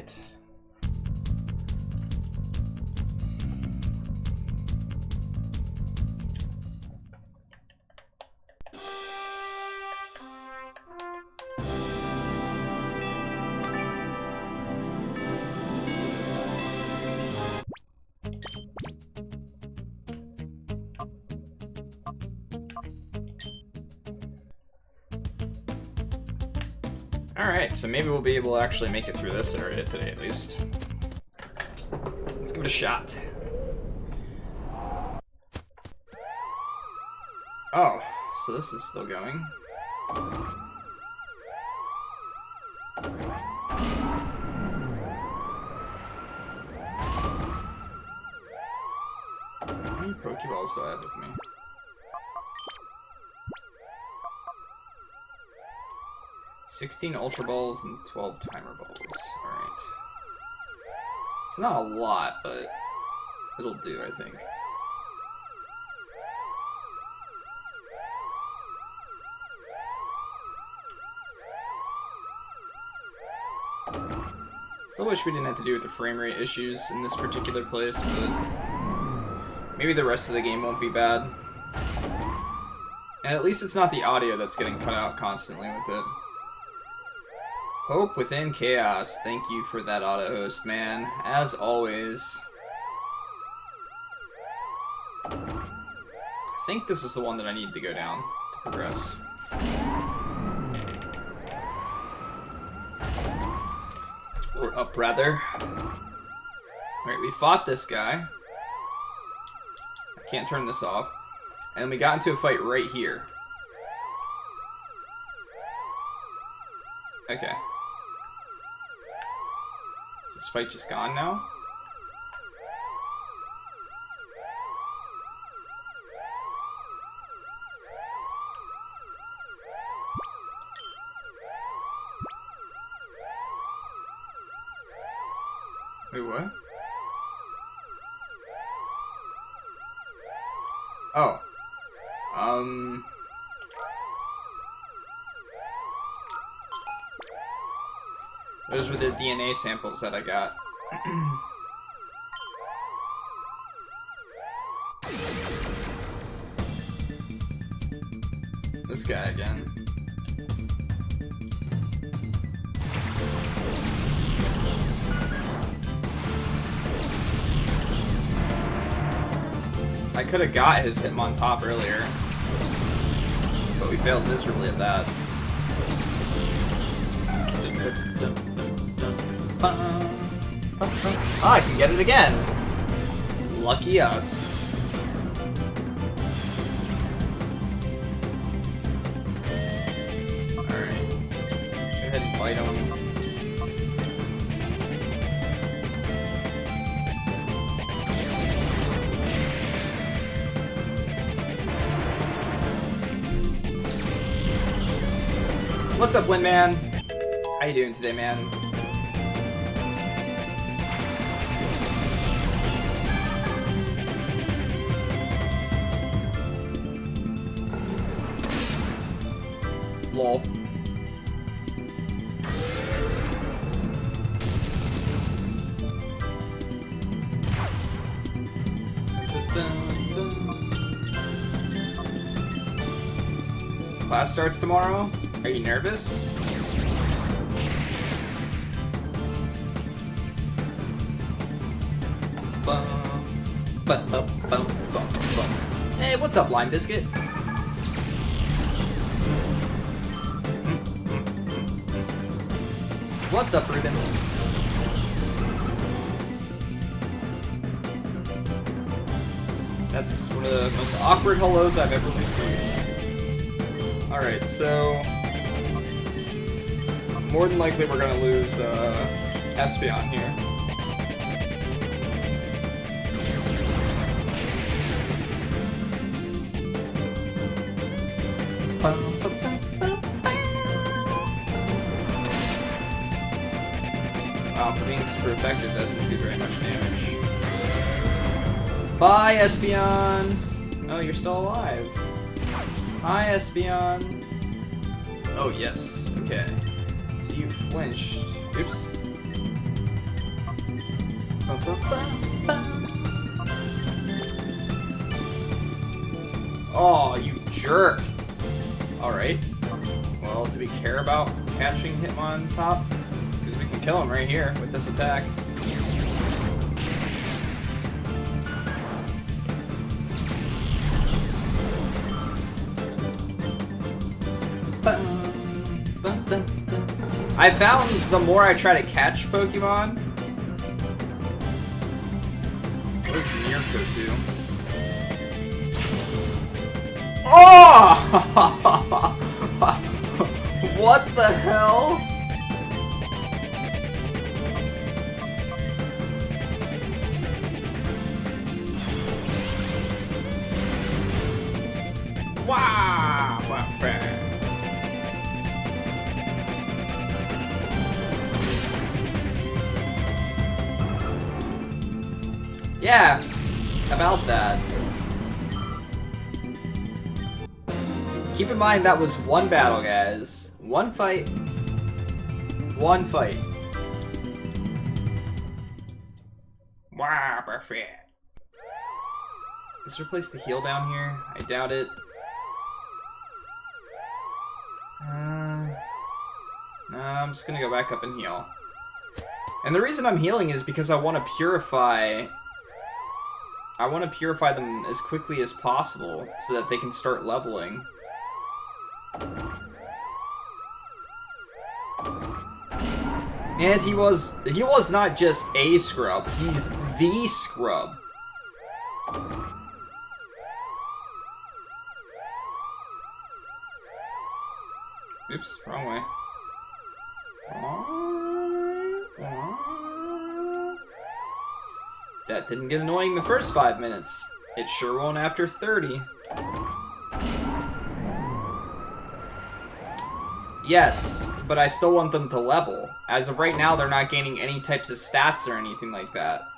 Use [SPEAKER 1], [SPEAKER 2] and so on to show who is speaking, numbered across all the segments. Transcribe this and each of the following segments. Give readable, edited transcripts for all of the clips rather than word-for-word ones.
[SPEAKER 1] Alright. Alright, so maybe we'll be able to actually make it through this area today at least. Let's give it a shot. Oh, so this is still going. How many Pokeballs do I have with me? $16 Ultra Balls and 12 Timer Balls. Alright. It's not a lot, but it'll do, I think. Still wish we didn't have to deal with the frame rate issues in this particular place, but maybe the rest of the game won't be bad. And at least it's not the audio that's getting cut out constantly with it. Hope within chaos. Thank you for that auto host, man. As always. I think this is the one that I need to go down to progress. Or up, rather. Alright, we fought this guy. I can't turn this off. And we got into a fight right here. Okay. Is this fight just gone now? Wait, what? Oh. Those were the DNA samples that I got. This guy again. I could have got his Hitmontop earlier, but we failed miserably at that. Ah, I can get it again! Lucky us. Alright. Go ahead and fight him. What's up, Windman? How you doing today, man? Lol. Class starts tomorrow? Are you nervous? Hey, what's up, Lime Biscuit? What's up, Ruben? That's one of the most awkward hellos I've ever received. Alright, so more than likely we're gonna lose Espeon here. Wow, for being super effective, that doesn't do very much damage. Bye, Espeon! Oh, you're still alive. Hi, Espeon. Oh, yes. Okay. So you flinched. Oops. Oh, you jerk. Alright. Well, do we care about catching him on top? Because we can kill him right here with this attack. I found the more I try to catch Pokemon... What does Mirko do? Oh! What the hell? Wow! My friend. Yeah, about that. Keep in mind that was one battle, guys. One fight. One fight. Wow, perfect. Is there a place to heal down here? I doubt it. No, I'm just gonna go back up and heal. And the reason I'm healing is because I want to purify... I want to purify them as quickly as possible so that they can start leveling. And he was not just a scrub, he's the scrub. Oops, wrong way. That didn't get annoying the first 5 minutes. It sure won't after 30. Yes, but I still want them to level. As of right now, they're not gaining any types of stats or anything like that.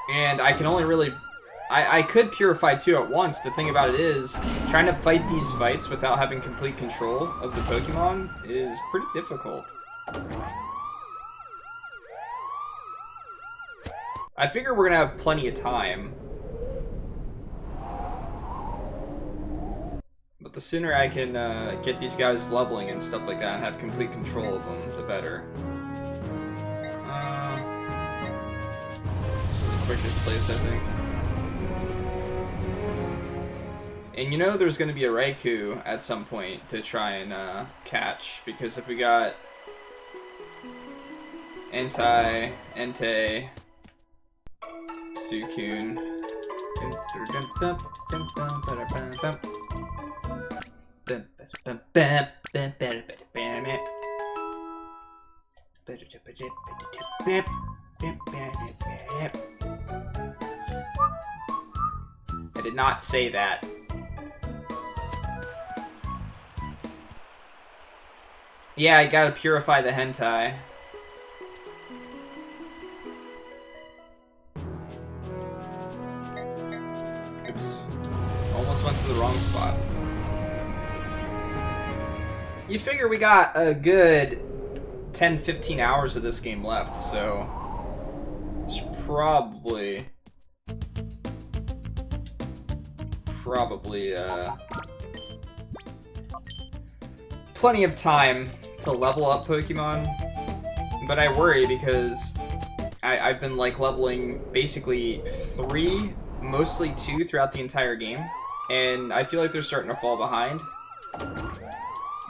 [SPEAKER 1] And I can only really... I could purify 2 at once. The thing about it is, trying to fight these fights without having complete control of the Pokemon is pretty difficult. I figure we're gonna have plenty of time. But the sooner I can get these guys leveling and stuff like that and have complete control of them, the better. This is the quickest place, I think. And you know there's going to be a Raikou at some point to try and catch, because if we got Entei, Suicune, I did not say that. Yeah, I gotta purify the hentai. Oops. Almost went to the wrong spot. You figure we got a good 10-15 hours of this game left, so... it's probably, plenty of time to level up Pokemon, but I worry because I've been like leveling basically 3, mostly 2 throughout the entire game, and I feel like they're starting to fall behind.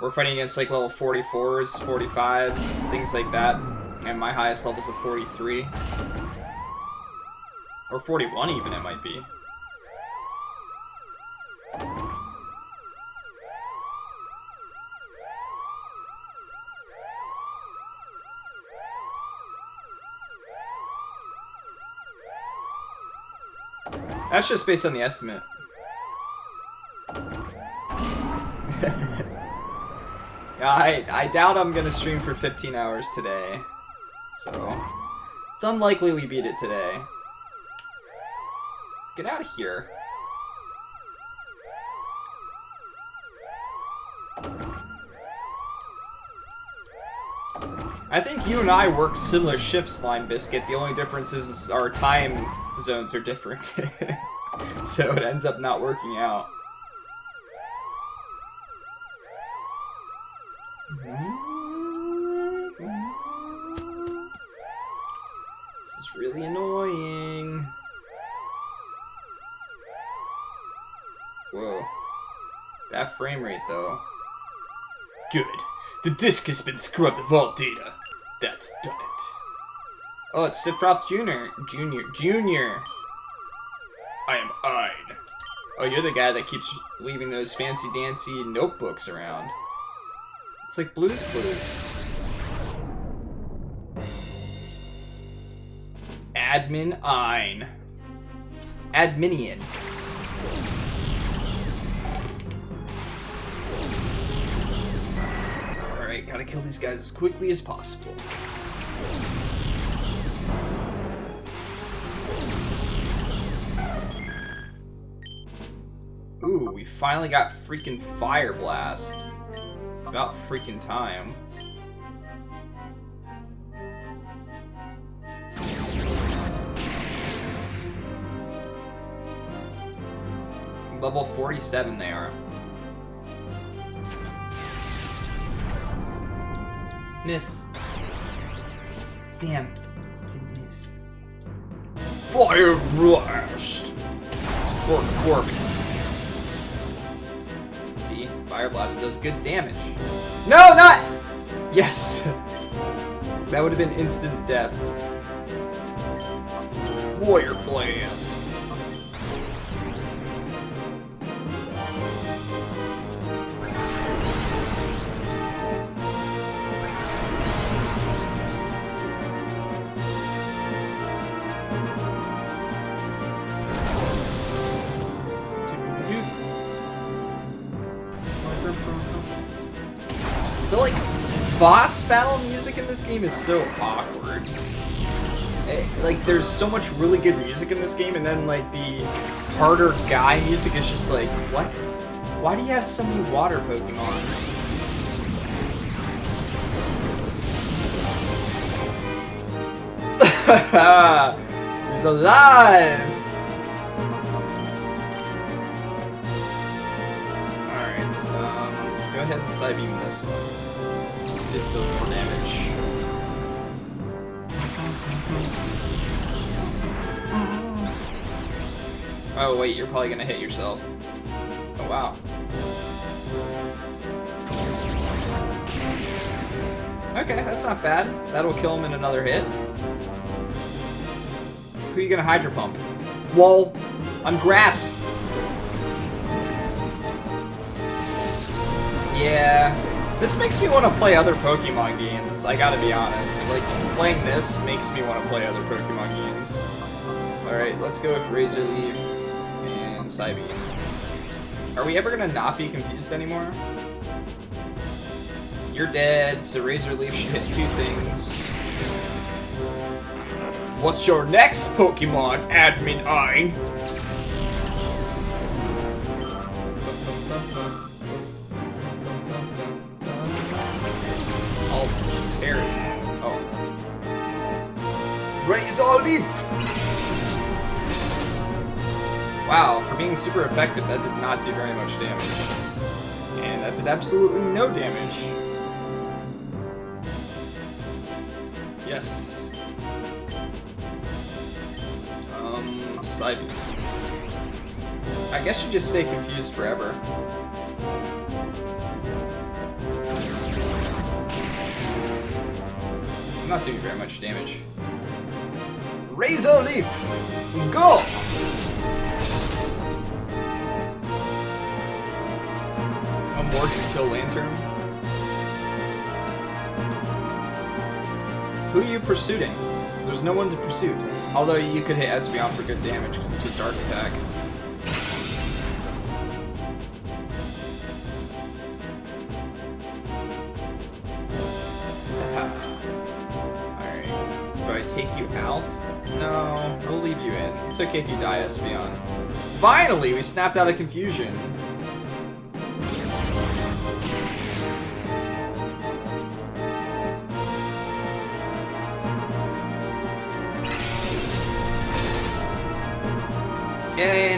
[SPEAKER 1] We're fighting against like level 44s, 45s, things like that, and my highest level's a 43. Or 41 even, it might be. That's just based on the estimate. Yeah, I doubt I'm gonna stream for 15 hours today. So, it's unlikely we beat it today. Get out of here. I think you and I work similar shifts, Slime Biscuit. The only difference is our time zones are different. So it ends up not working out. This is really annoying. Whoa. That frame rate, though. Good. The disk has been scrubbed of all data. That's done it. Oh, it's Sephiroth Junior. I am Ein. Oh, you're the guy that keeps leaving those fancy-dancy notebooks around. It's like Blue's Clues. Admin Ein. Adminian. Alright, gotta kill these guys as quickly as possible. Ooh, we finally got freaking Fire Blast. It's about freaking time. Level 47 they are. Miss. Damn. Didn't miss. Fire Blast! Quark. See? Fire Blast does good damage. No, not! Yes! That would have been instant death. Warrior Blast. The, like, boss battle music in this game is so awkward. Like, there's so much really good music in this game, and then, like, the harder guy music is just like, what? Why do you have so many water Pokemon? He's alive! Go ahead and Psybeam this one. See if it does more damage. Oh wait, you're probably gonna hit yourself. Oh wow. Okay, that's not bad. That'll kill him in another hit. Who are you gonna Hydro Pump? Lol. On grass. Yeah, this makes me want to play other Pokemon games, I gotta be honest. Like, playing this makes me want to play other Pokemon games. Alright, let's go with Razor Leaf and Psybeam. Are we ever gonna not be confused anymore? You're dead, so Razor Leaf should hit 2 things. What's your next Pokemon, Admin Ein? Oh. Razor Leaf! Wow, for being super effective, that did not do very much damage. And that did absolutely no damage. Yes. Psybeam. I guess you just stay confused forever. I'm not doing very much damage. Razor Leaf! Go! No more to kill Lantern. Who are you pursuing? There's no one to pursue. Although you could hit Espeon for good damage because it's a dark attack. Take you out? No, we'll leave you in. It's okay if you die, Espeon. Finally, we snapped out of confusion.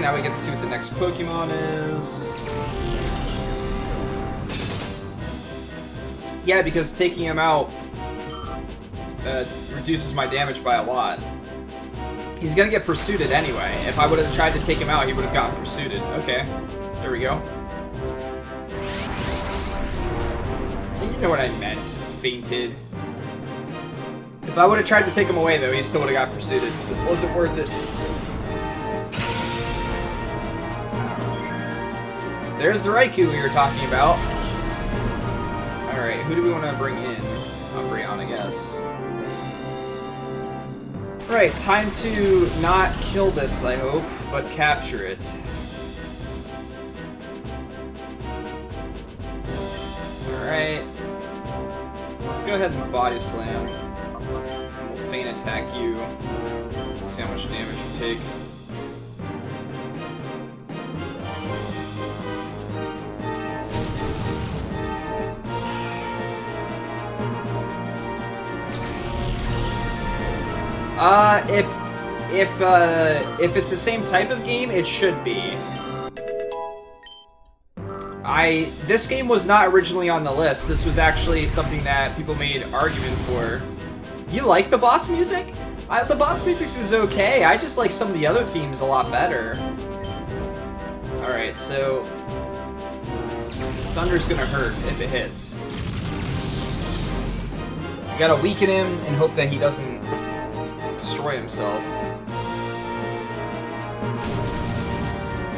[SPEAKER 1] now we get to see what the next Pokemon is. Yeah, because taking him out reduces my damage by a lot. He's gonna get pursued anyway. If I would have tried to take him out, he would have gotten pursued. Okay, there we go. You know what I meant. Fainted. If I would have tried to take him away, though, he still would have got pursued. So it wasn't worth it. There's the Raikou we were talking about. Alright, who do we want to bring in? Umbreon, I guess. Right, time to not kill this, I hope, but capture it. Alright. Let's go ahead and Body Slam. And we'll Feint Attack you. See how much damage you take. If it's the same type of game, it should be. This game was not originally on the list. This was actually something that people made argument for. You like the boss music? The boss music is okay. I just like some of the other themes a lot better. Alright, so Thunder's gonna hurt if it hits. You gotta weaken him and hope that he doesn't destroy himself.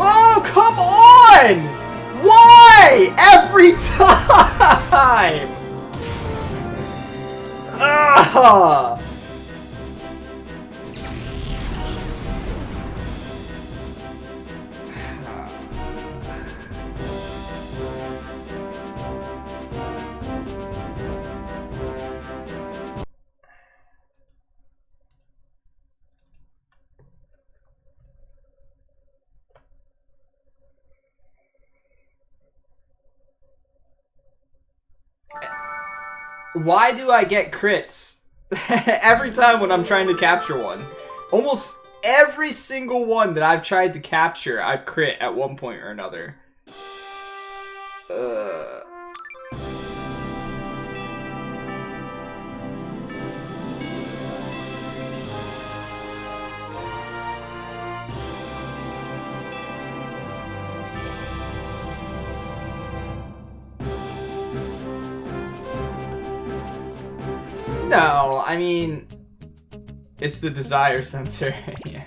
[SPEAKER 1] Oh, come on! Why? Every time! Ugh! Why do I get crits every time when I'm trying to capture one? Almost every single one that I've tried to capture, I've crit at one point or another. No, I mean, it's the desire sensor. Yeah.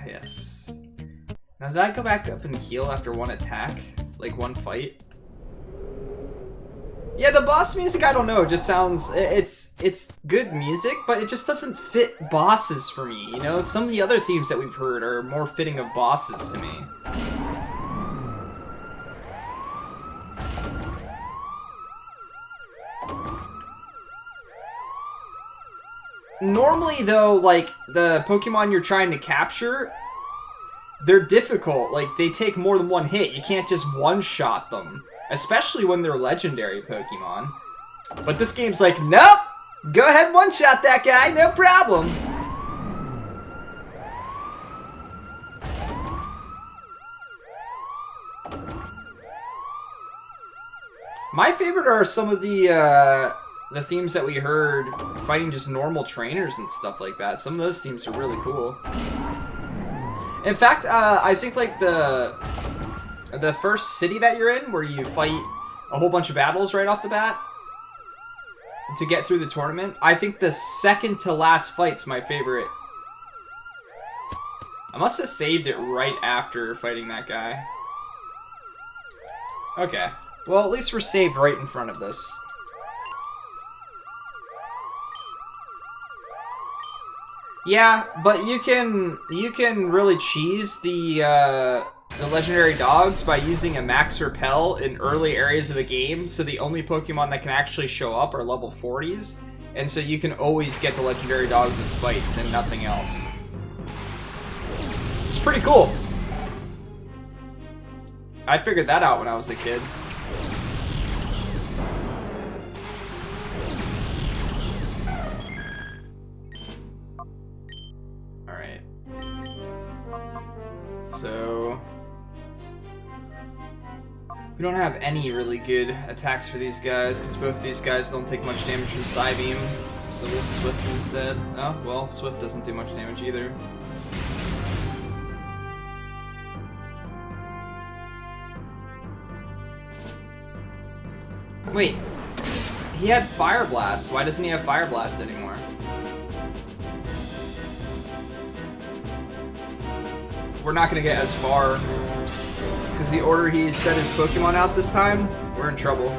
[SPEAKER 1] Yes. Now, did I go back up and heal after one attack? Like one fight? Yeah, the boss music, I don't know, it just sounds, it's good music, but it just doesn't fit bosses for me, you know? Some of the other themes that we've heard are more fitting of bosses to me. Normally, though, like, the Pokemon you're trying to capture, they're difficult. Like, they take more than one hit. You can't just one-shot them. Especially when they're legendary Pokemon. But this game's like, nope! Go ahead and one-shot that guy, no problem! My favorite are some of the themes that we heard fighting just normal trainers and stuff like that. Some of those themes are really cool. In fact, I think like the first city that you're in, where you fight a whole bunch of battles right off the bat to get through the tournament, I think the second to last fight's my favorite. I must have saved it right after fighting that guy. Okay. Well, at least we're saved right in front of this. Yeah, but you can really cheese the legendary dogs by using a max repel in early areas of the game, so the only Pokemon that can actually show up are level 40s, and so you can always get the legendary dogs as fights and nothing else. It's pretty cool. I figured that out when I was a kid. We don't have any really good attacks for these guys, because both of these guys don't take much damage from Psybeam. So we'll Swift instead. Oh, well, Swift doesn't do much damage either. Wait, he had Fire Blast. Why doesn't he have Fire Blast anymore? We're not gonna get as far, because the order he set his Pokemon out this time, we're in trouble.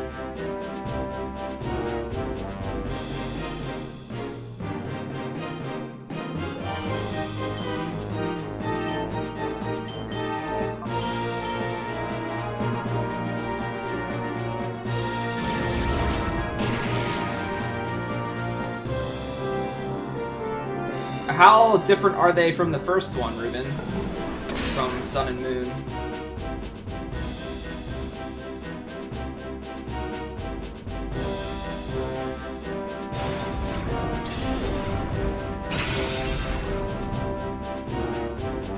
[SPEAKER 1] How different are they from the first one, Ruben? From Sun and Moon?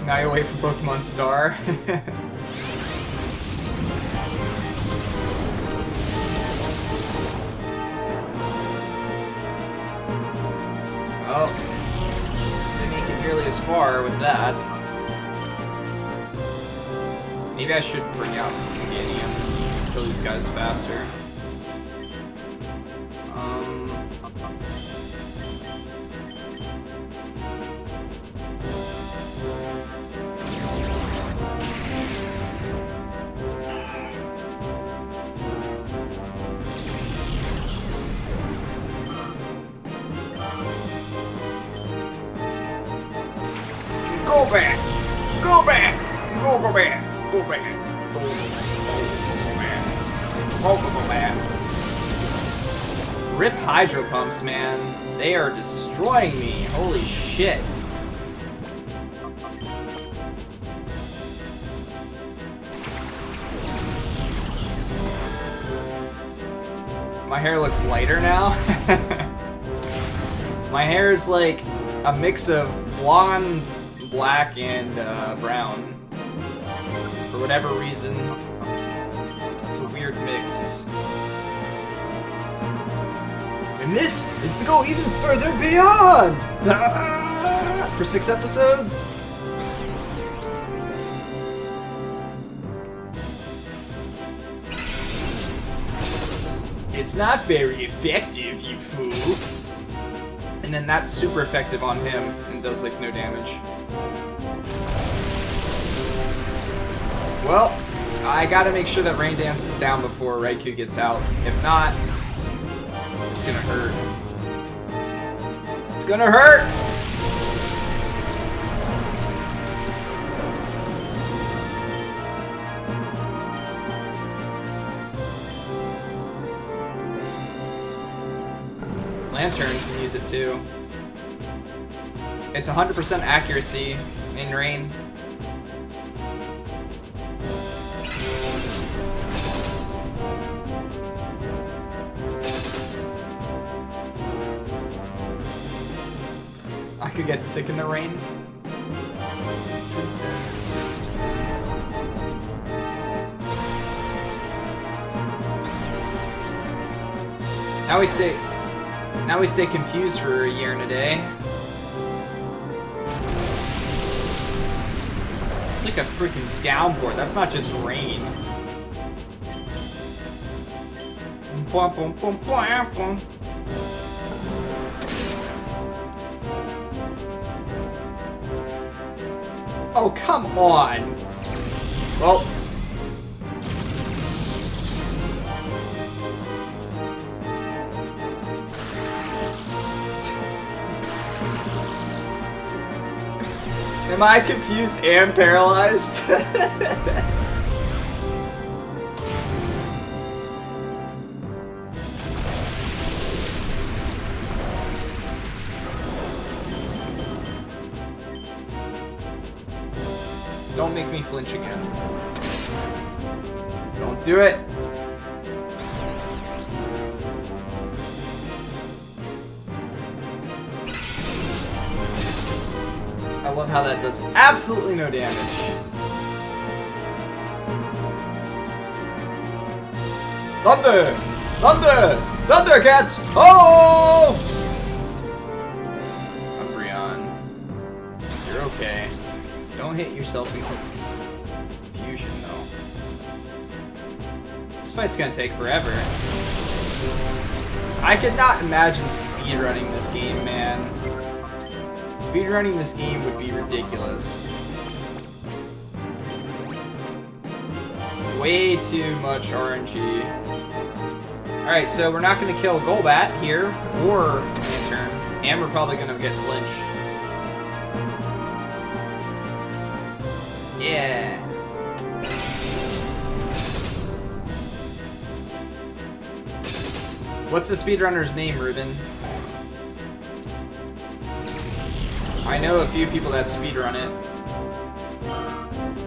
[SPEAKER 1] Now you're away from Pokemon Star. Oh. Nearly as far with that. Maybe I should bring out Meganium, kill these guys faster. Go back! Go back! Go back! Go back! Go back! Rip Hydro Pumps, man. They are destroying me. Holy shit. My hair looks lighter now. My hair is like a mix of blonde, black, and brown. For whatever reason, it's a weird mix. And this is to go even further beyond! For 6 episodes? It's not very effective, you fool. And then that's super effective on him and does like no damage. Well, I gotta make sure that Rain Dance is down before Raikou gets out. If not, it's gonna hurt. It's gonna hurt! Lantern can use it too. It's 100% accuracy in rain. I could get sick in the rain. Now we stay confused for a year and a day. It's like a freaking downpour. That's not just rain. Oh, come on! Well... Am I confused and paralyzed? Don't make me flinch again. Don't do it. I love how that does absolutely no damage. Thunder! Thunder! Thundercats! Oh! Umbreon. You're okay. Don't hit yourself in confusion, though. This fight's gonna take forever. I could not imagine speedrunning this game, man. Speedrunning this game would be ridiculous. Way too much RNG. Alright, so we're not going to kill Golbat here, or Lantern, and we're probably going to get flinched. Yeah. What's the speedrunner's name, Ruben? I know a few people that speedrun it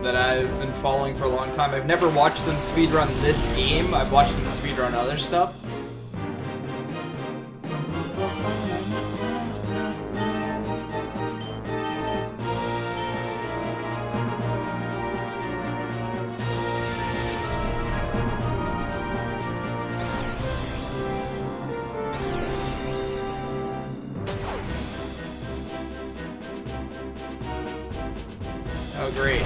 [SPEAKER 1] that I've been following for a long time. I've never watched them speedrun this game. I've watched them speedrun other stuff. Oh, great.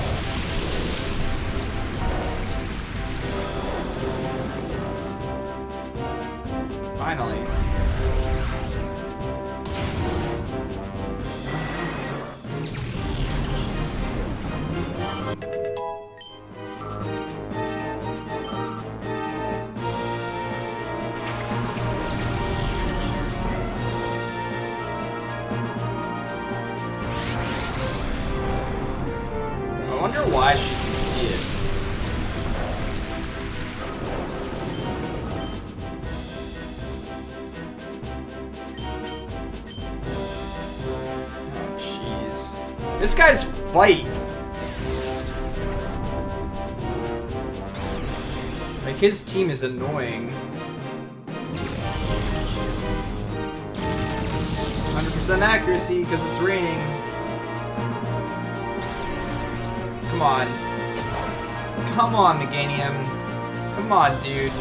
[SPEAKER 1] Finally. I wonder why she can see it. Oh, jeez. This guy's fight. Like, his team is annoying. 100% accuracy because it's raining. Come on. Come on, Meganium. Come on, dude.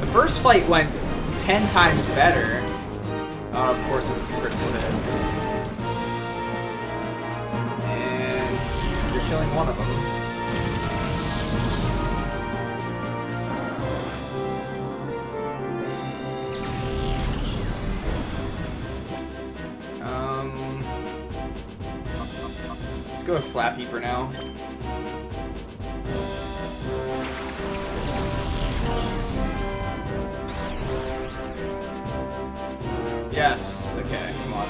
[SPEAKER 1] The first fight went 10 times better. Oh, of course it was a critical hit. And you're killing one of them. Let's go with Flappy for now. Yes, okay, come on.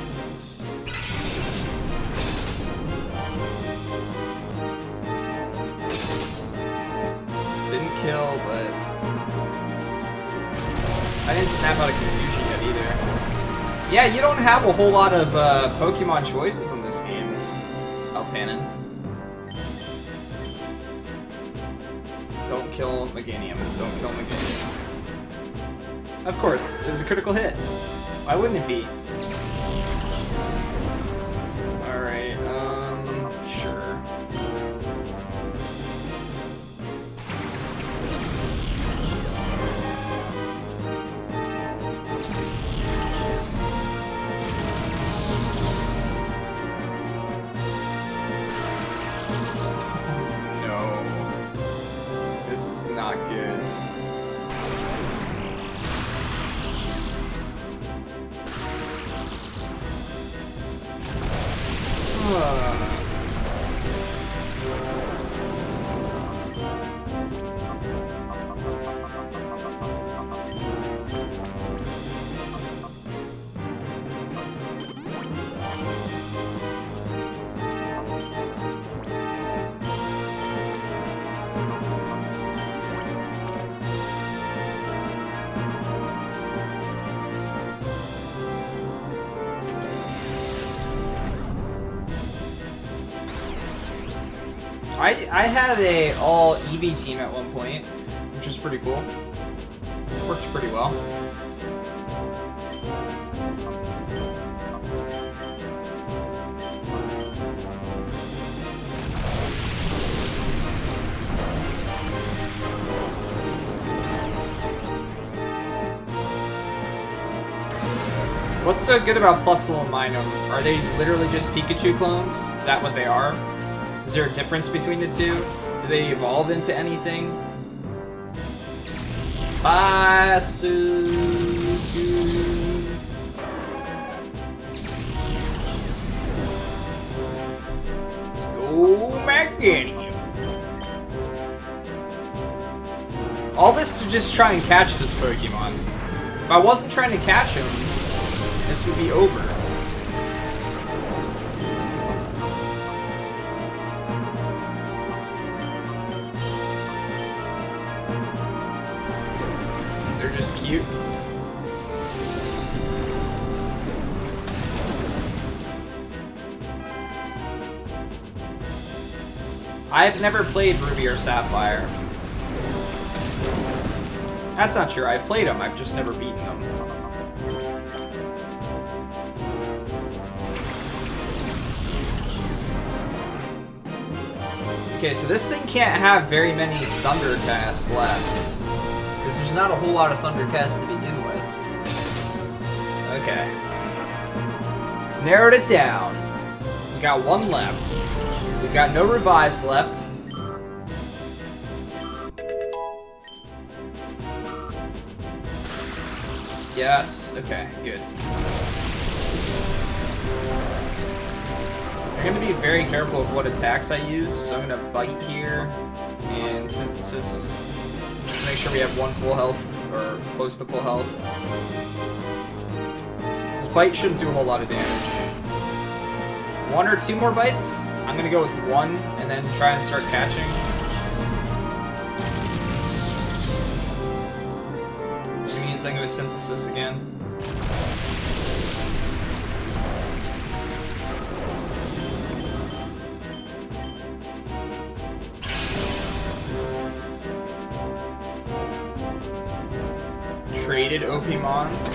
[SPEAKER 1] Didn't kill, but I didn't snap out of confusion yet either. Yeah, you don't have a whole lot of Pokemon choices in this game, Altanin. Don't kill Meganium. Don't kill Meganium. Of course, it was a critical hit. Why wouldn't it be? Alright, sure. No. This is not good. I had a all Eevee team at one point, which was pretty cool. Worked pretty well. What's so good about Plusle and Minun? Are they literally just Pikachu clones? Is that what they are? Is there a difference between the two? Do they evolve into anything? Basugu. Let's go Megan. All this to just try and catch this Pokemon. If I wasn't trying to catch him, this would be over. They're just cute. I've never played Ruby or Sapphire. That's not true. I've played them. I've just never beaten them. Okay, so this thing can't have very many Thundercasts left. Because there's not a whole lot of Thundercasts to begin with. Okay. Narrowed it down. We got one left. We've got no revives left. Yes, okay, good. I'm going to be very careful of what attacks I use, so I'm going to bite here, and just make sure we have one full health, or close to full health. This bite shouldn't do a whole lot of damage. One or two more bites? I'm going to go with one, and then try and start catching. Which means I'm going to synthesis again. Traded Opimons.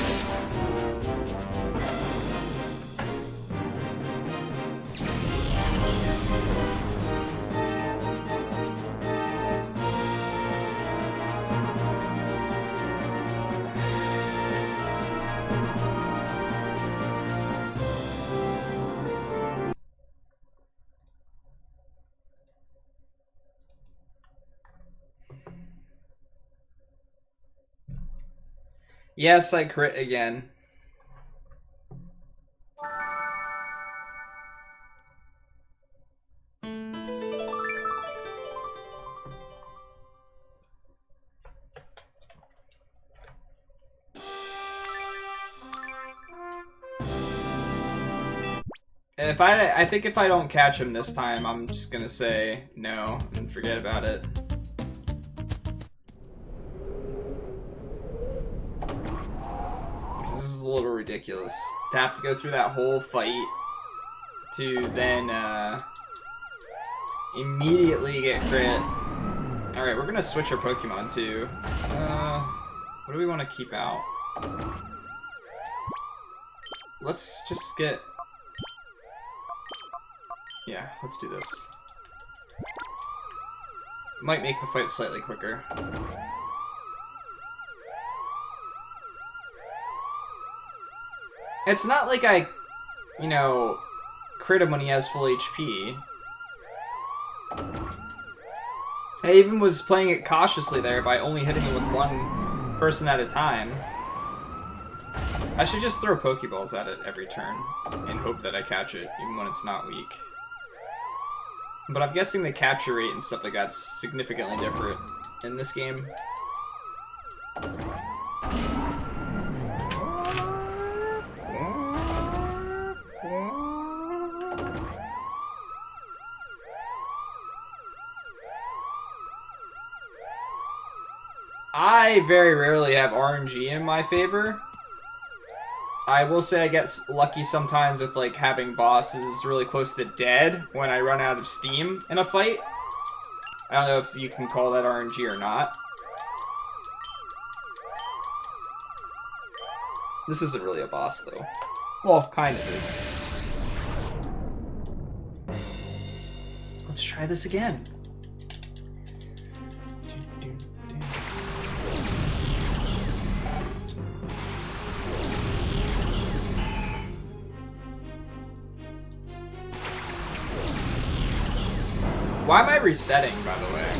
[SPEAKER 1] Yes, I crit again. I think if I don't catch him this time, I'm just gonna say no and forget about it. This is a little ridiculous to have to go through that whole fight to then immediately get crit. Alright, we're gonna switch our Pokemon too. What do we want to keep out? Let's just get... Yeah, let's do this. Might make the fight slightly quicker. It's not like I, you know, crit him when he has full HP. I even was playing it cautiously there by only hitting him with one person at a time. I should just throw Pokeballs at it every turn and hope that I catch it, even when it's not weak. But I'm guessing the capture rate and stuff like that's significantly different in this game. I very rarely have RNG in my favor. I will say I get lucky sometimes with like having bosses really close to dead when I run out of steam in a fight. I don't know if you can call that RNG or not. This isn't really a boss, though. Well, kind of is. Let's try this again. Why am I resetting, by the way?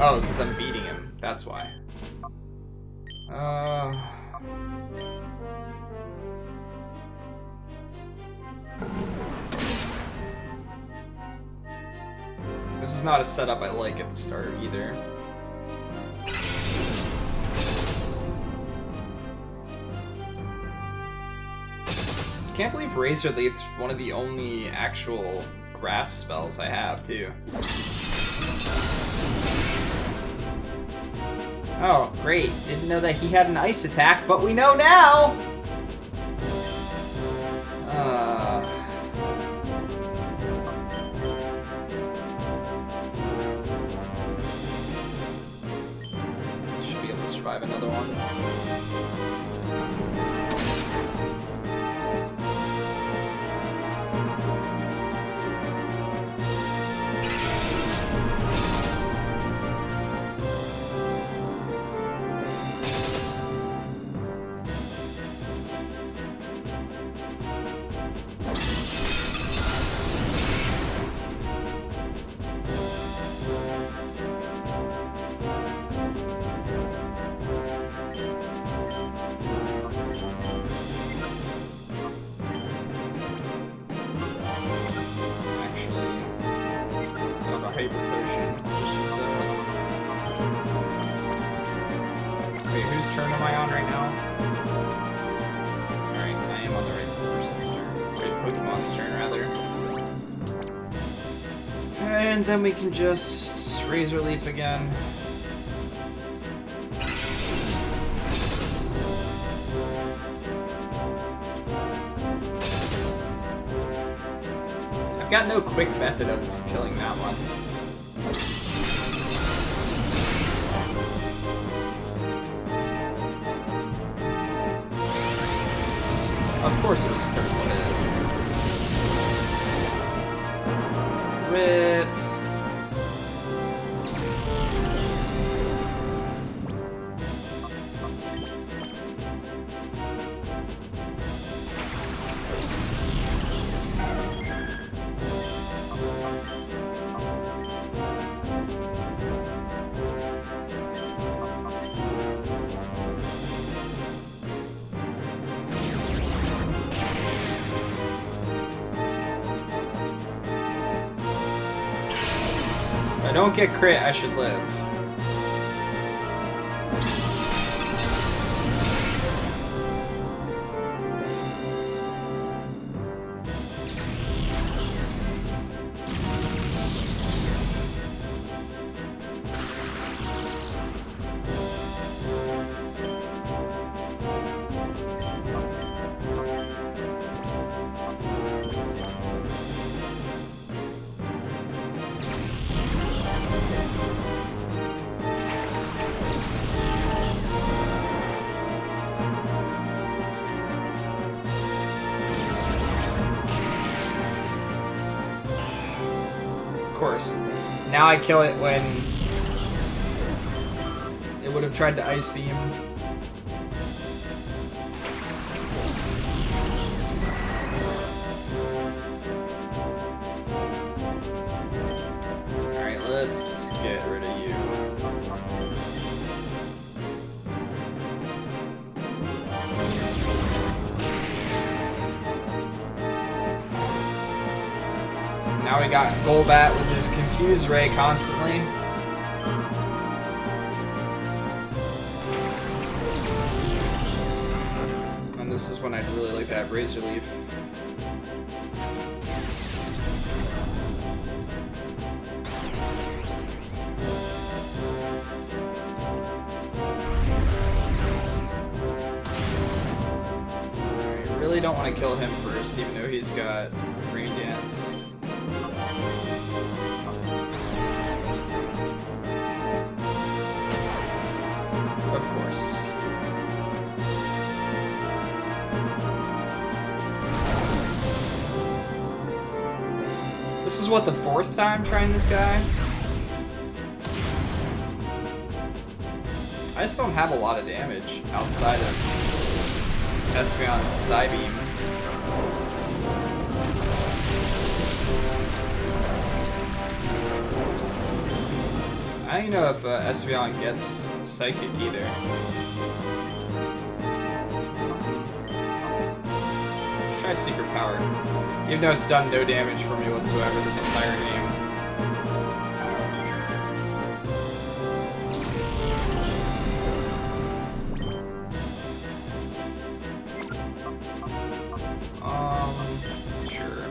[SPEAKER 1] Oh, because I'm beating him. That's why. This is not a setup I like at the start either. Can't believe Razor Leaf's one of the only actual grass spells I have, too. Oh, great. Didn't know that he had an ice attack, but we know now! Should be able to survive another one. Wait, whose turn am I on right now? Alright, I am on the right person's turn. Right, Pokemon's turn, rather. And then we can just Razor Leaf again. I've got no quick method of killing that one. Of course it was critical hit. Rip. If I don't get crit, I should live. Of course. Now I kill it when it would have tried to Ice Beam. Alright, let's get rid of you. Now we got Golbat with his Confuse Ray constantly. And this is when I'd really like to have Razor Leaf. I really don't want to kill him first, even though he's got Rain Dance. is, what, the 4th time trying this guy? I just don't have a lot of damage outside of Espeon's Psybeam. I don't know if Espeon gets Psychic either. Let's try Secret Power. Even though it's done no damage for me whatsoever this entire game. Sure.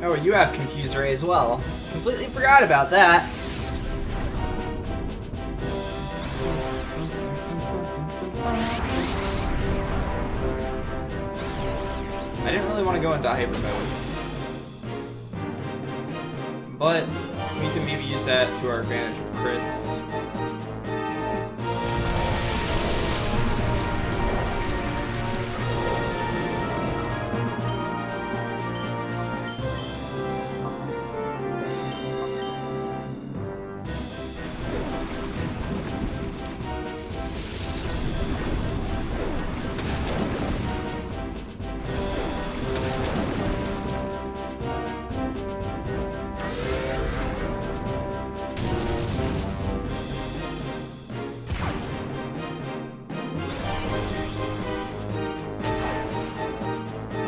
[SPEAKER 1] Oh, you have Confuse Ray as well. Completely forgot about that. I didn't really want to go into Hyper Mode. But we can maybe use that to our advantage with crits.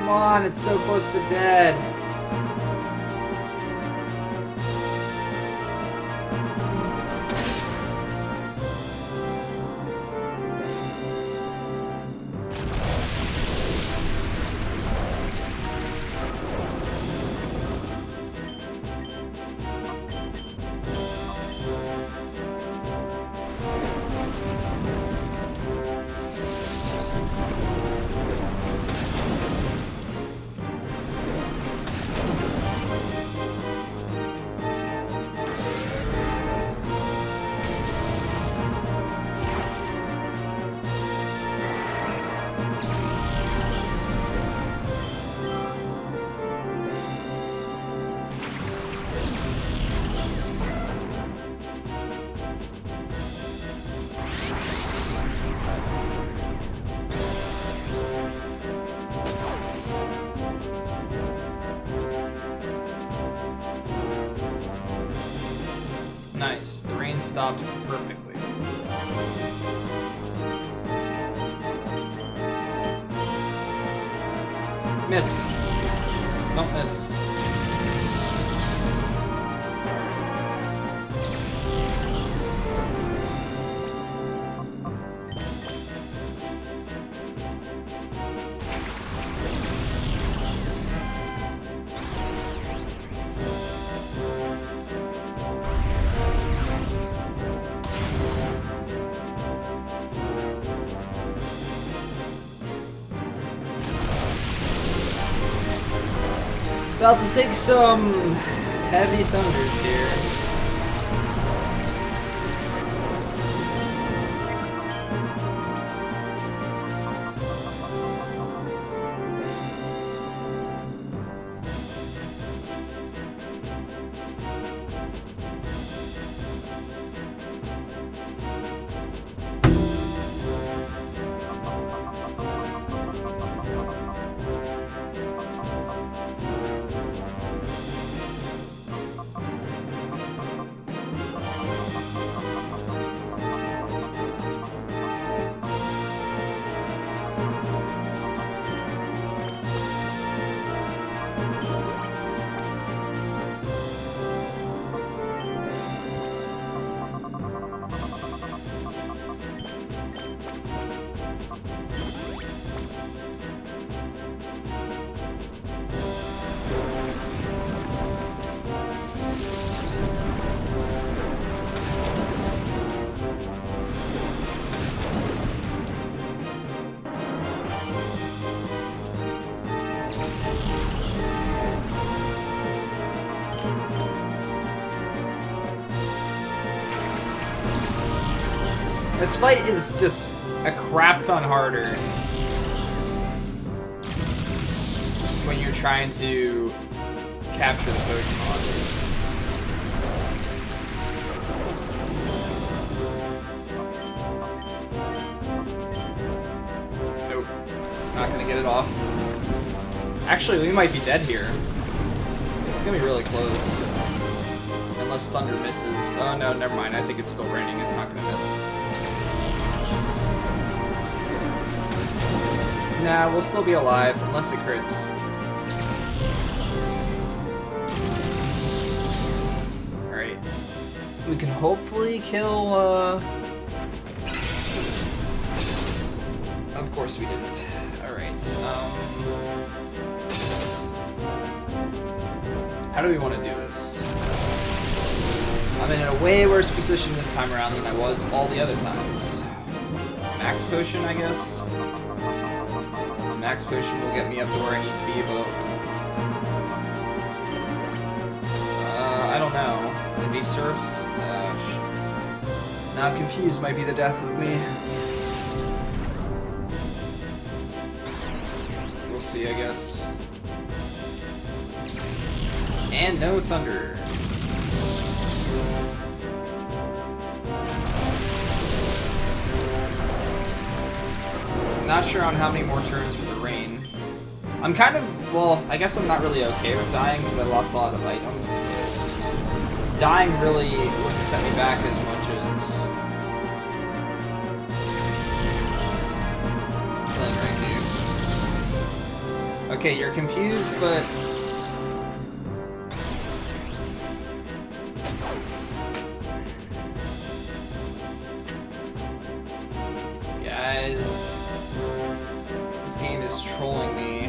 [SPEAKER 1] Come on, it's so close to dead. Nice, the rain stopped perfectly. Miss. Don't miss. About to take some heavy thunders here. This fight is just a crap ton harder when you're trying to capture the Pokemon. Nope. Not gonna get it off. Actually, we might be dead here. It's gonna be really close. Unless Thunder misses. Oh no, never mind. I think it's still raining. It's not gonna miss. Nah, we'll still be alive, unless it crits. Alright. We can hopefully kill, Of course we didn't. Alright, How do we want to do this? I'm in a way worse position this time around than I was all the other times. Max Potion, I guess? Max Potion will get me up to where I need to be, but... I don't know. Maybe Surfs? Now Confused might be the death of me. We'll see, I guess. And no Thunder. Not sure on how many more turns for the rain. I'm kind of, well, I guess I'm not really okay with dying because I lost a lot of items. Dying really wouldn't set me back as much as killing right here. Okay, you're confused, but guys, this game is trolling me.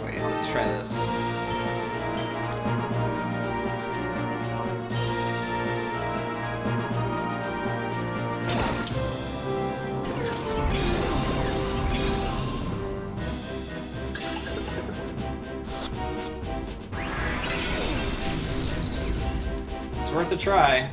[SPEAKER 1] Wait, let's try this. It's worth a try.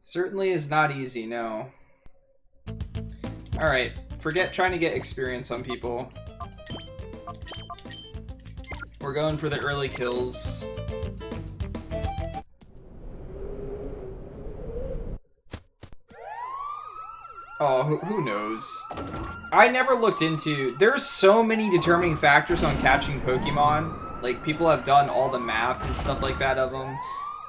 [SPEAKER 1] Certainly is not easy, no. Alright, forget trying to get experience on people. We're going for the early kills. Oh, who knows? I never looked into... There's so many determining factors on catching Pokemon. Like, people have done all the math and stuff like that of them.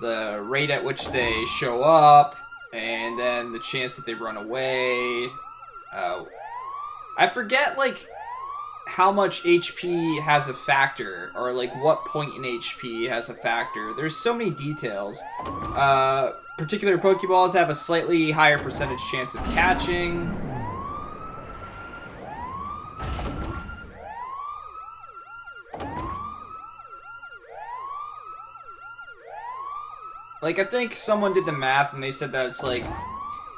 [SPEAKER 1] The rate at which they show up, and then the chance that they run away. I forget, like, how much HP has a factor, or, like, what point in HP has a factor. There's so many details. Particular Pokeballs have a slightly higher percentage chance of catching. Like, I think someone did the math and they said that it's like,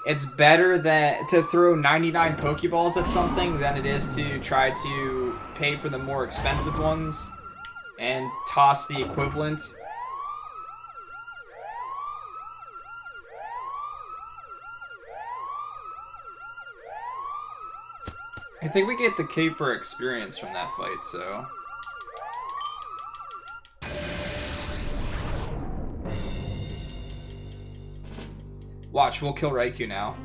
[SPEAKER 1] it's better to throw 99 Pokeballs at something than it is to try to pay for the more expensive ones and toss the equivalent. I think we get the Caper experience from that fight, so... Watch, we'll kill Raikou now.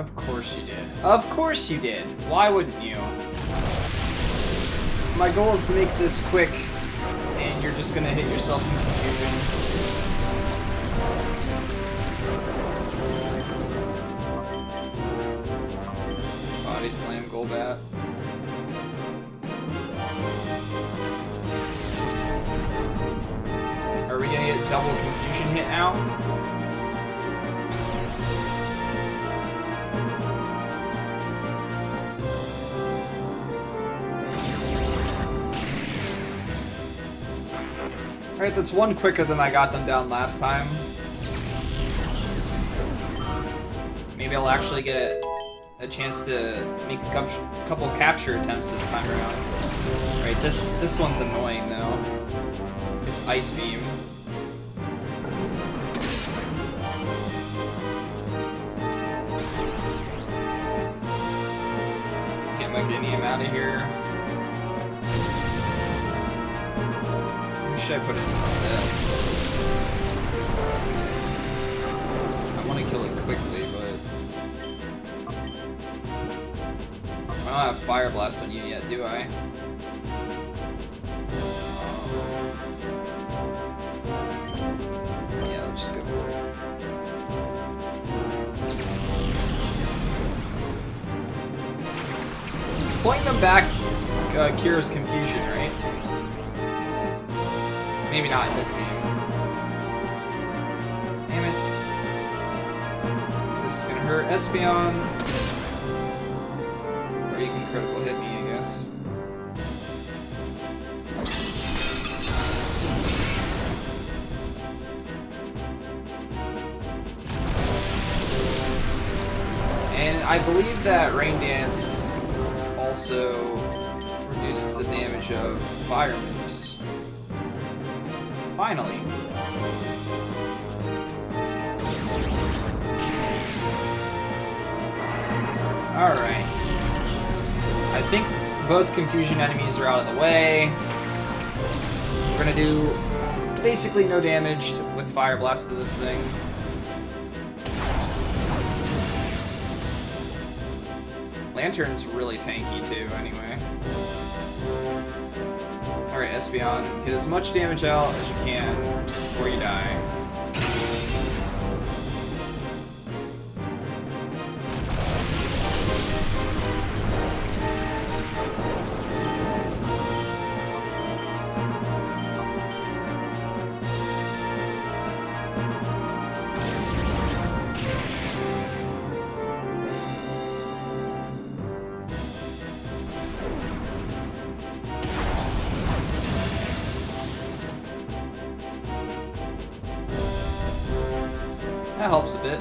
[SPEAKER 1] Of course you did. Of course you did. Why wouldn't you? My goal is to make this quick, and you're just gonna hit yourself in confusion. Body slam, Golbat. Are we gonna get double confusion hit now? Alright, that's one quicker than I got them down last time. Maybe I'll actually get a chance to make a couple capture attempts this time around. Alright, this one's annoying though. It's Ice Beam. Get my Guineum out of here. Who should I put it instead? I want to kill it quickly, but I don't have Fire Blast on you yet, do I? Yeah, let's just go for it. Pulling them back cures confusion, right? Maybe not in this game. Damn it. This is gonna hurt Espeon. Or you can critical hit me, I guess. And I believe that Rain Dance also reduces the damage of fire moves. Finally. Alright. I think both confusion enemies are out of the way. We're gonna do basically no damage with Fire Blast to this thing. Lantern's really tanky too, anyway. Alright, Espeon, get as much damage out as you can before you die. That helps a bit.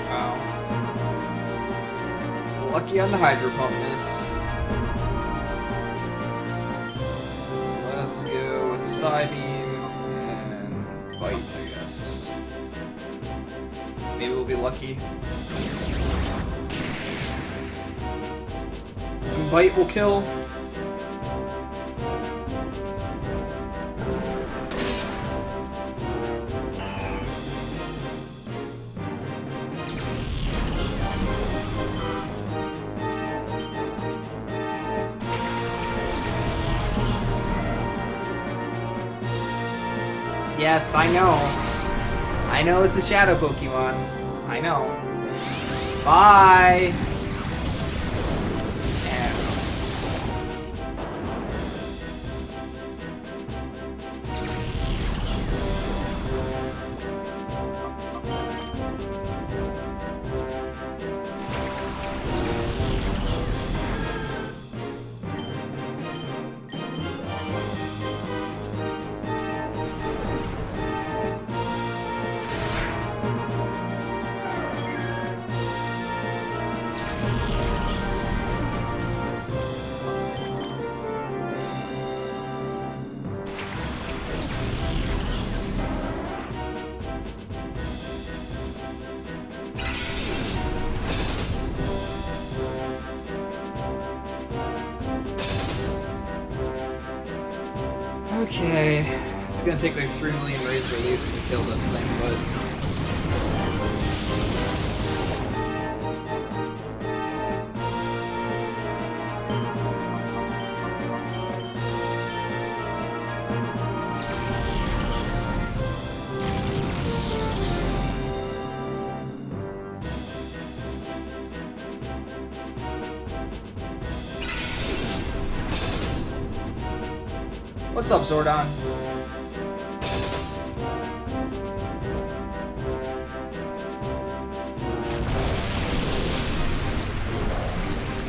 [SPEAKER 1] Wow. Lucky on the Hydro Pump miss. Let's go with Psybeam and Bite, I guess. Maybe we'll be lucky. And Bite will kill. Yes, I know. I know it's a shadow Pokemon. I know. Bye! Okay. It's gonna take like 3 million razor leaves to kill this thing, but... What's up, Zordon?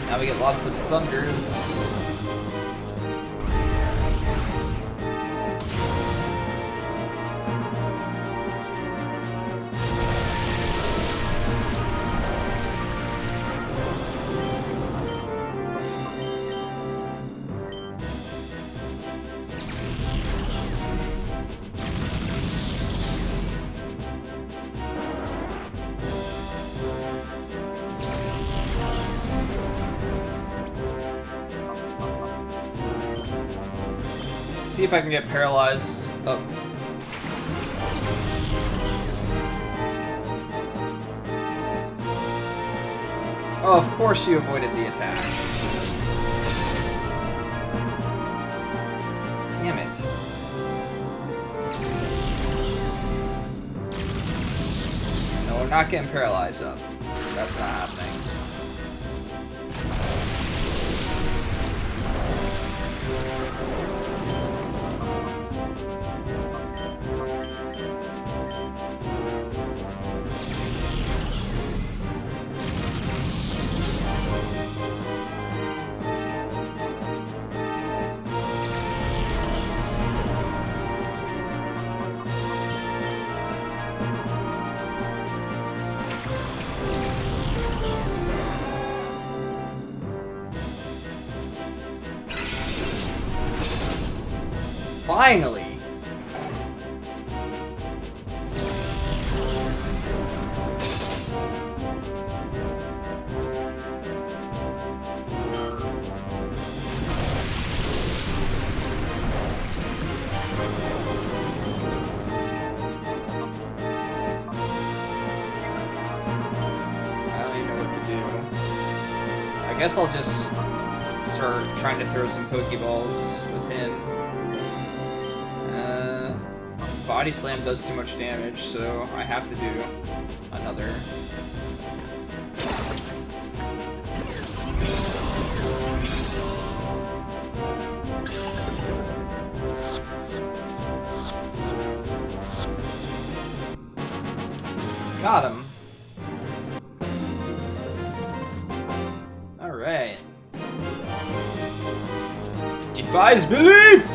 [SPEAKER 1] Now we get lots of thunders. See if I can get paralyzed. Oh. Oh, of course you avoided the attack. Damn it. No, we're not getting paralyzed up. That's not happening. Finally! I guess I'll just start trying to throw some Pokeballs with him. Body Slam does too much damage, so I have to do another. Got him. Alright. Defies belief!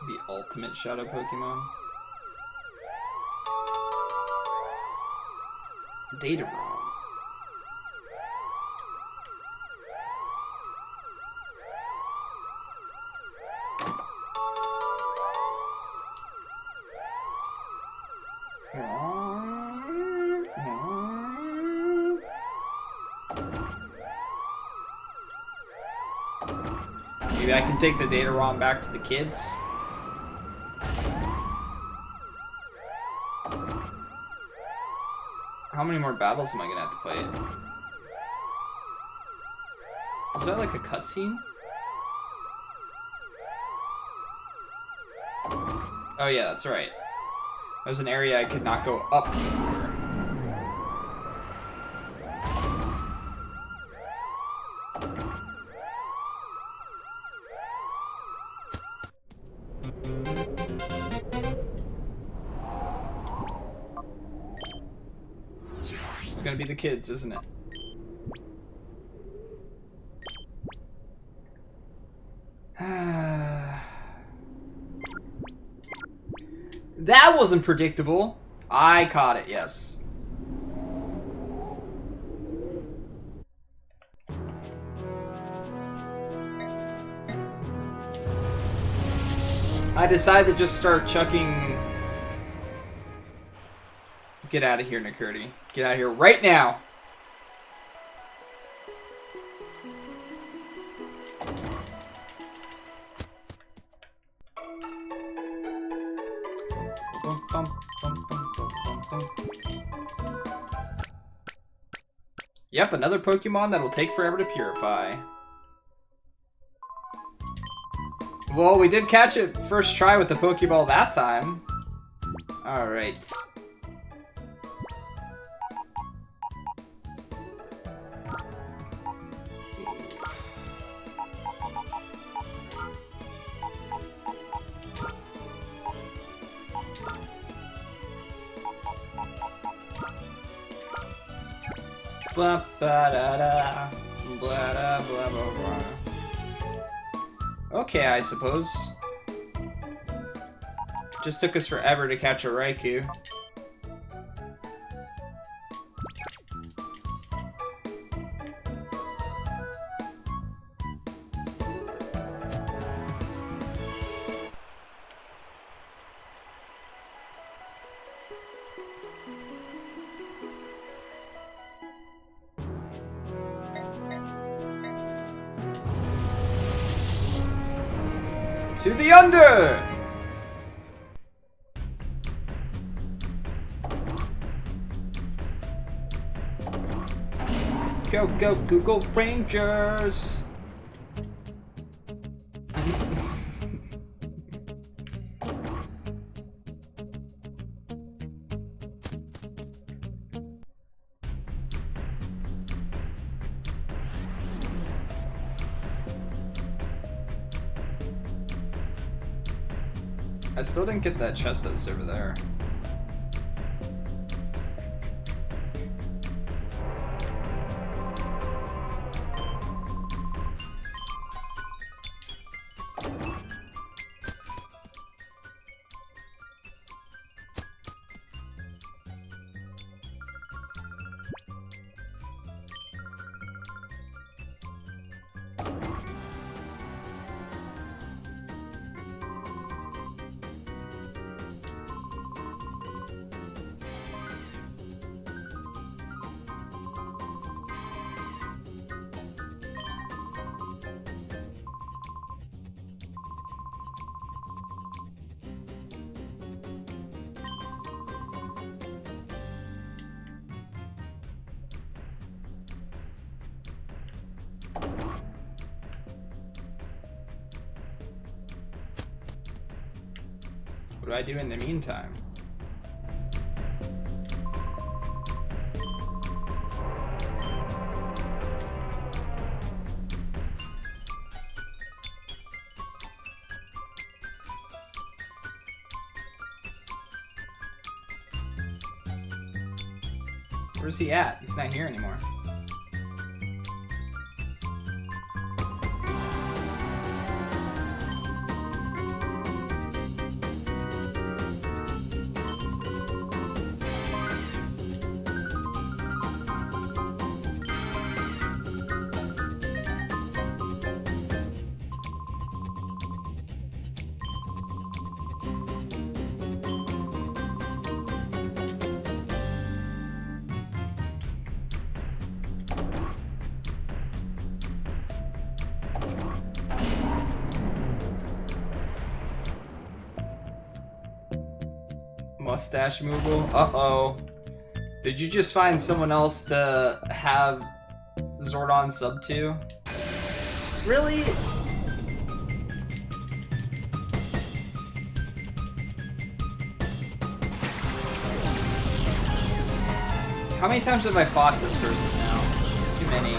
[SPEAKER 1] The ultimate Shadow Pokemon. Data ROM. Maybe I can take the data ROM back to the kids. How many more battles am I gonna have to fight? Is that like a cutscene? Oh yeah, that's right. There's an area I could not go up before. It's gonna be the kids, isn't it? That wasn't predictable. I caught it, yes. I decided to just start chucking Get out of here, Nakurti. Get out of here right now! Yep, another Pokemon that'll take forever to purify. Well, we did catch it first try with the Pokeball that time. Alright. Blah, blah, da, da. Blah, da, blah, blah, blah. Okay, I suppose. Just took us forever to catch a Raikou. To the under! Go, go, Google Rangers! I still didn't get that chest that was over there. What do I do in the meantime? Where's he at? He's not here anymore. Mustache Moogle? Uh-oh. Did you just find someone else to have Zordon sub to? Really? How many times have I fought this person now? Too many.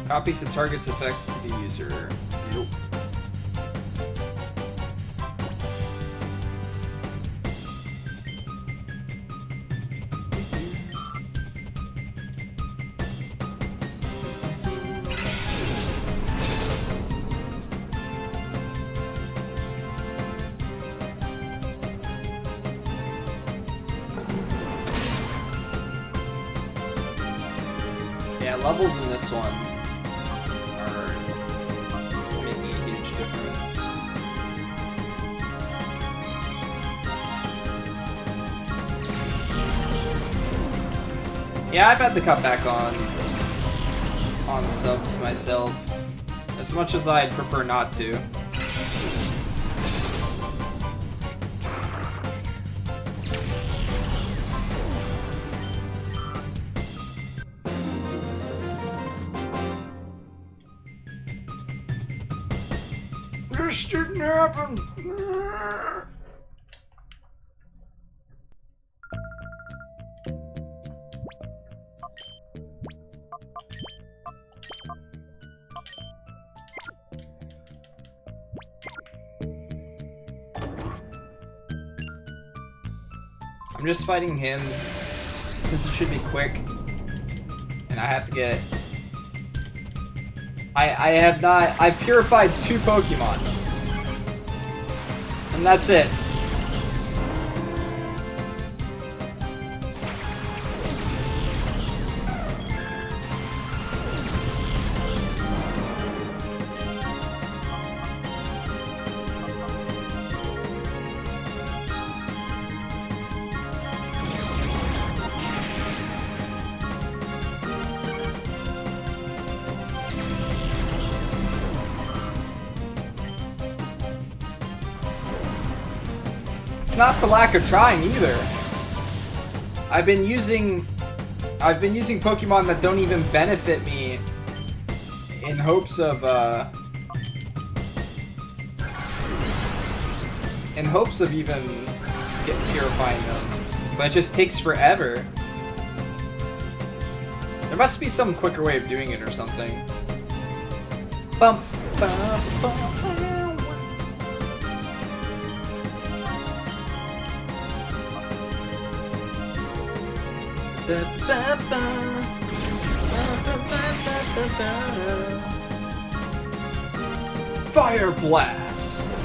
[SPEAKER 1] Copies the target's effects to the user. Nope. Yeah, levels in this one are making a huge difference. Yeah, I've had to cut back on subs myself, as much as I'd prefer not to. This didn't happen. I'm just fighting him because it should be quick, and I have to get. I've purified 2 Pokemon. And that's it. It's not for lack of trying either. I've been using Pokemon that don't even benefit me in hopes of even purifying them. But it just takes forever. There must be some quicker way of doing it or something. Bum, bum, bum. Fire Blast!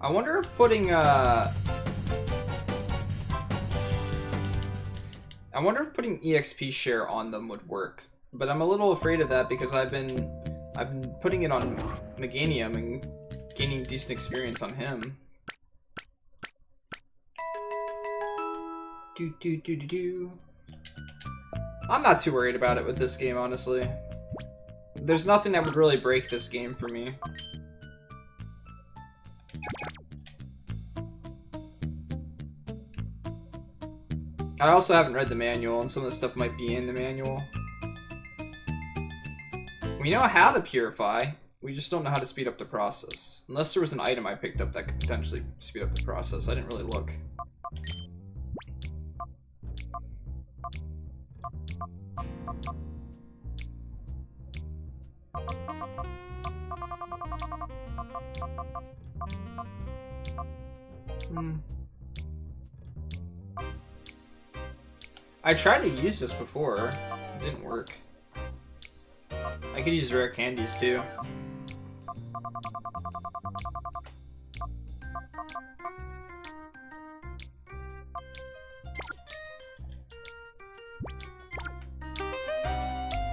[SPEAKER 1] I wonder if putting EXP share on them would work. But I'm a little afraid of that because I've been putting it on Meganium and gaining decent experience on him. I'm not too worried about it with this game, honestly. There's nothing that would really break this game for me. I also haven't read the manual, and some of the stuff might be in the manual. We know how to purify, we just don't know how to speed up the process. Unless there was an item I picked up that could potentially speed up the process. I didn't really look. I tried to use this before. It didn't work. I could use rare candies too.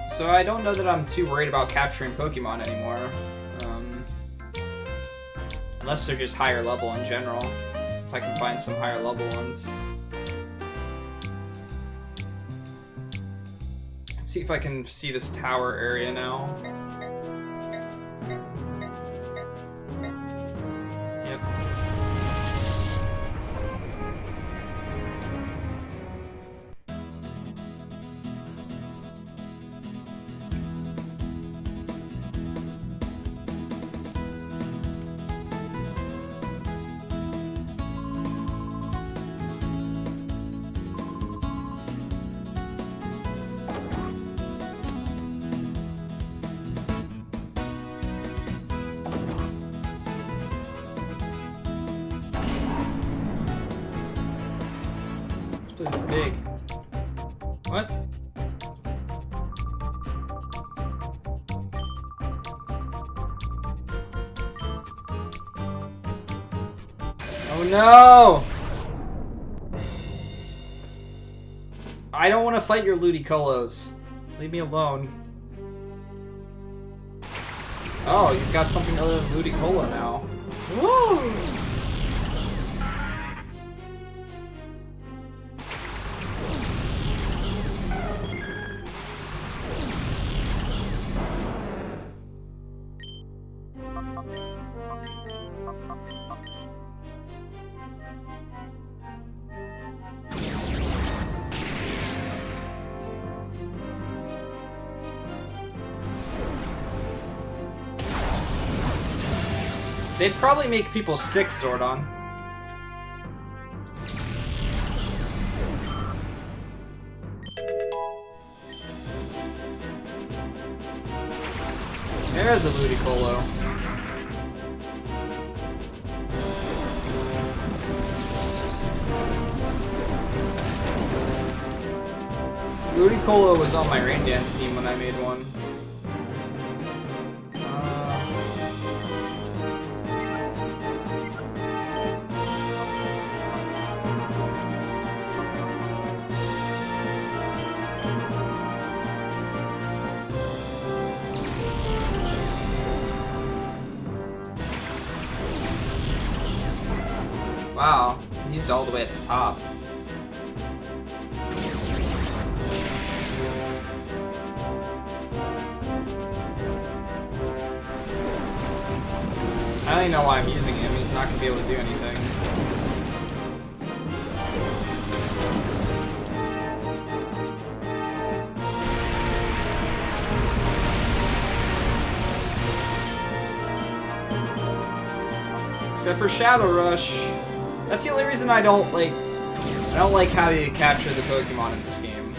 [SPEAKER 1] So I don't know that I'm too worried about capturing Pokemon anymore. Unless they're just higher level in general. If I can find some higher level ones. Let's see if I can see this tower area now. Yep. This is big. What? no! I don't want to fight your Ludicolo. Leave me alone. Oh, you've got something other than Ludicolo now. Woo! They'd probably make people sick, Zordon. There's a Ludicolo. Ludicolo was on my Rain Dance team when I made one. Wow, he's all the way at the top. I don't even know why I'm using him. He's not going to be able to do anything. Except for Shadow Rush. That's the only reason I don't like how you capture the Pokemon in this game.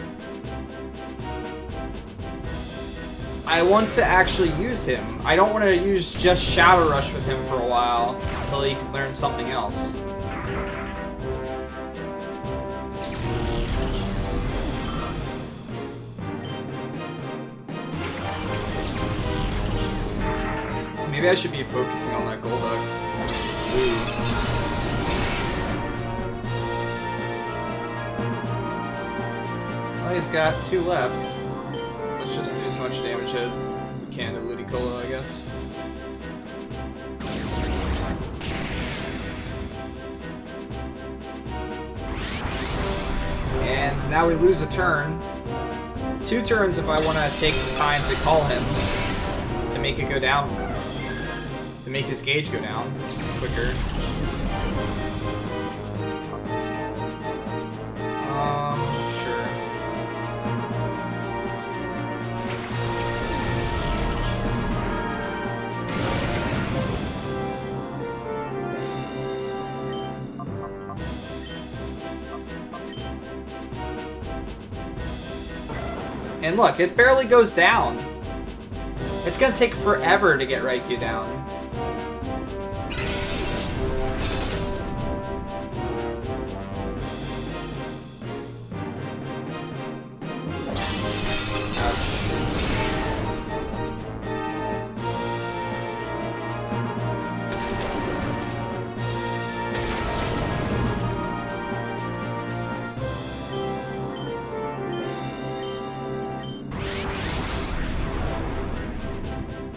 [SPEAKER 1] I want to actually use him. I don't want to use just Shadow Rush with him for a while until he can learn something else. Maybe I should be focusing on that Golduck. Ooh. Well, he's got 2 left. Let's just do as much damage as we can to Ludicolo, I guess. And now we lose a turn. 2 turns if I want to take the time to call him to make it go down, to make his gauge go down quicker. Sure. And look, it barely goes down. It's gonna take forever to get Raikou down.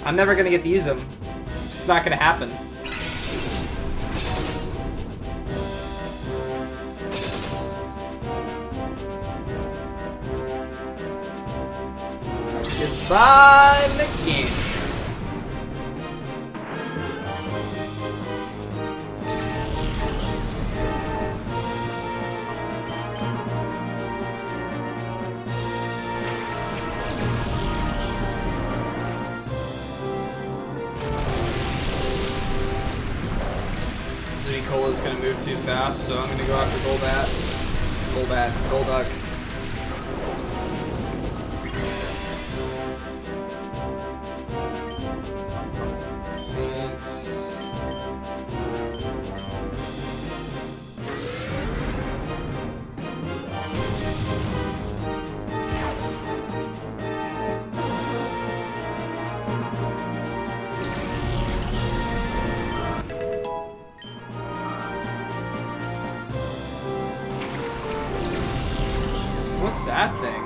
[SPEAKER 1] I'm never gonna get to use him. It's just not gonna happen. Goodbye, McGinn. Ludicolo's gonna move too fast, so I'm gonna go after Golbat. Golduck. What's that thing?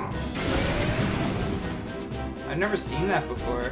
[SPEAKER 1] I've never seen that before.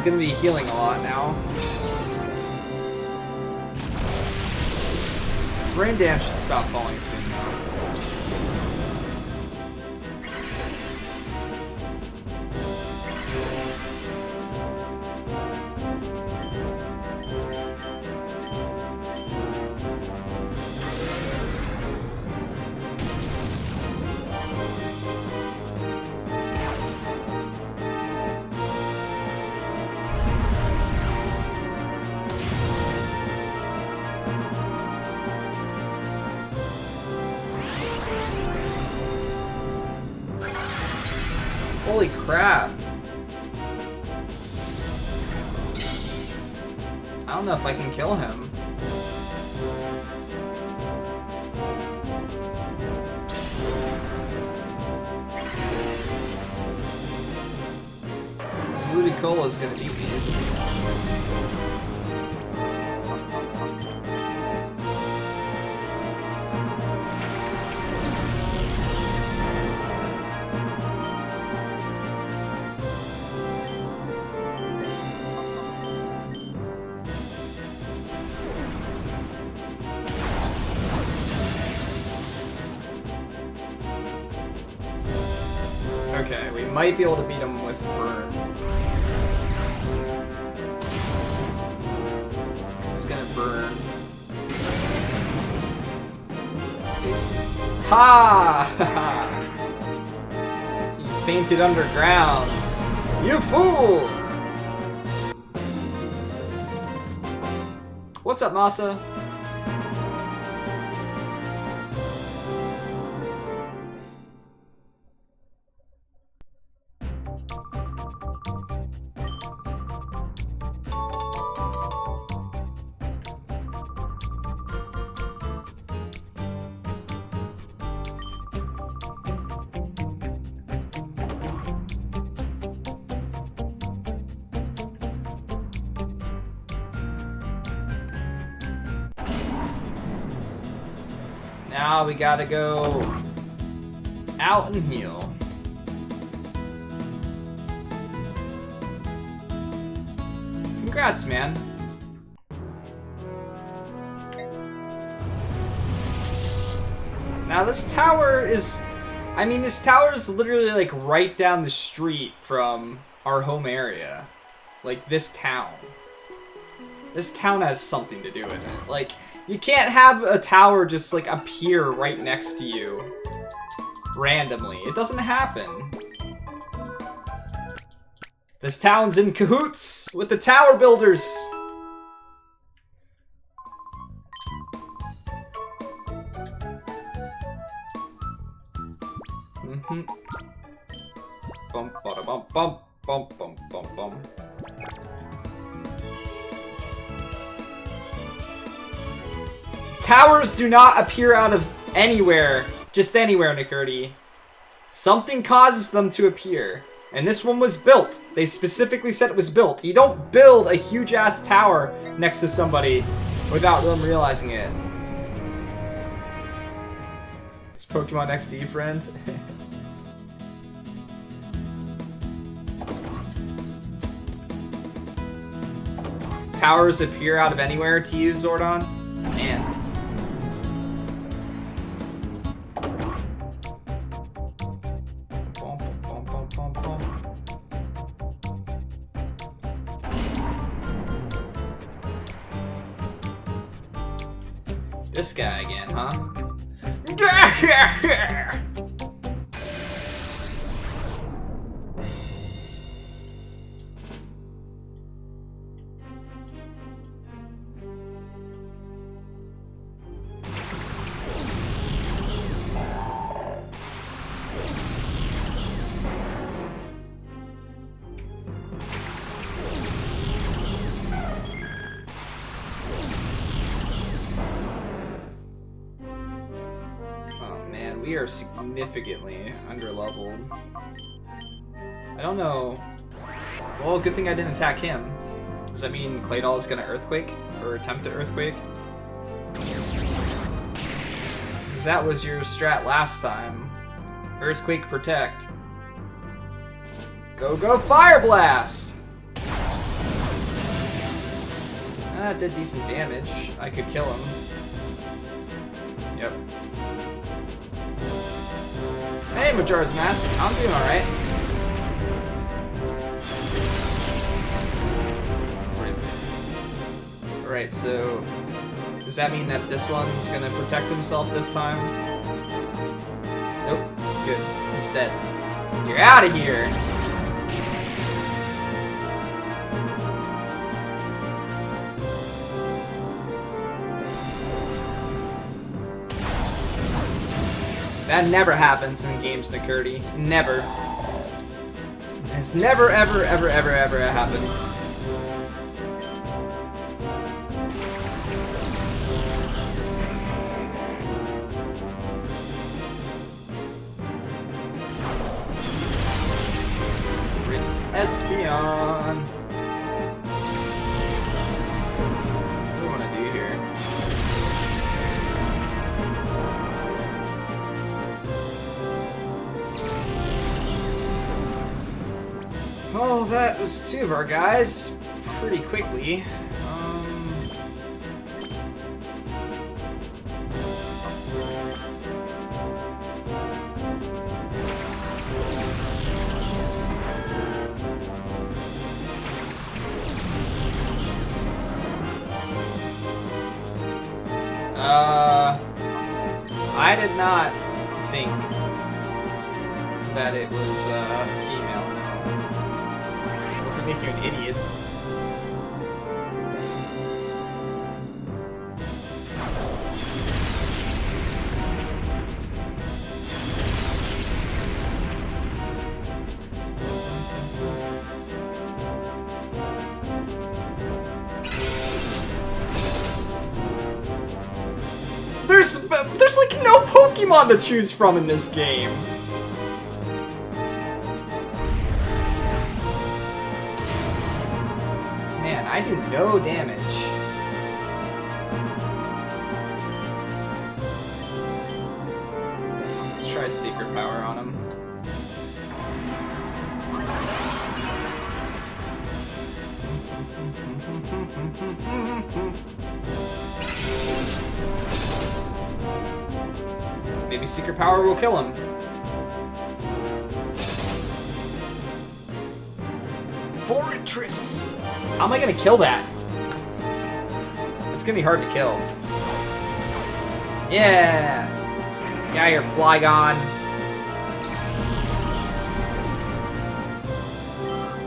[SPEAKER 1] Gonna be healing a lot now. Rain dance should stop falling soon though. Holy crap. I don't know if I can kill him. Ludicola's gonna beat me, isn't he? Okay, we might be able to beat him with burn. This is gonna burn. Ha! You fainted underground. You fool! What's up, Masa? Now we gotta go out and heal. Congrats, man. Now this tower is... I mean, this tower is literally like right down the street from our home area. Like this town. This town has something to do with it. Like, you can't have a tower just like appear right next to you randomly. It doesn't happen. This town's in cahoots with the tower builders. Bum bada bum bum bum bum bum bum. Towers do not appear out of anywhere. Just anywhere, Nikurti. Something causes them to appear. And this one was built. They specifically said it was built. You don't build a huge-ass tower next to somebody without them realizing it. Is Pokemon XD, friend? Towers appear out of anywhere to you, Zordon? Man. This guy again, huh? We are significantly underleveled. I don't know. Well, good thing I didn't attack him. Does that mean Claydol is gonna Earthquake? Or attempt to Earthquake? Because that was your strat last time. Earthquake Protect. Go, go, Fire Blast! That did decent damage. I could kill him. Yep. Hey, Majora's Mask. I'm doing alright. Alright, so... does that mean that this one's gonna protect himself this time? Nope. Good. He's dead. You're out of here! That never happens in games, Nikurti. Never. It's never, ever, ever, ever, ever happens. Espeon. What do we want to do here? Oh, that was two of our guys pretty quickly. I did not think that it was female. No. Doesn't make you an idiot. There's like no Pokemon to choose from in this game. Man, I do no damage. Let's try Secret Power on him. Maybe Secret Power will kill him. Fortress! How am I gonna kill that? It's gonna be hard to kill. Yeah! Get out of here, Flygon.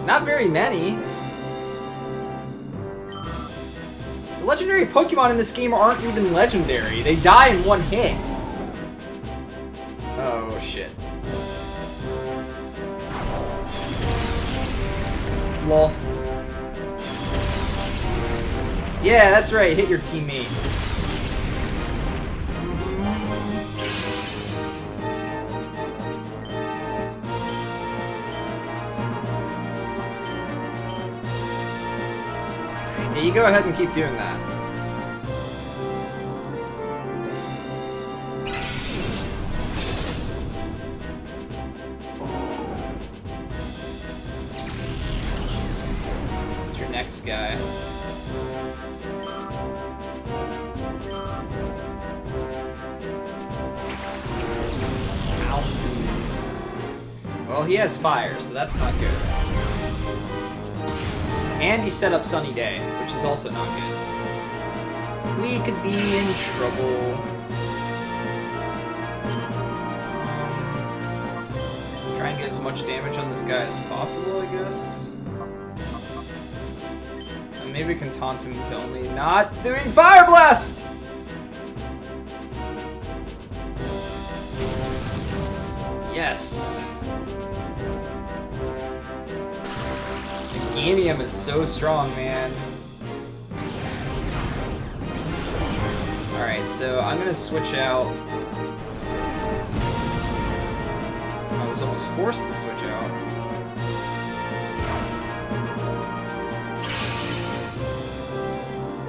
[SPEAKER 1] Not very many. The legendary Pokemon in this game aren't even legendary. They die in one hit. Oh, shit. Lol. Yeah, that's right. Hit your teammate. Yeah, you go ahead and keep doing that. What's your next guy? Ow. Well, he has fire, so that's not good. And he set up Sunny Day, which is also not good. We could be in trouble. Try and get as much damage on this guy as possible, I guess. And maybe we can taunt him into only not doing Fire Blast! Yes. Meganium is so strong, man. Alright, so I'm gonna switch out. I was almost forced to switch out.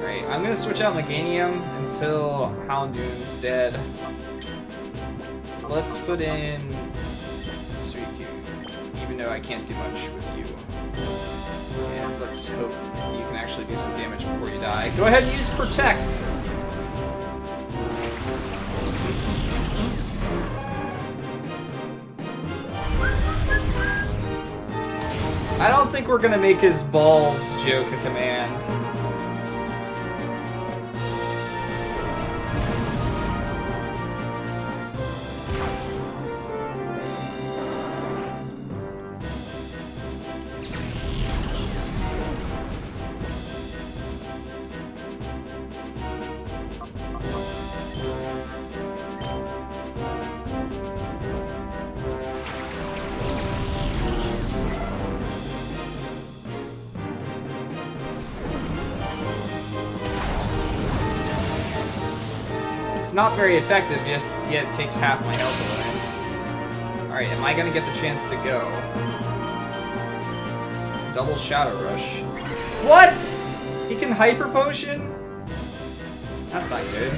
[SPEAKER 1] Alright, I'm gonna switch out Meganium until Houndoom's dead. Let's put in Suicune, even though I can't do much with you. And let's hope you can actually do some damage before you die. Go ahead and use Protect! I don't think we're gonna make his balls joke a command. It's not very effective, yet it takes half my health away. Alright, am I gonna get the chance to go? Double Shadow Rush. What?! He can Hyper Potion? That's not good.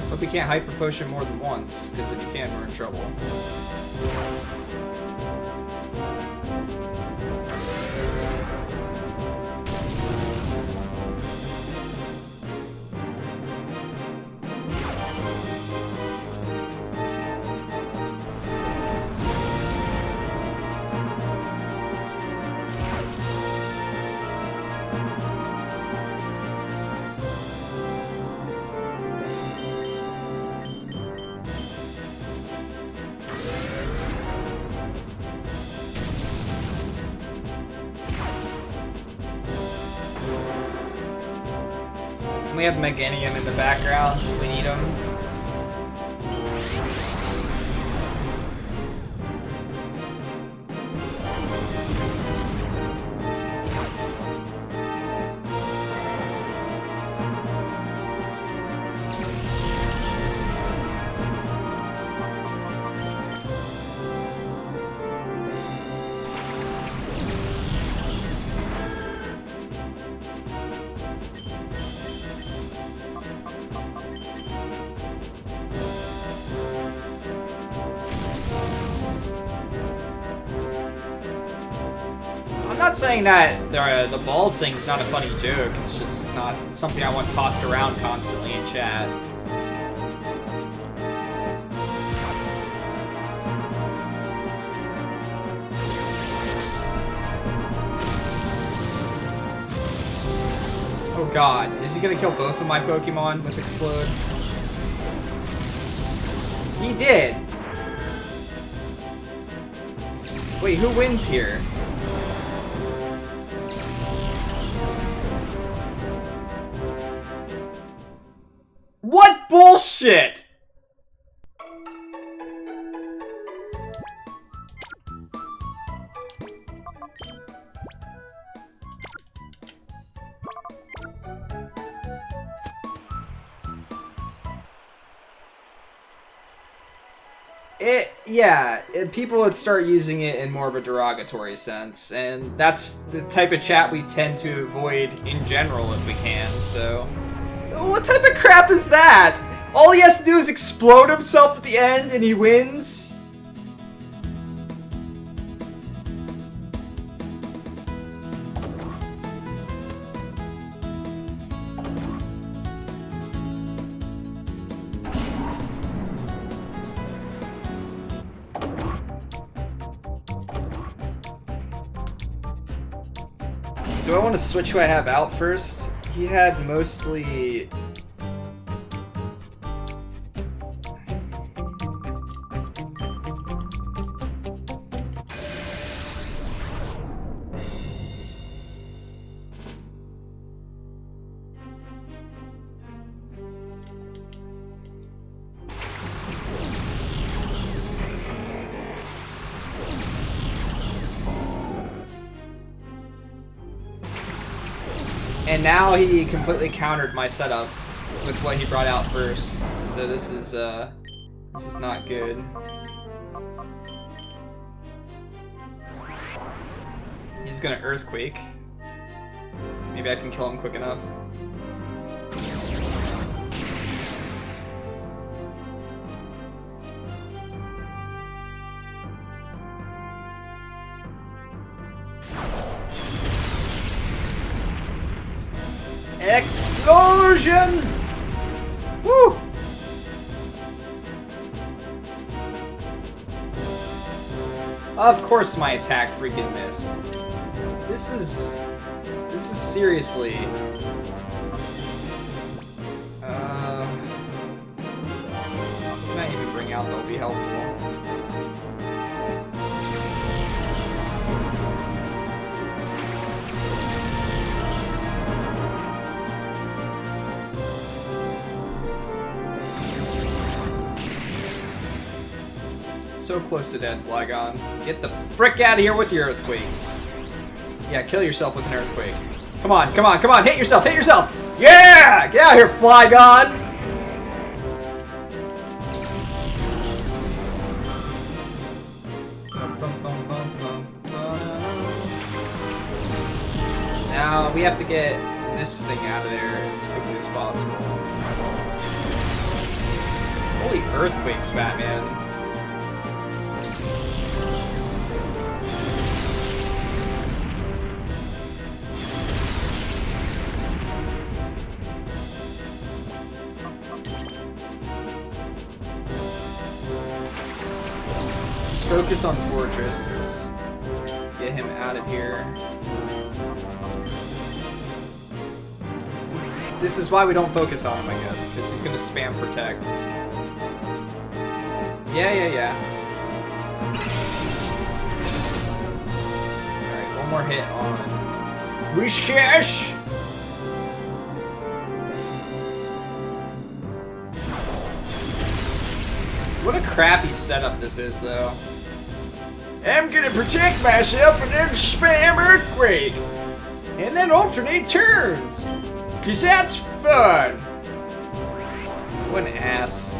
[SPEAKER 1] Hope he can't Hyper Potion more than once, because if he can, we're in trouble. We have Meganium in the background if we need him. I'm not saying that the balls thing is not a funny joke, it's just not something I want tossed around constantly in chat. Oh god, is he gonna kill both of my Pokemon with Explode? He did! Wait, who wins here? What bullshit?! People would start using it in more of a derogatory sense, and that's the type of chat we tend to avoid in general if we can, so... What type of crap is that? All he has to do is explode himself at the end and he wins? Do I want to switch who I have out first? He had mostly... And now he completely countered my setup with what he brought out first. So this is not good. He's gonna earthquake. Maybe I can kill him quick enough. Explosion! Woo! Of course my attack freaking missed. This is seriously... Can I even bring out that'll be helpful? So close to dead, Flygon. Get the frick out of here with your earthquakes. Yeah, kill yourself with an earthquake. Come on, come on, come on! Hit yourself, hit yourself! Yeah! Get out of here, Flygon! Now we have to get this thing out of there as quickly as possible. Holy earthquakes, Batman. Focus on Fortress. Get him out of here. This is why we don't focus on him, I guess, because he's gonna spam Protect. Yeah. Alright, one more hit on Wishcash! What a crappy setup this is, though. I'm gonna protect myself and then spam Earthquake! And then alternate turns! Cause that's fun! What an ass.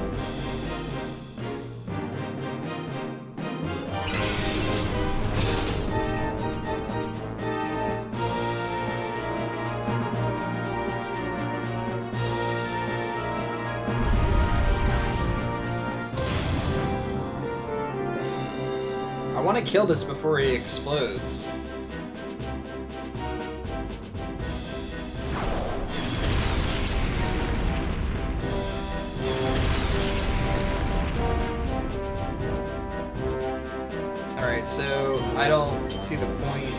[SPEAKER 1] I want to kill this before he explodes. Alright, so I don't see the point.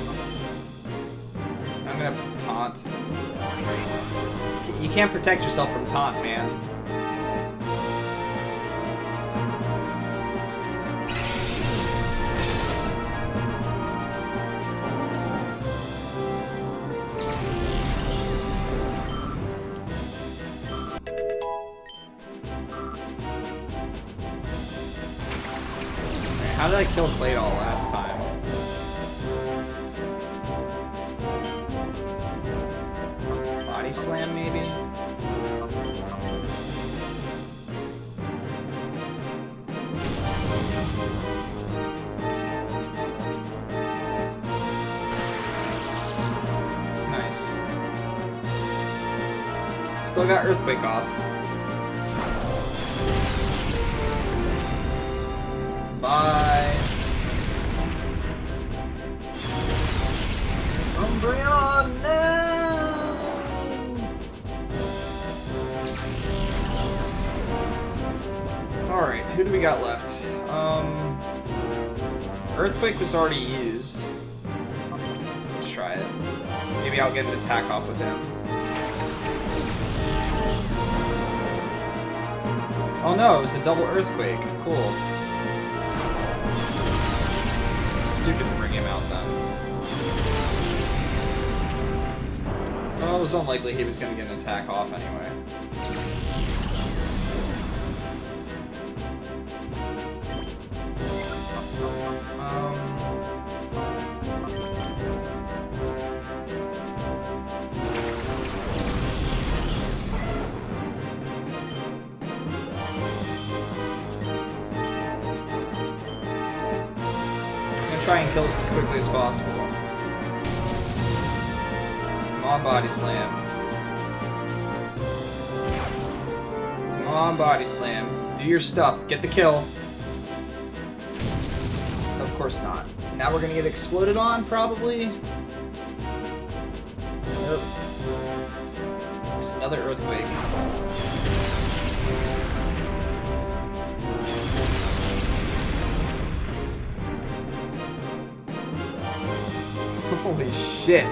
[SPEAKER 1] I'm gonna taunt. You can't protect yourself from taunt, man. How did I kill Claydol last time? Body slam, maybe? Still got Earthquake off. Bye. Umbreon, no! Alright, who do we got left? Earthquake was already used. Let's try it. Maybe I'll get an attack off with him. Oh no, it was a double Earthquake. Cool. Stupid to bring him out then. Well, it was unlikely he was going to get an attack off anyway. Try and kill this as quickly as possible. Come on, Body Slam. Come on, Body Slam. Do your stuff. Get the kill. Of course not. Now we're gonna get exploded on, probably? Nope. Just another Earthquake. Holy shit.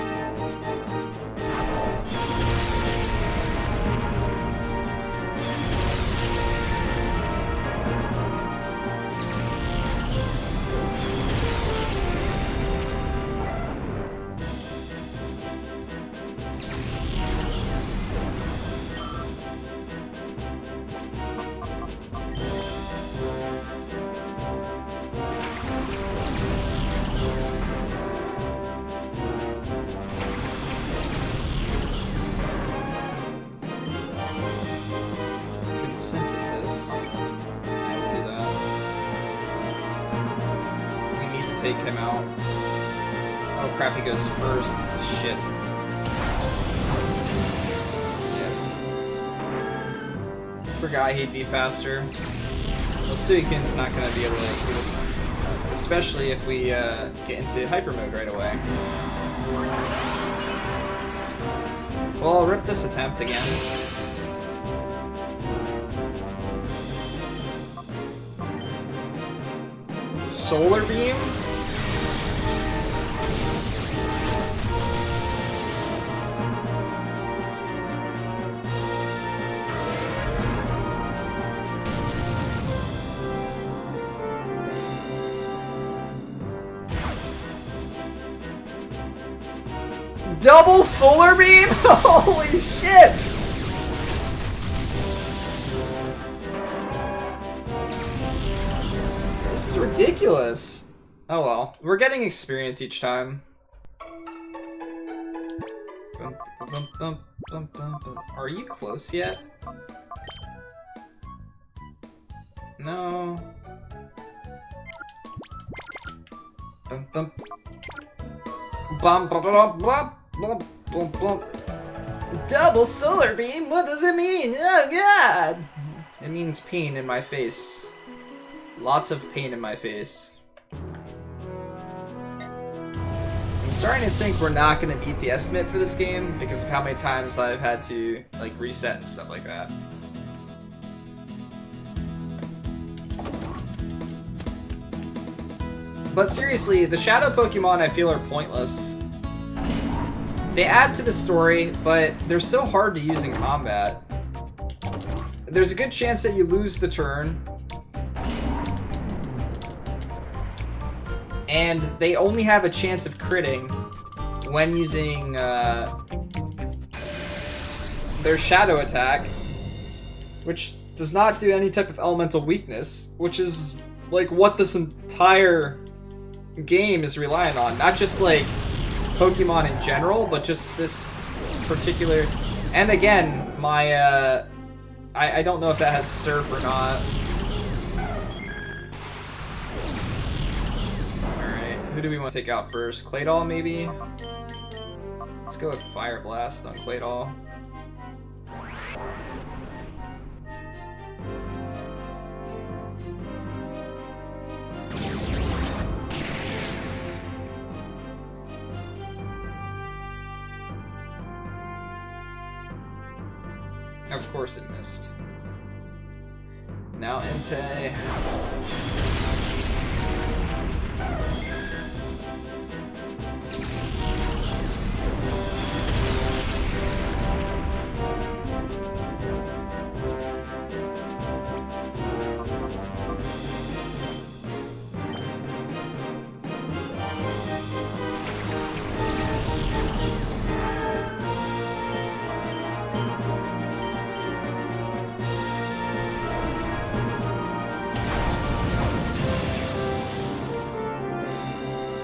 [SPEAKER 1] Take him out. Oh crap, he goes first. Shit. Yeah. Forgot he'd be faster. Well, Suiken's not gonna be able to do this one. Especially if we get into hyper mode right away. Well, I'll rip this attempt again. Solar Beam? Double Solar Beam? Holy shit! This is ridiculous. Oh well. We're getting experience each time. Are you close yet? No. Double Solar Beam? What does it mean? Oh god! It means pain in my face. Lots of pain in my face. I'm starting to think we're not going to beat the estimate for this game because of how many times I've had to like reset and stuff like that. But seriously, the shadow Pokemon I feel are pointless. They add to the story, but they're so hard to use in combat. There's a good chance that you lose the turn. And they only have a chance of critting when using their shadow attack, which does not do any type of elemental weakness, which is like what this entire game is relying on. Not just like Pokemon in general, but just this particular. And again, my I don't know if that has Surf or not. Alright, who do we want to take out first? Claydol, maybe? Let's go with Fire Blast on Claydol. Of course it missed. Now Entei.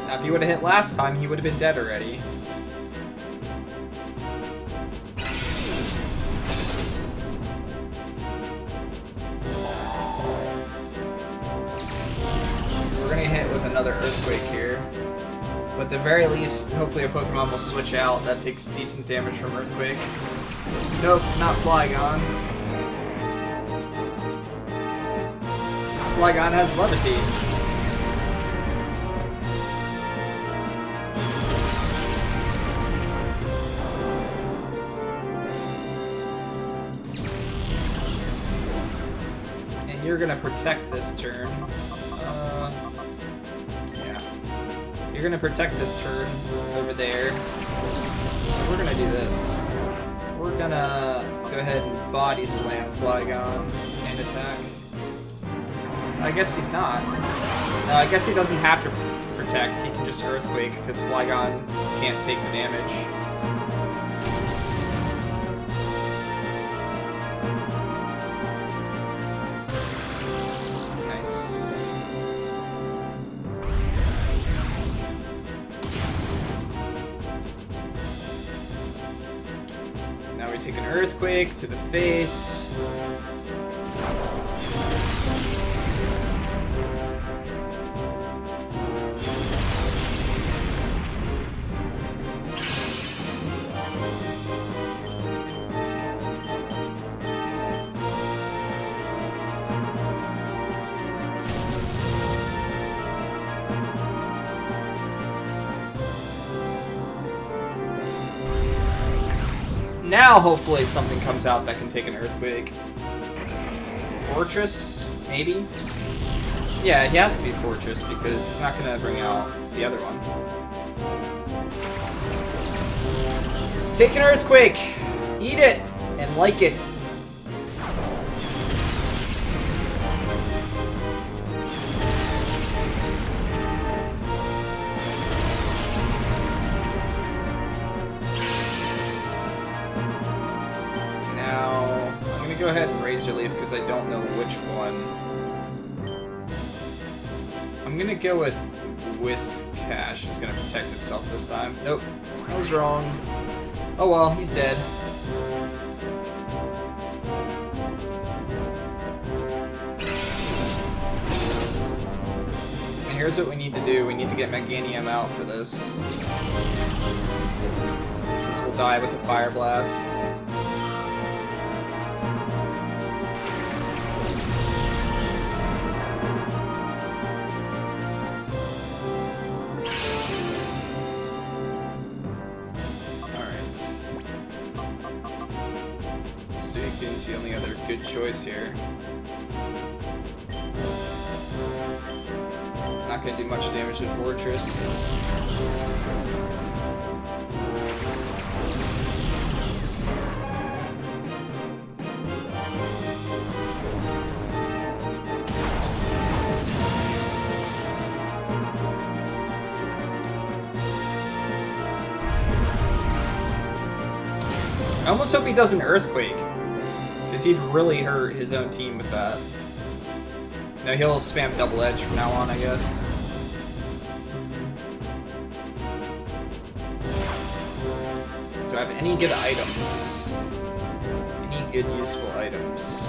[SPEAKER 1] If he would have hit last time, he would have been dead already. We're gonna hit with another Earthquake here. But at the very least, hopefully a Pokemon will switch out. That takes decent damage from Earthquake. Nope, not Flygon. This Flygon has Levitate. You're gonna protect this turn. Yeah. You're gonna protect this turn over there. So we're gonna do this. We're gonna go ahead and Body Slam Flygon and attack. I guess he's not. No, I guess he doesn't have to protect. He can just Earthquake because Flygon can't take the damage. Take an Earthquake to the face. Now, hopefully, something comes out that can take an Earthquake. Fortress? Maybe? Yeah, he has to be Fortress because he's not going to bring out the other one. Take an Earthquake! Eat it! And like it! Go ahead and Razor Leaf because I don't know which one. I'm gonna go with Whiscash. He's gonna protect himself this time. Nope, I was wrong. Oh well, he's dead. And here's what we need to do. We need to get Meganium out for this. Because we'll die with a Fire Blast. Suicune's the only other good choice here. Not gonna do much damage to Fortress. I almost hope he does an Earthquake, because he'd really hurt his own team with that. No, he'll spam Double Edge from now on, I guess. Do I have any good items? Any good useful items?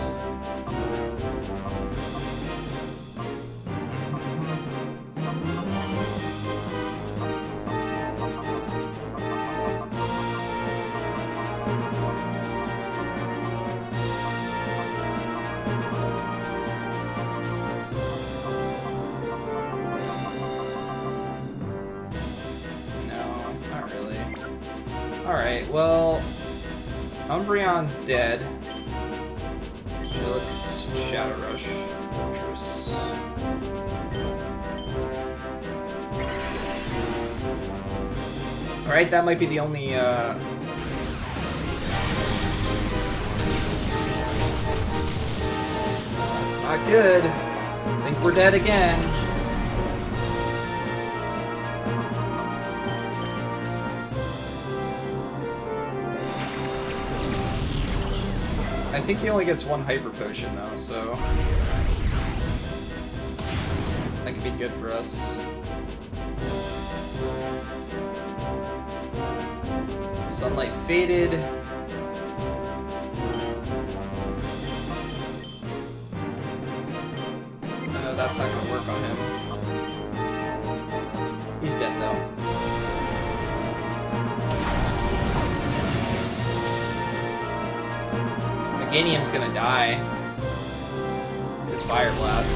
[SPEAKER 1] Alright, well, Umbreon's dead. let's Shadow Rush Fortress. Alright, that might be the only, That's not good. I think we're dead again. I think he only gets one Hyper Potion, though, so that could be good for us. Sunlight faded. No, that's not gonna work on him. He's dead, though. Meganium's gonna die to Fire Blast.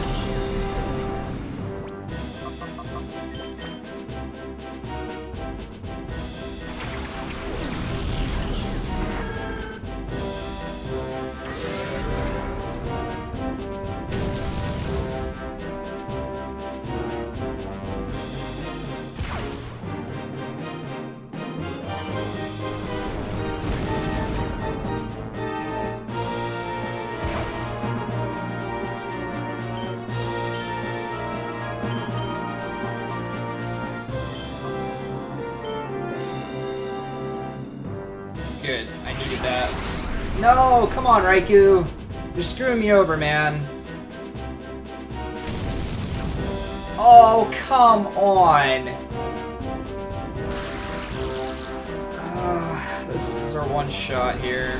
[SPEAKER 1] Good. I needed that. No! Come on, Raikou! You're screwing me over, man. Oh, come on! This is our one shot here.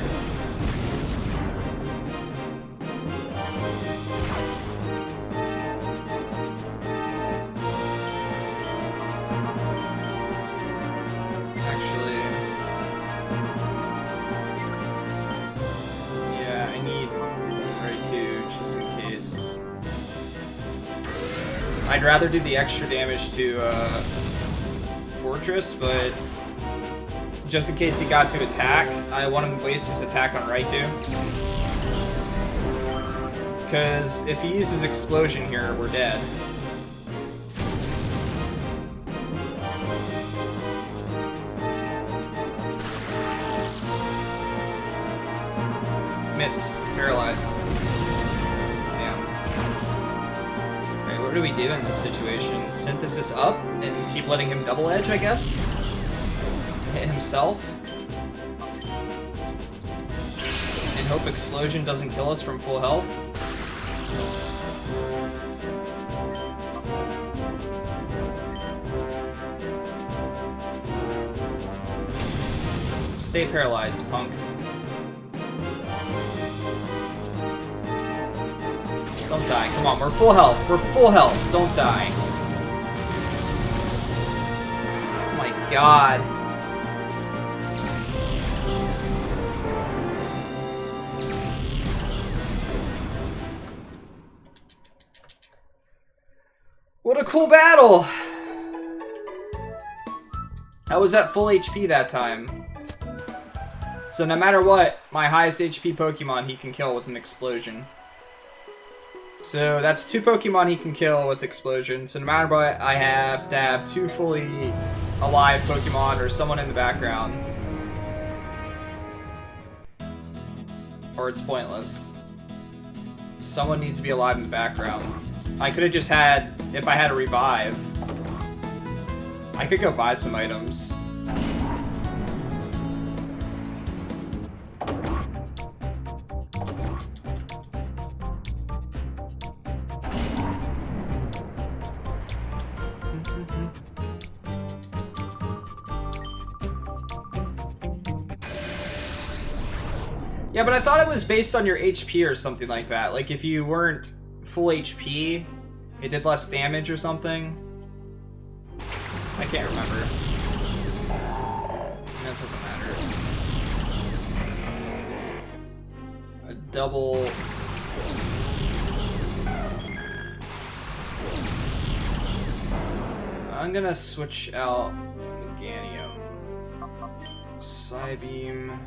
[SPEAKER 1] I'd rather do the extra damage to Fortress, but just in case he got to attack, I want him to waste his attack on Raikou. Because if he uses Explosion here, we're dead. Miss. Paralyze. What do we do in this situation? Synthesis up and keep letting him double edge, I guess? Hit himself? And hope Explosion doesn't kill us from full health? Stay paralyzed, punk. Don't die. Come on, we're full health. We're full health. Don't die. Oh my god. What a cool battle! I was at full HP that time. So no matter what, my highest HP Pokemon he can kill with an Explosion. So that's 2 Pokemon he can kill with Explosion. So no matter what, I have to have 2 fully alive Pokemon or someone in the background. Or it's pointless. Someone needs to be alive in the background. I could have just had, if I had a revive, I could go buy some items. Yeah, but I thought it was based on your HP or something like that. Like, if you weren't full HP, it did less damage or something. I can't remember. That doesn't matter. A double... I'm gonna switch out Meganium. Psybeam...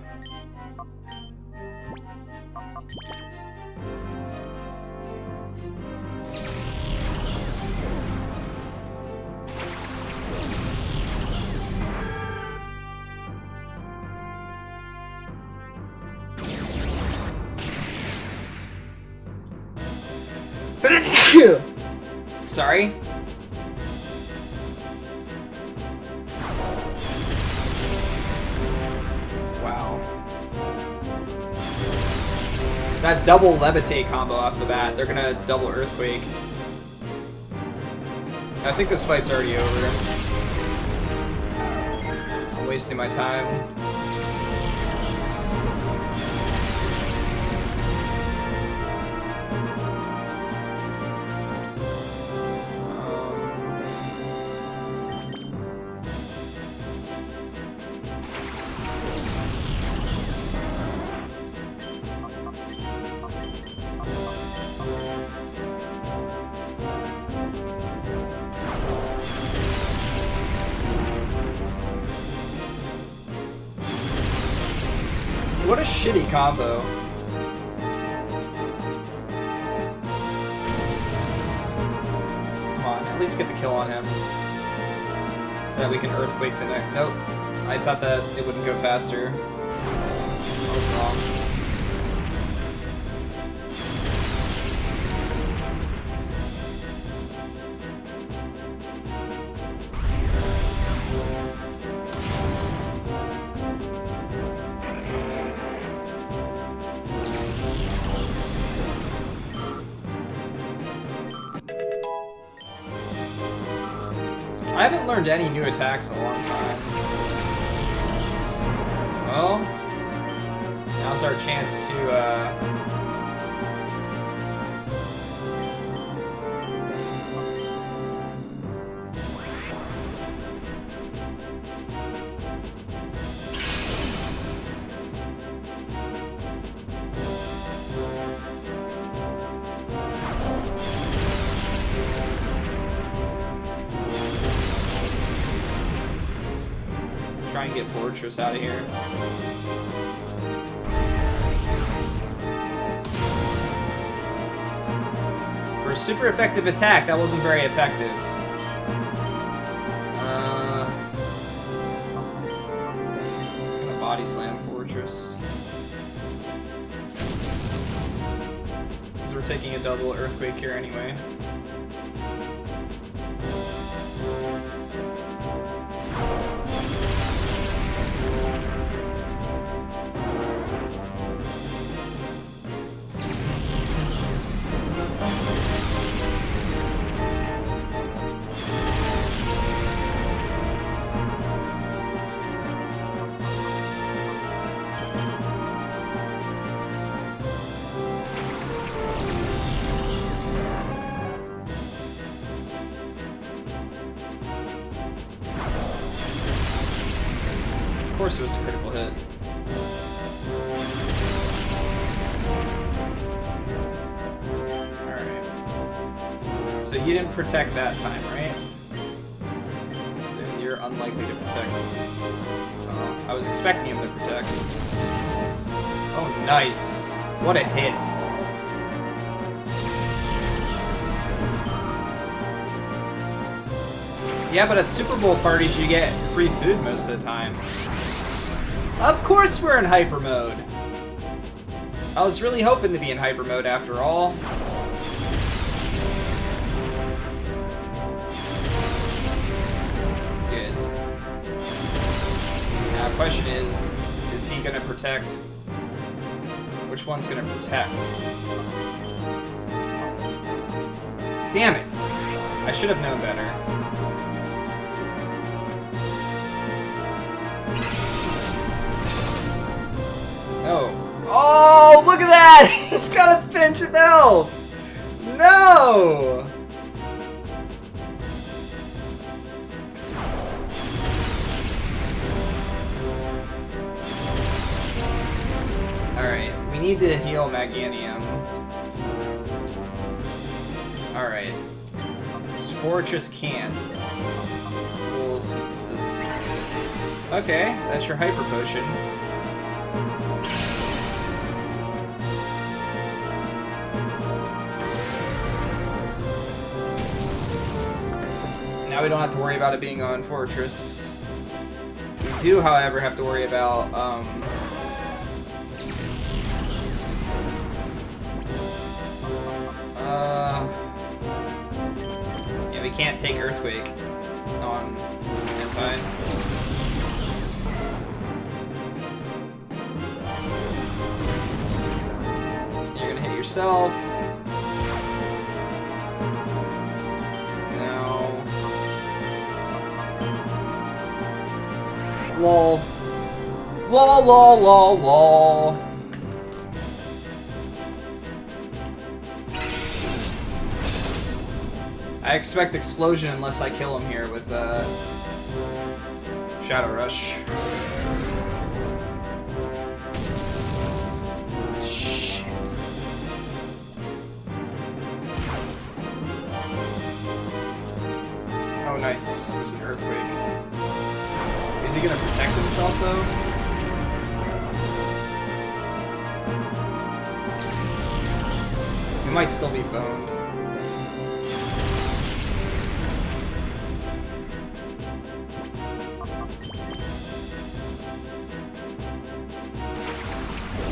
[SPEAKER 1] Sorry. Wow. That double levitate combo off the bat, they're gonna double earthquake. I think this fight's already over. I'm wasting my time. What a shitty combo. Come on, at least get the kill on him. So that we can earthquake the next. Nope. I thought that it wouldn't go faster. I was wrong. I haven't learned any new attacks in a long time. Well, now's our chance to, try and get Fortress out of here. For a super effective attack, that wasn't very effective. I'm gonna body slam Fortress. Because we're taking a double earthquake here anyway. Of course it was a critical hit. Alright. So you didn't protect that time, right? So you're unlikely to protect. I was expecting him to protect. Oh, nice. What a hit. Yeah, but at Super Bowl parties you get free food most of the time. Of course we're in hyper mode! I was really hoping to be in hyper mode after all. Good. Now the question is he gonna protect? Which one's gonna protect? Damn it! I should have known better. Oh. Oh, look at that! He's got a pinch of health! No! Alright, we need to heal Maganium. Alright. This Fortress can't. Full synthesis. Okay, that's your hyper potion. Now we don't have to worry about it being on Fortress. We do, however, have to worry about, yeah, we can't take Earthquake on Empire. You're gonna hit yourself. No. Lol. Lol, lol, lol, lol. I expect explosion unless I kill him here with Shadow Rush. Shit. Oh, nice. There's an Earthquake. Is he gonna protect himself though? He might still be boned.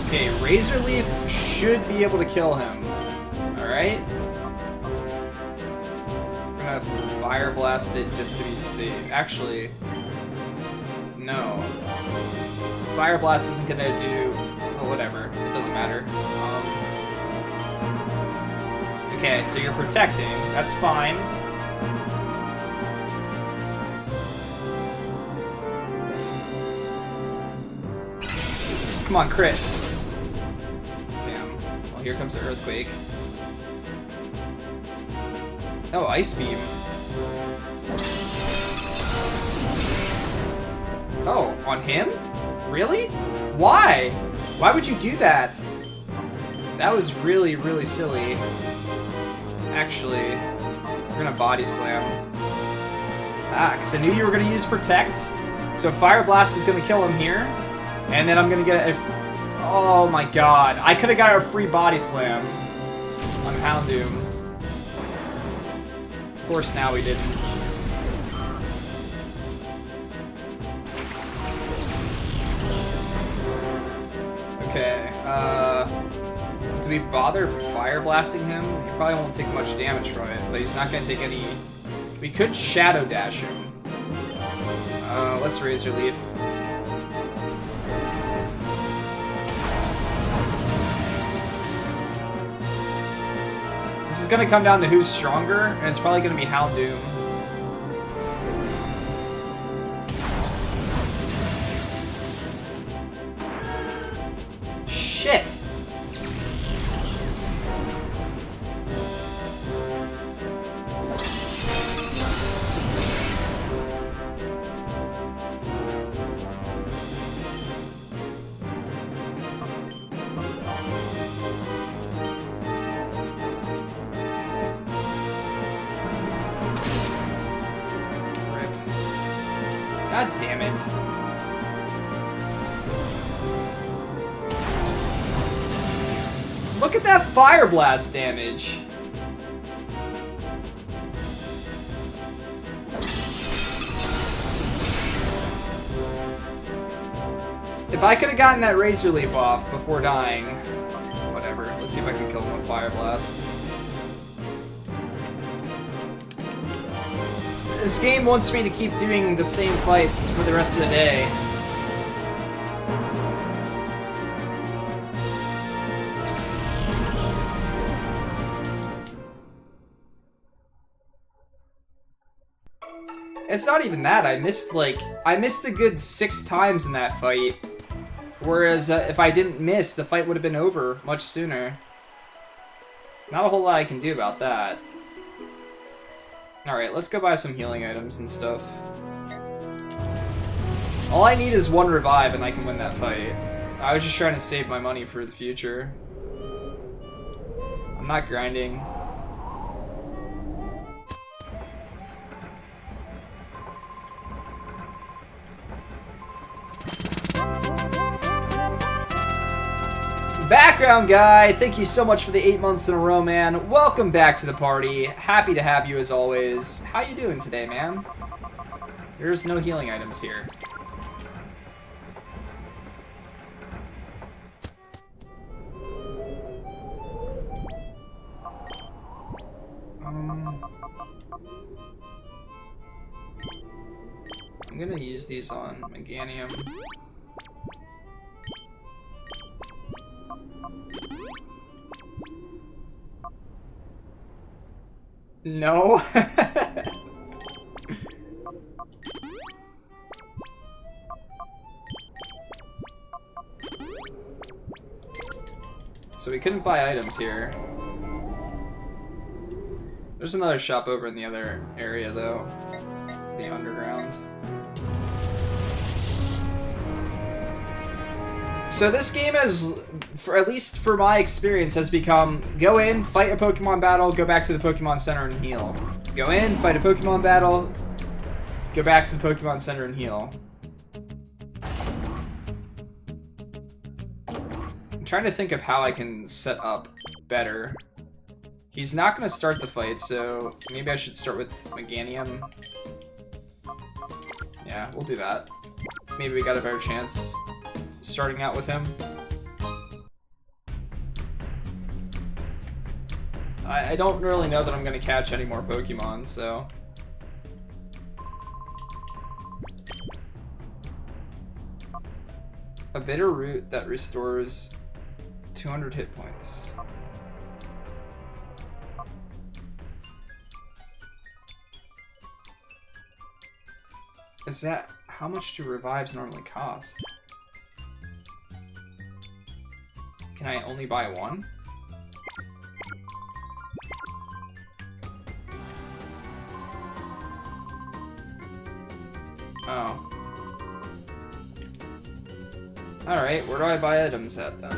[SPEAKER 1] Okay, Razor Leaf should be able to kill him. Alright? I'm gonna Fire Blast it just to be safe. Actually, no. Fire Blast isn't gonna do... Oh, whatever. It doesn't matter. Okay, so you're protecting. That's fine. Come on, crit. Here comes the Earthquake. Oh, Ice Beam. Oh, on him? Really? Why? Why would you do that? That was really, really silly. Actually, we're gonna Body Slam. Ah, because I knew you were gonna use Protect. So Fire Blast is gonna kill him here. And then I'm gonna get a... Oh my god. I could have got a free Body Slam on Houndoom. Of course, now we didn't. Okay, do we bother Fire Blasting him? He probably won't take much damage from it, but he's not gonna take any... We could Shadow Dash him. Let's Razor Leaf. This is gonna come down to who's stronger, and it's probably gonna be Houndoom. Shit! God damn it. Look at that Fire Blast damage. If I could have gotten that Razor Leaf off before dying, whatever. Let's see if I can kill him with Fire Blast. This game wants me to keep doing the same fights for the rest of the day. It's not even that. I missed a good 6 times in that fight. Whereas if I didn't miss, the fight would have been over much sooner. Not a whole lot I can do about that. Alright, let's go buy some healing items and stuff. All I need is 1 revive and I can win that fight. I was just trying to save my money for the future. I'm not grinding. Background guy, thank you so much for the 8 months in a row, man. Welcome back to the party. Happy to have you as always. How you doing today, man? There's no healing items here. I'm gonna use these on Meganium. No. So we couldn't buy items here. There's another shop over in the other area though. The underground. So this game has, at least for my experience, has become go in, fight a Pokemon battle, go back to the Pokemon Center and heal. Go in, fight a Pokemon battle, go back to the Pokemon Center and heal. I'm trying to think of how I can set up better. He's not going to start the fight, so maybe I should start with Meganium. Yeah, we'll do that. Maybe we got a better chance starting out with him. I don't really know that I'm going to catch any more Pokemon, so... A bitter root that restores 200 hit points. Is that... How much do revives normally cost? Can I only buy one? Oh. Alright, where do I buy items at then?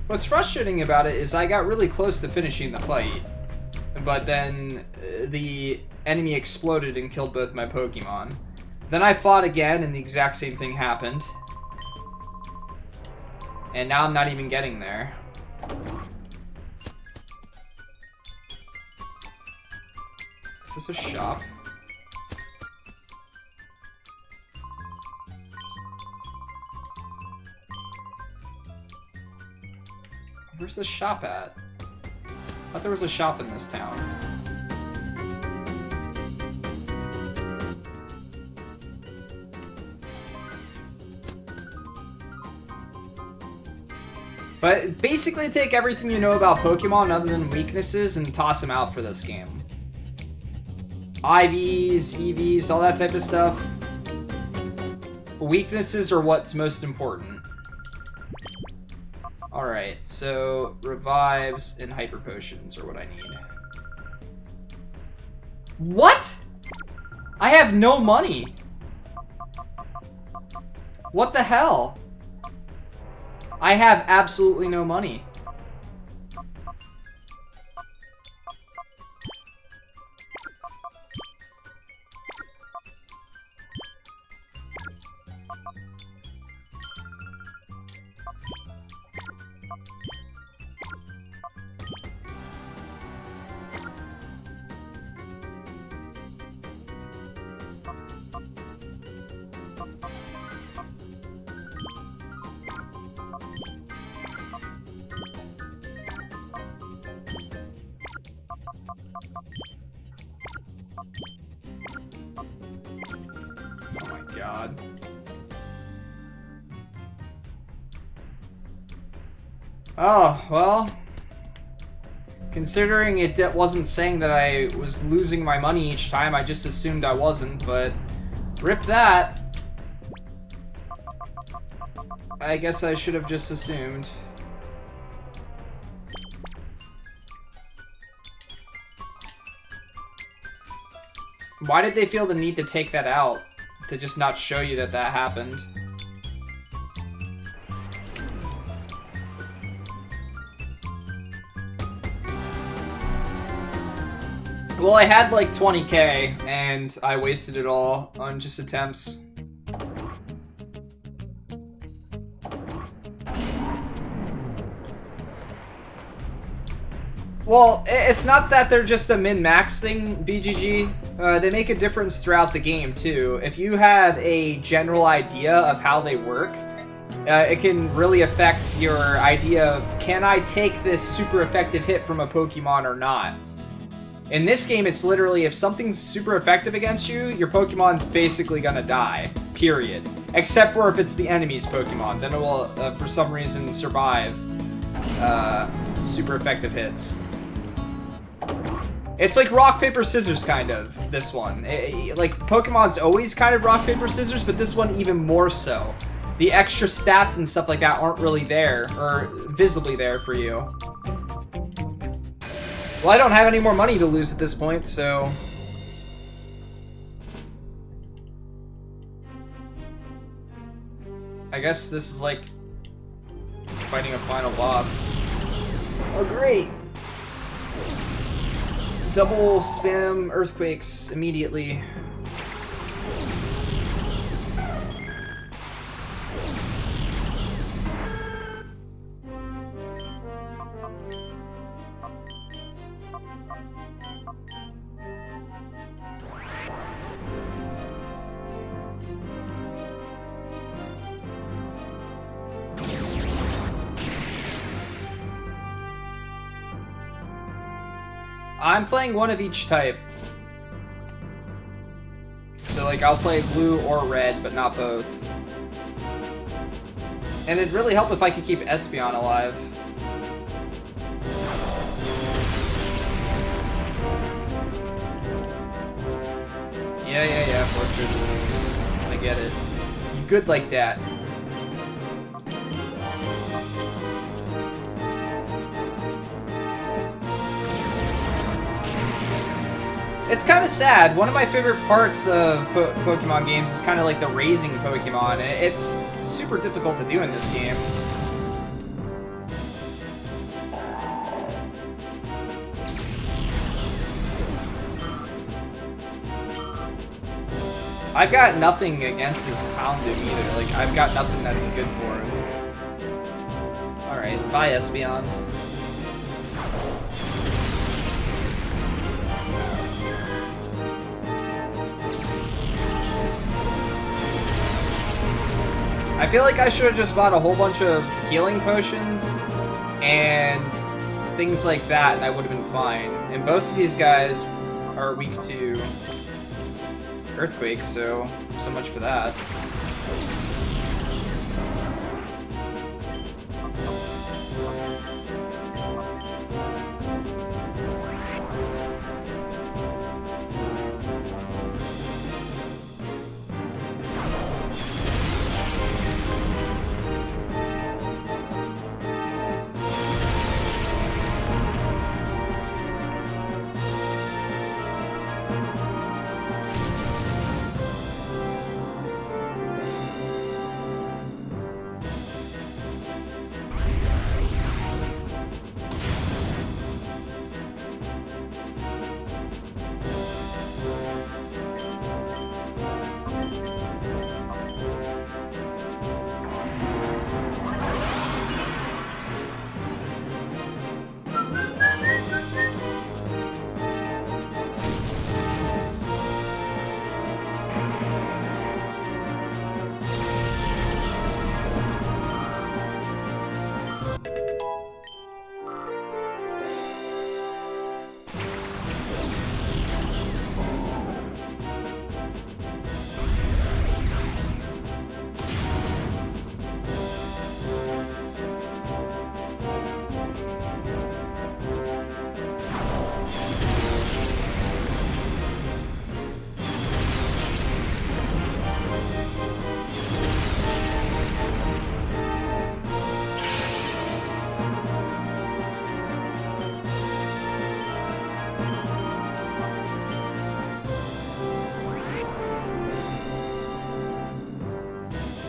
[SPEAKER 1] What's frustrating about it is I got really close to finishing the fight, but then the enemy exploded and killed both my Pokemon. Then I fought again and the exact same thing happened. And now I'm not even getting there. Is this a shop? Where's the shop at? I thought there was a shop in this town. But basically take everything you know about Pokemon other than weaknesses and toss them out for this game. IVs, EVs, all that type of stuff. Weaknesses are what's most important. Alright, so revives and hyper potions are what I need. What? I have no money. What the hell? I have absolutely no money. Oh my god. Oh, well. Considering it wasn't saying that I was losing my money each time, I just assumed I wasn't, but rip that. I guess I should have just assumed. Why did they feel the need to take that out? To just not show you that that happened? Well, I had like 20k, and I wasted it all on just attempts. Well, it's not that they're just a min-max thing, BGG. They make a difference throughout the game, too. If you have a general idea of how they work, it can really affect your idea of, can I take this super effective hit from a Pokemon or not? In this game, it's literally, if something's super effective against you, your Pokemon's basically gonna die. Period. Except for if it's the enemy's Pokemon. Then it will, for some reason, survive super effective hits. It's like rock, paper, scissors, kind of, this one. Like, Pokemon's always kind of rock, paper, scissors, but this one even more so. The extra stats and stuff like that aren't really there, or visibly there for you. Well, I don't have any more money to lose at this point, so... I guess this is like fighting a final boss. Oh, great! Double spam earthquakes immediately. I'm playing one of each type. So, like, I'll play blue or red, but not both. And it'd really help if I could keep Espeon alive. Yeah, Fortress. I get it. You good like that. It's kind of sad. One of my favorite parts of Pokemon games is kind of like the raising Pokemon. It's super difficult to do in this game. I've got nothing against his Houndoom either. Like, I've got nothing that's good for him. Alright, bye Espeon. I feel like I should have just bought a whole bunch of healing potions and things like that, and I would have been fine. And both of these guys are weak to earthquakes, so much for that.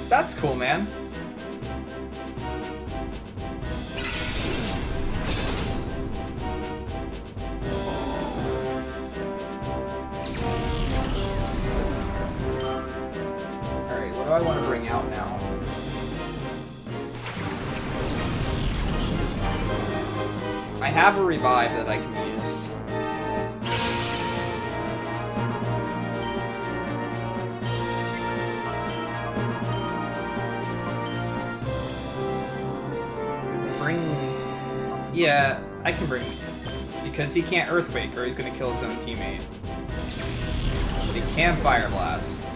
[SPEAKER 1] That's cool, man. do I want to bring out now? I have a revive that I can use. Yeah, I can bring... Because he can't Earthquake or he's gonna kill his own teammate. But he can Fire Blast.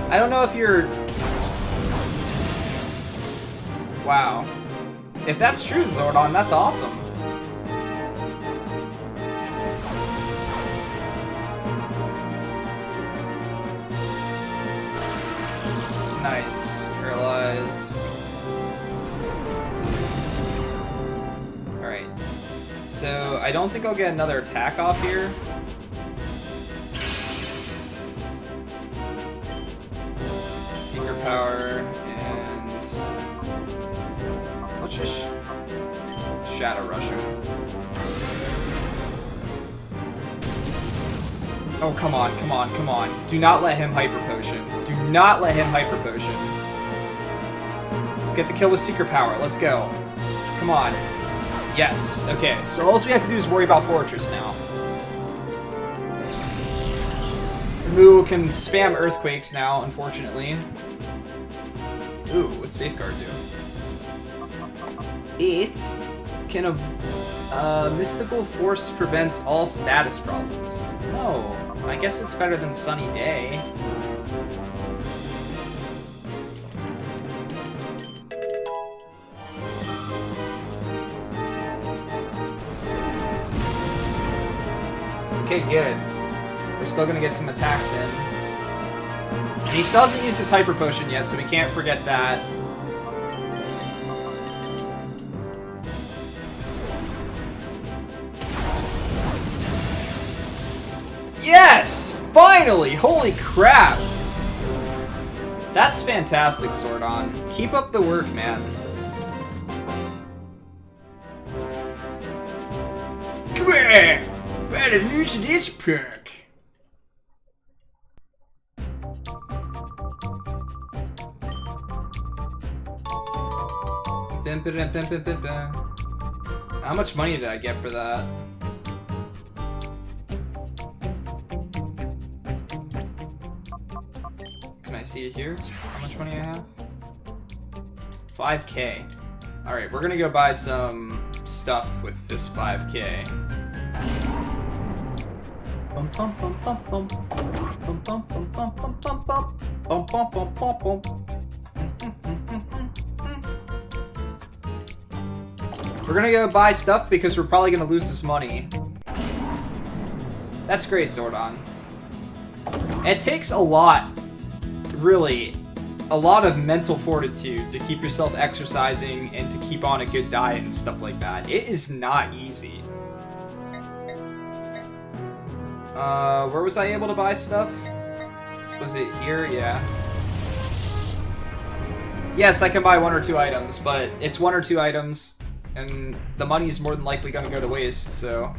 [SPEAKER 1] I don't know if you're... Wow. If that's true, Zordon, that's awesome. Nice. Paralyze. Alright. So, I don't think I'll get another attack off here. Secret Power, and... Let's just Shadow Rush him. Oh, come on, come on, come on. Do not let him Hyper Potion. Do not let him Hyper Potion. Let's get the kill with Secret Power. Let's go. Come on. Yes. Okay, so all we have to do is worry about Fortress now. Who can spam Earthquakes now, unfortunately. Ooh, what's Safeguard do? It can Mystical Force prevents all status problems. No, I guess it's better than Sunny Day. Okay, good. We're still gonna get some attacks in. And he still hasn't used his Hyper Potion yet, so we can't forget that. Yes! Finally! Holy crap! That's fantastic, Zordon. Keep up the work, man. Come here! Better use this perk. How much money did I get for that? Can I see it here? How much money I have? 5K. Alright, we're gonna go buy some stuff with this 5K. Bum bum bum bum bum. Bum bum bum bum bum bum bum. Bum bum bum bum bum. We're gonna go buy stuff because we're probably gonna lose this money. That's great, Zordon. It takes a lot, really, a lot of mental fortitude to keep yourself exercising and to keep on a good diet and stuff like that. It is not easy. Where was I able to buy stuff? Was it here? Yeah. Yes, I can buy 1 or 2 items, but it's 1 or 2 items, and the money's more than likely gonna go to waste, so...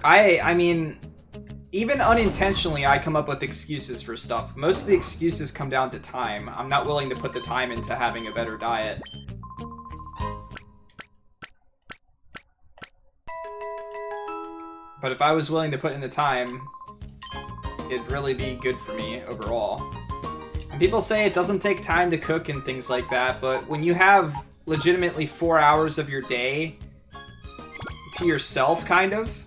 [SPEAKER 1] I mean, even unintentionally, I come up with excuses for stuff. Most of the excuses come down to time. I'm not willing to put the time into having a better diet. But if I was willing to put in the time, it'd really be good for me overall. And people say it doesn't take time to cook and things like that, but when you have legitimately 4 hours of your day to yourself, kind of,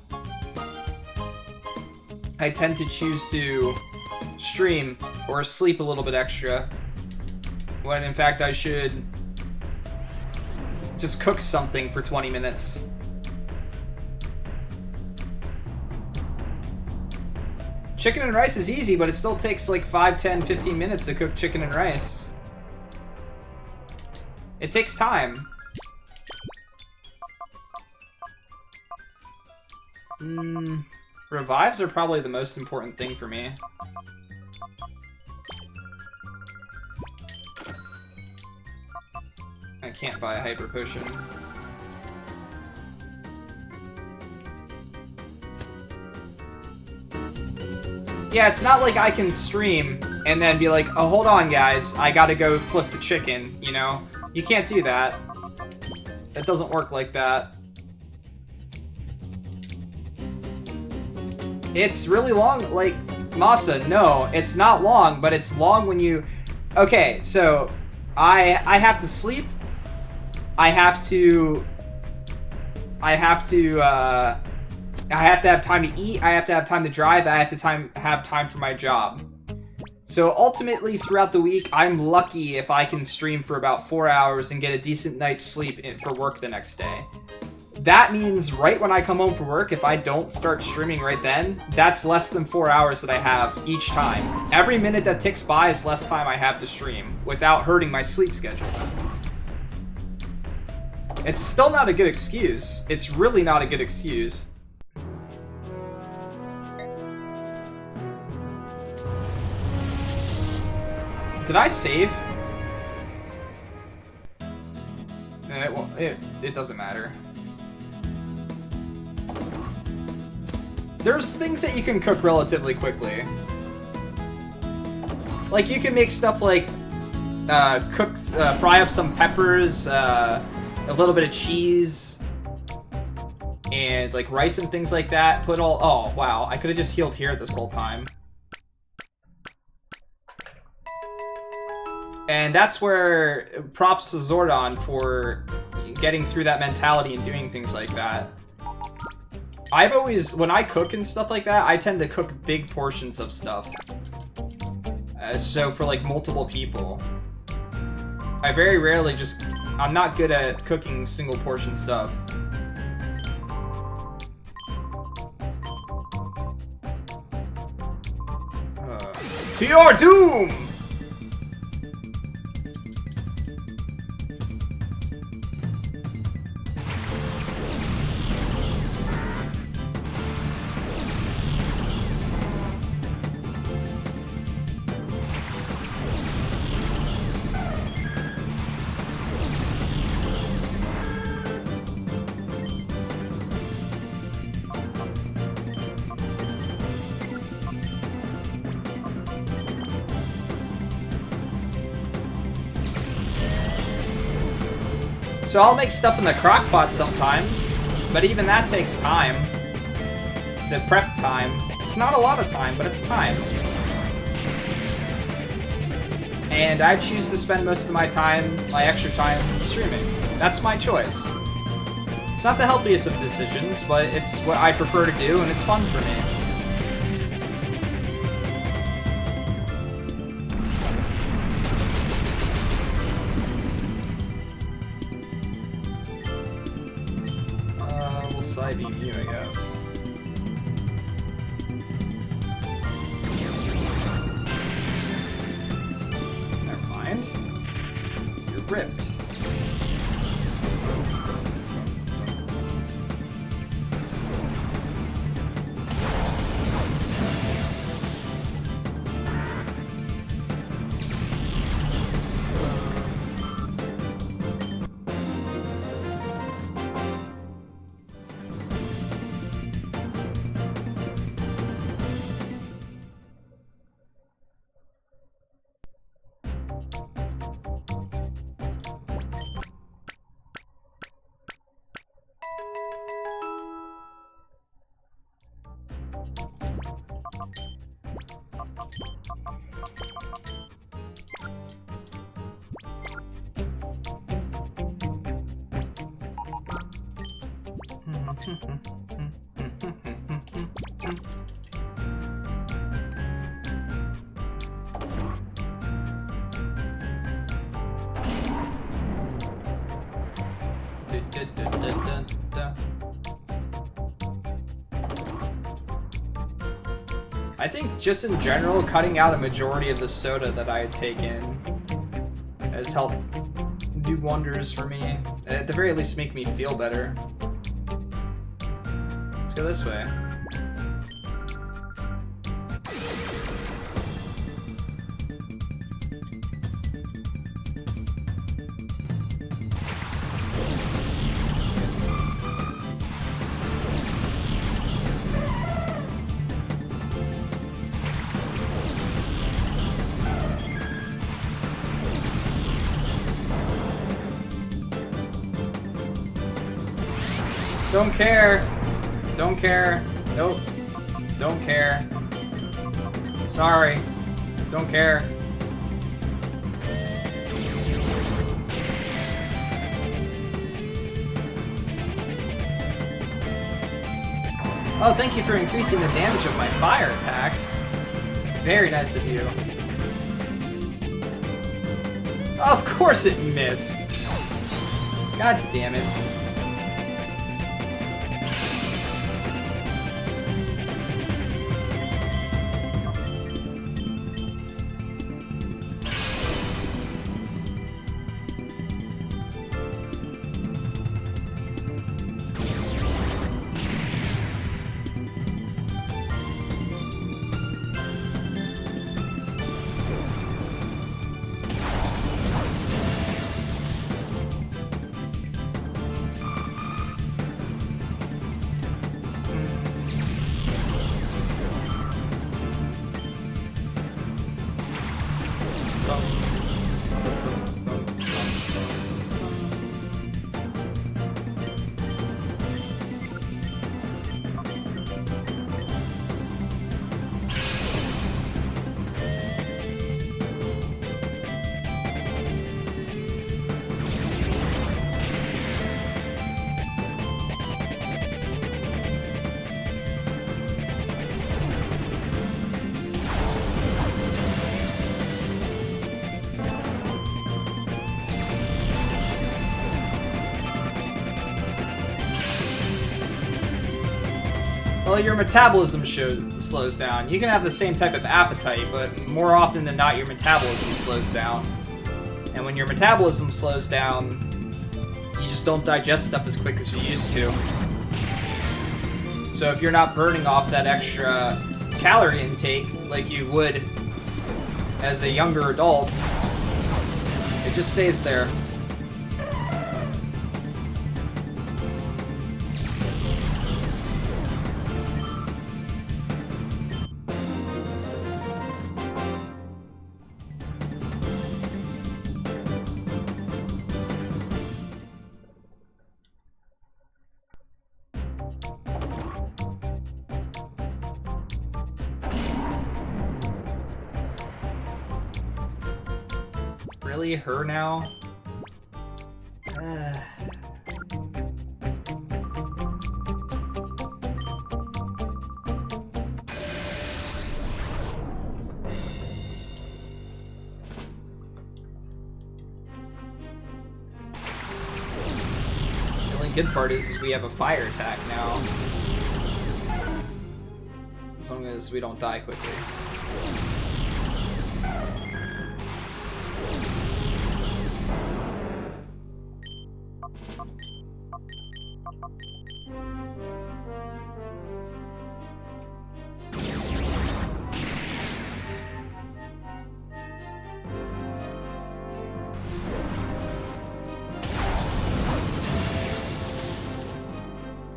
[SPEAKER 1] I tend to choose to stream or sleep a little bit extra, when in fact I should just cook something for 20 minutes. Chicken and rice is easy, but it still takes like 5, 10, 15 minutes to cook chicken and rice. It takes time. Revives are probably the most important thing for me. I can't buy a hyper potion. Yeah, it's not like I can stream and then be like, oh, hold on, guys, I gotta go flip the chicken, you know? You can't do that. It doesn't work like that. It's really long, like, Masa, no, it's not long, but it's long when you... Okay, so, I have to sleep, I have to have time to eat, I have to have time to drive, I have to have time for my job. So ultimately, throughout the week, I'm lucky if I can stream for about 4 hours and get a decent night's sleep for work the next day. That means right when I come home from work, if I don't start streaming right then, that's less than 4 hours that I have each time. Every minute that ticks by is less time I have to stream without hurting my sleep schedule. It's still not a good excuse. It's really not a good excuse. Did I save? Well, it doesn't matter. There's things that you can cook relatively quickly. Like, you can make stuff like, fry up some peppers, a little bit of cheese, and, like, rice and things like that. Oh, wow, I could have just healed here this whole time. And that's where props to Zordon for getting through that mentality and doing things like that. I've always, when I cook and stuff like that, I tend to cook big portions of stuff. So for like multiple people. I very rarely I'm not good at cooking single portion stuff. To your doom! So I'll make stuff in the crock pot sometimes, but even that takes time. The prep time. It's not a lot of time, but it's time. And I choose to spend most of my time, my extra time, streaming. That's my choice. It's not the healthiest of decisions, but it's what I prefer to do, and it's fun for me. Side beam you, I guess. Never mind. You're ripped. I think just in general, cutting out a majority of the soda that I had taken has helped do wonders for me. At the very least, make me feel better. Let's go this way. Don't care. Don't care. Nope. Don't care. Sorry. Don't care. Oh, thank you for increasing the damage of my fire attacks. Very nice of you. Of course it missed. God damn it. Well, your metabolism slows down. You can have the same type of appetite, but more often than not, your metabolism slows down. And when your metabolism slows down, you just don't digest stuff as quick as you used to. So if you're not burning off that extra calorie intake like you would as a younger adult, it just stays there. Really? Her now? The only good part is we have a fire attack now. As long as we don't die quickly.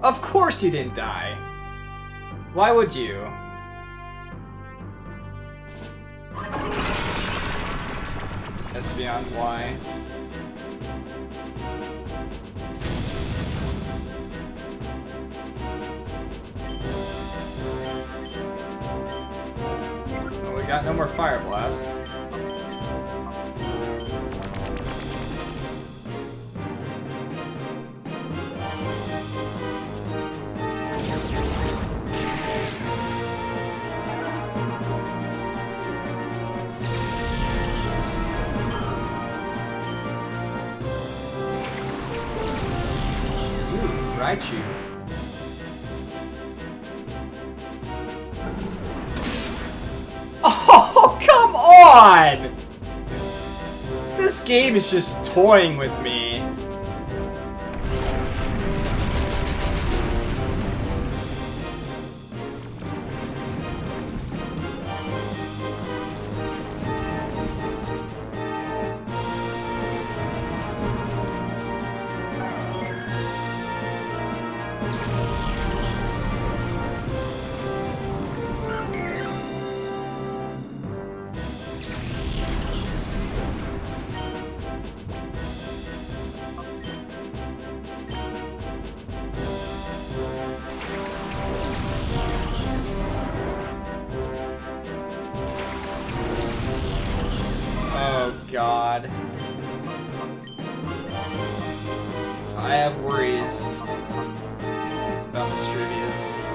[SPEAKER 1] Of course you didn't die. Why would you? That's beyond why. Well, we got no more Fire Blast. Raichu. Oh, come on! This game is just toying with me. god. I have worries about Mischievous.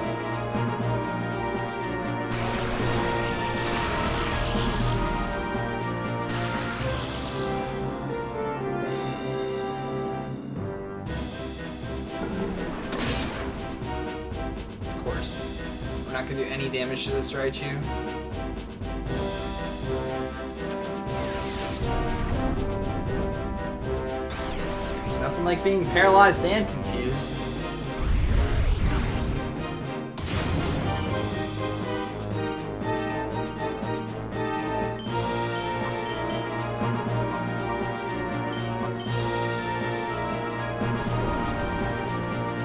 [SPEAKER 1] Of course. We're not gonna do any damage to this Raichu. Nothing like being paralyzed and confused.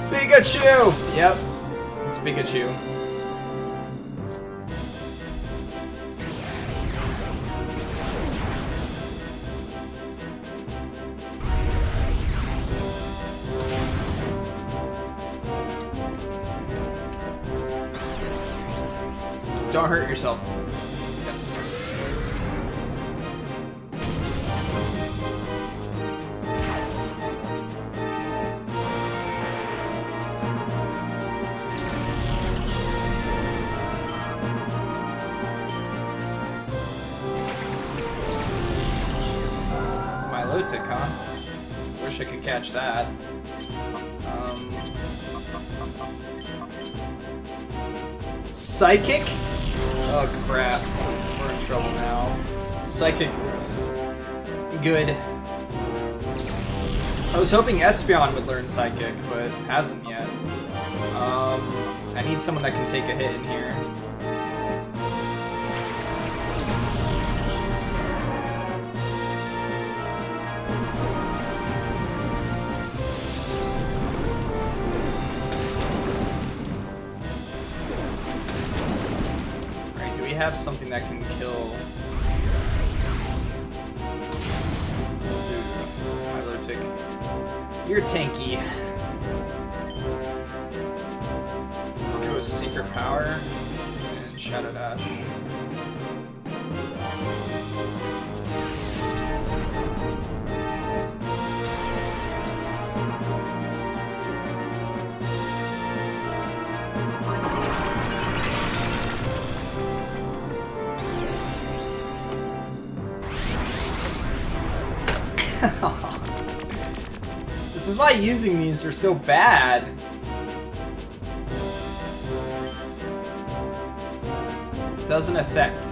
[SPEAKER 1] Pikachu! Yep, it's Pikachu. Don't hurt yourself. Yes. Milotic, huh? Wish I could catch that. Psychic? Oh crap, we're in trouble now. Psychic is good. I was hoping Espeon would learn Psychic, but hasn't yet. I need someone that can take a hit in here. Have something that can kill. Milotic. You're tanky. Let's go with Secret Power and Shadow Dash. This is why using these are so bad. Doesn't affect.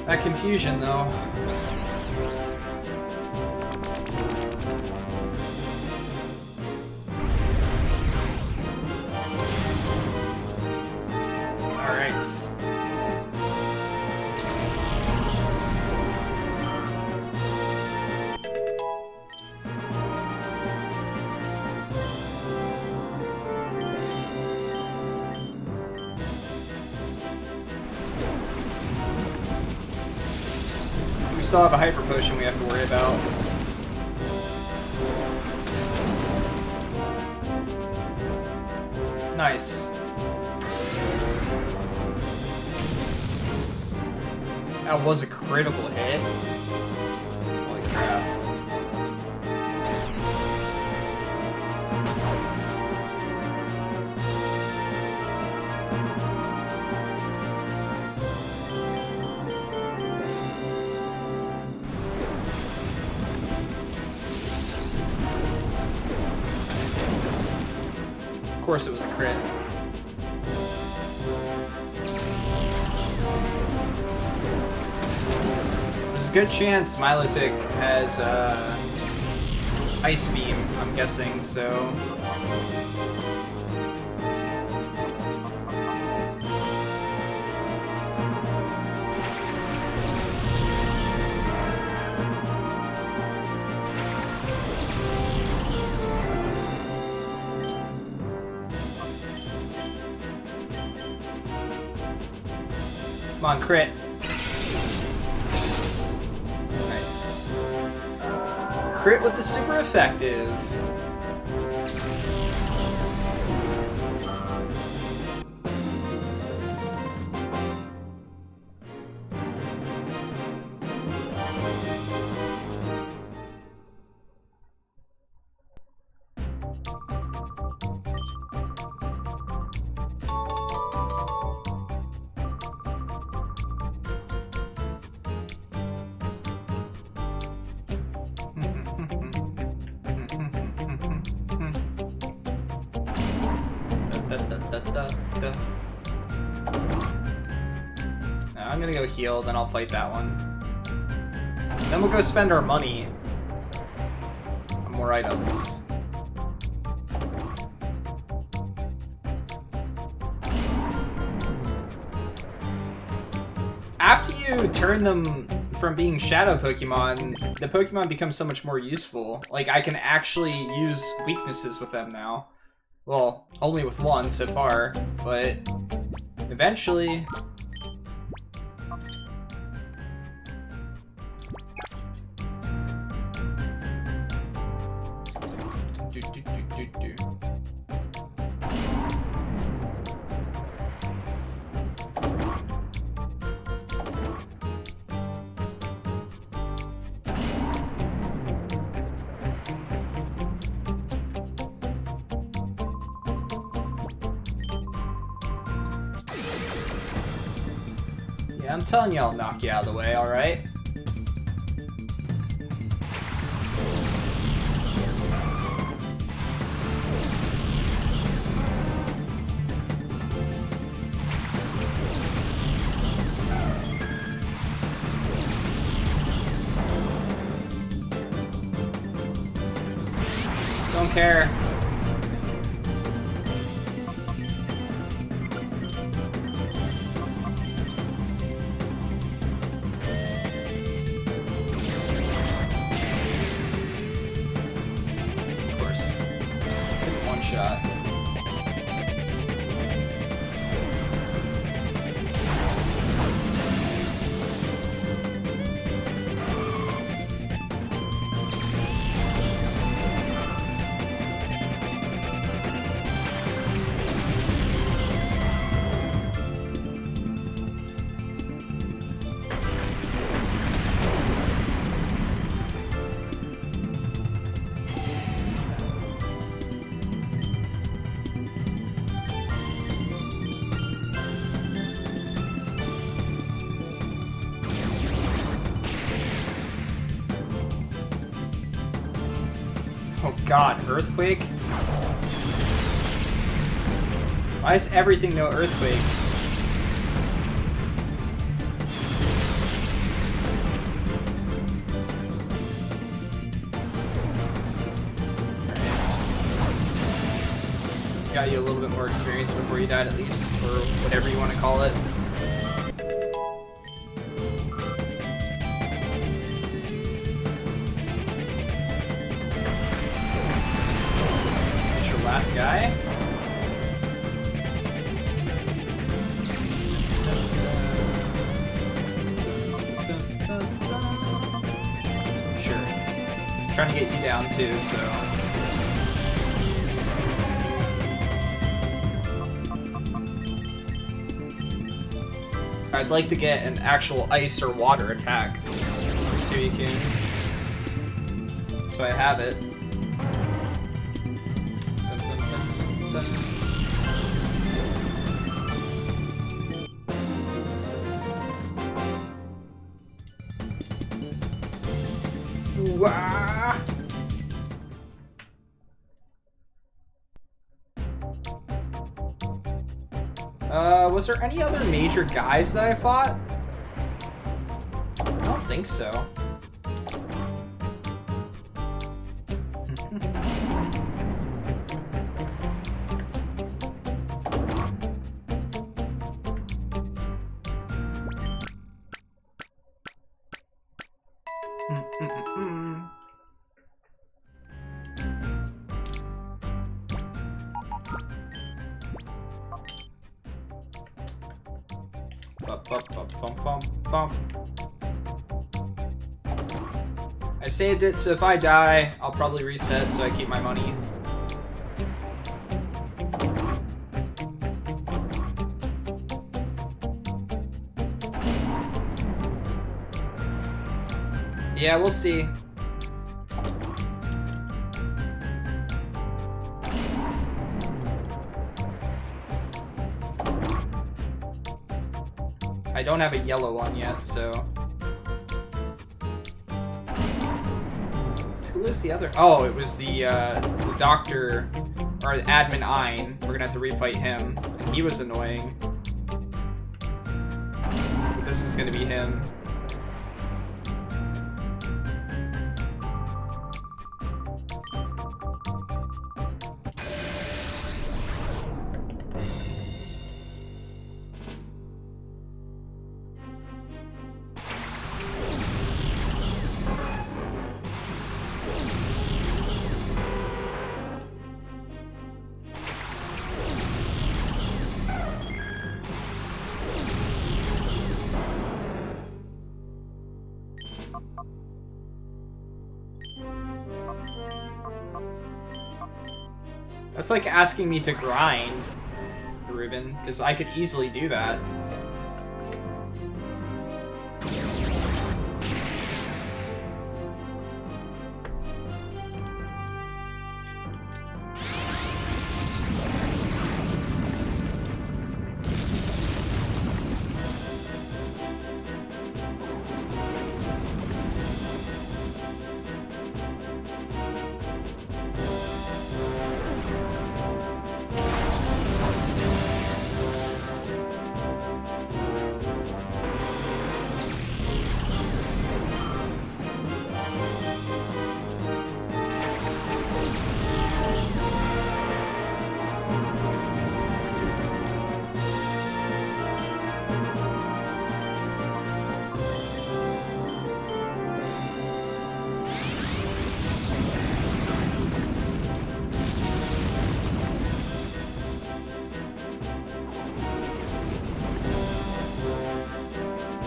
[SPEAKER 1] That confusion, though. We still have a Hyper Potion we have to worry about. Nice. That was a critical hit. Holy crap. course it was a crit. There's a good chance Milotic has Ice Beam, I'm guessing, so... Come on, crit. Nice. Crit with the super effective. I'm gonna go heal, then I'll fight that one. Then we'll go spend our money on more items. After you turn them from being shadow Pokemon, the Pokemon become so much more useful. Like, I can actually use weaknesses with them now. Well, only with one so far, but eventually... Yeah, I'm telling you I'll knock you out of the way, alright? Don't care. Of course. Good one shot. Oh god, Earthquake? Why is everything no Earthquake? Got you a little bit more experience before you died at least, or whatever you want to call it. Last guy. Sure. Trying to get you down too, so. I'd like to get an actual ice or water attack. Suicune. So I have it. Wah! Was there any other major guys that I fought? I don't think so. I saved it, so if I die, I'll probably reset so I keep my money. Yeah, we'll see. I don't have a yellow one yet, so... Who was the other? Oh, it was the doctor, or Admin Ein. We're gonna have to refight him, and he was annoying. But this is gonna be him. That's like asking me to grind, Ruben, because I could easily do that.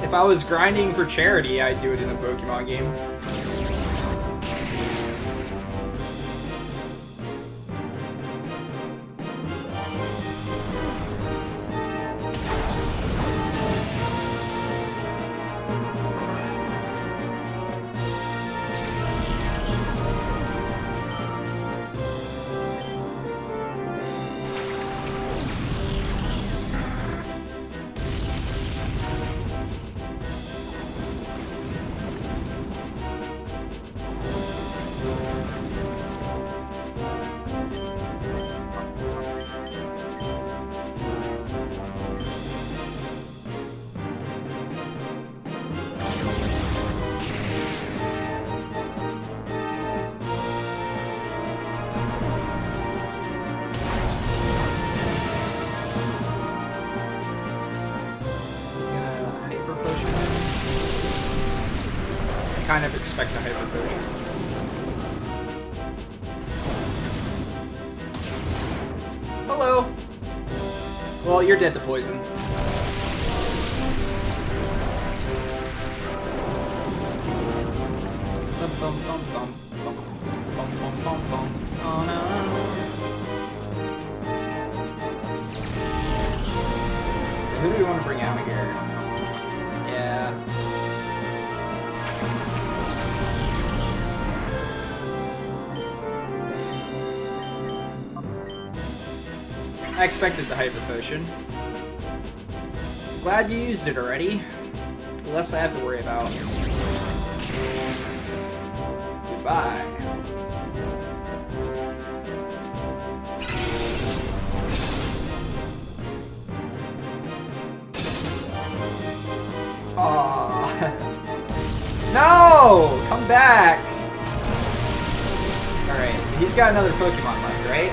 [SPEAKER 1] If I was grinding for charity, I'd do it in a Pokemon game. Kind of expect a hyper potion. Hello. Well, you're dead to poison. Bum, bum, bum, bum, bum, bum, bum, bum, bum. Oh no. Who do we want to bring out here? Yeah. I expected the hyper potion. Glad you used it already. Less I have to worry about. Goodbye. No! Come back! Alright, he's got another Pokemon left, right?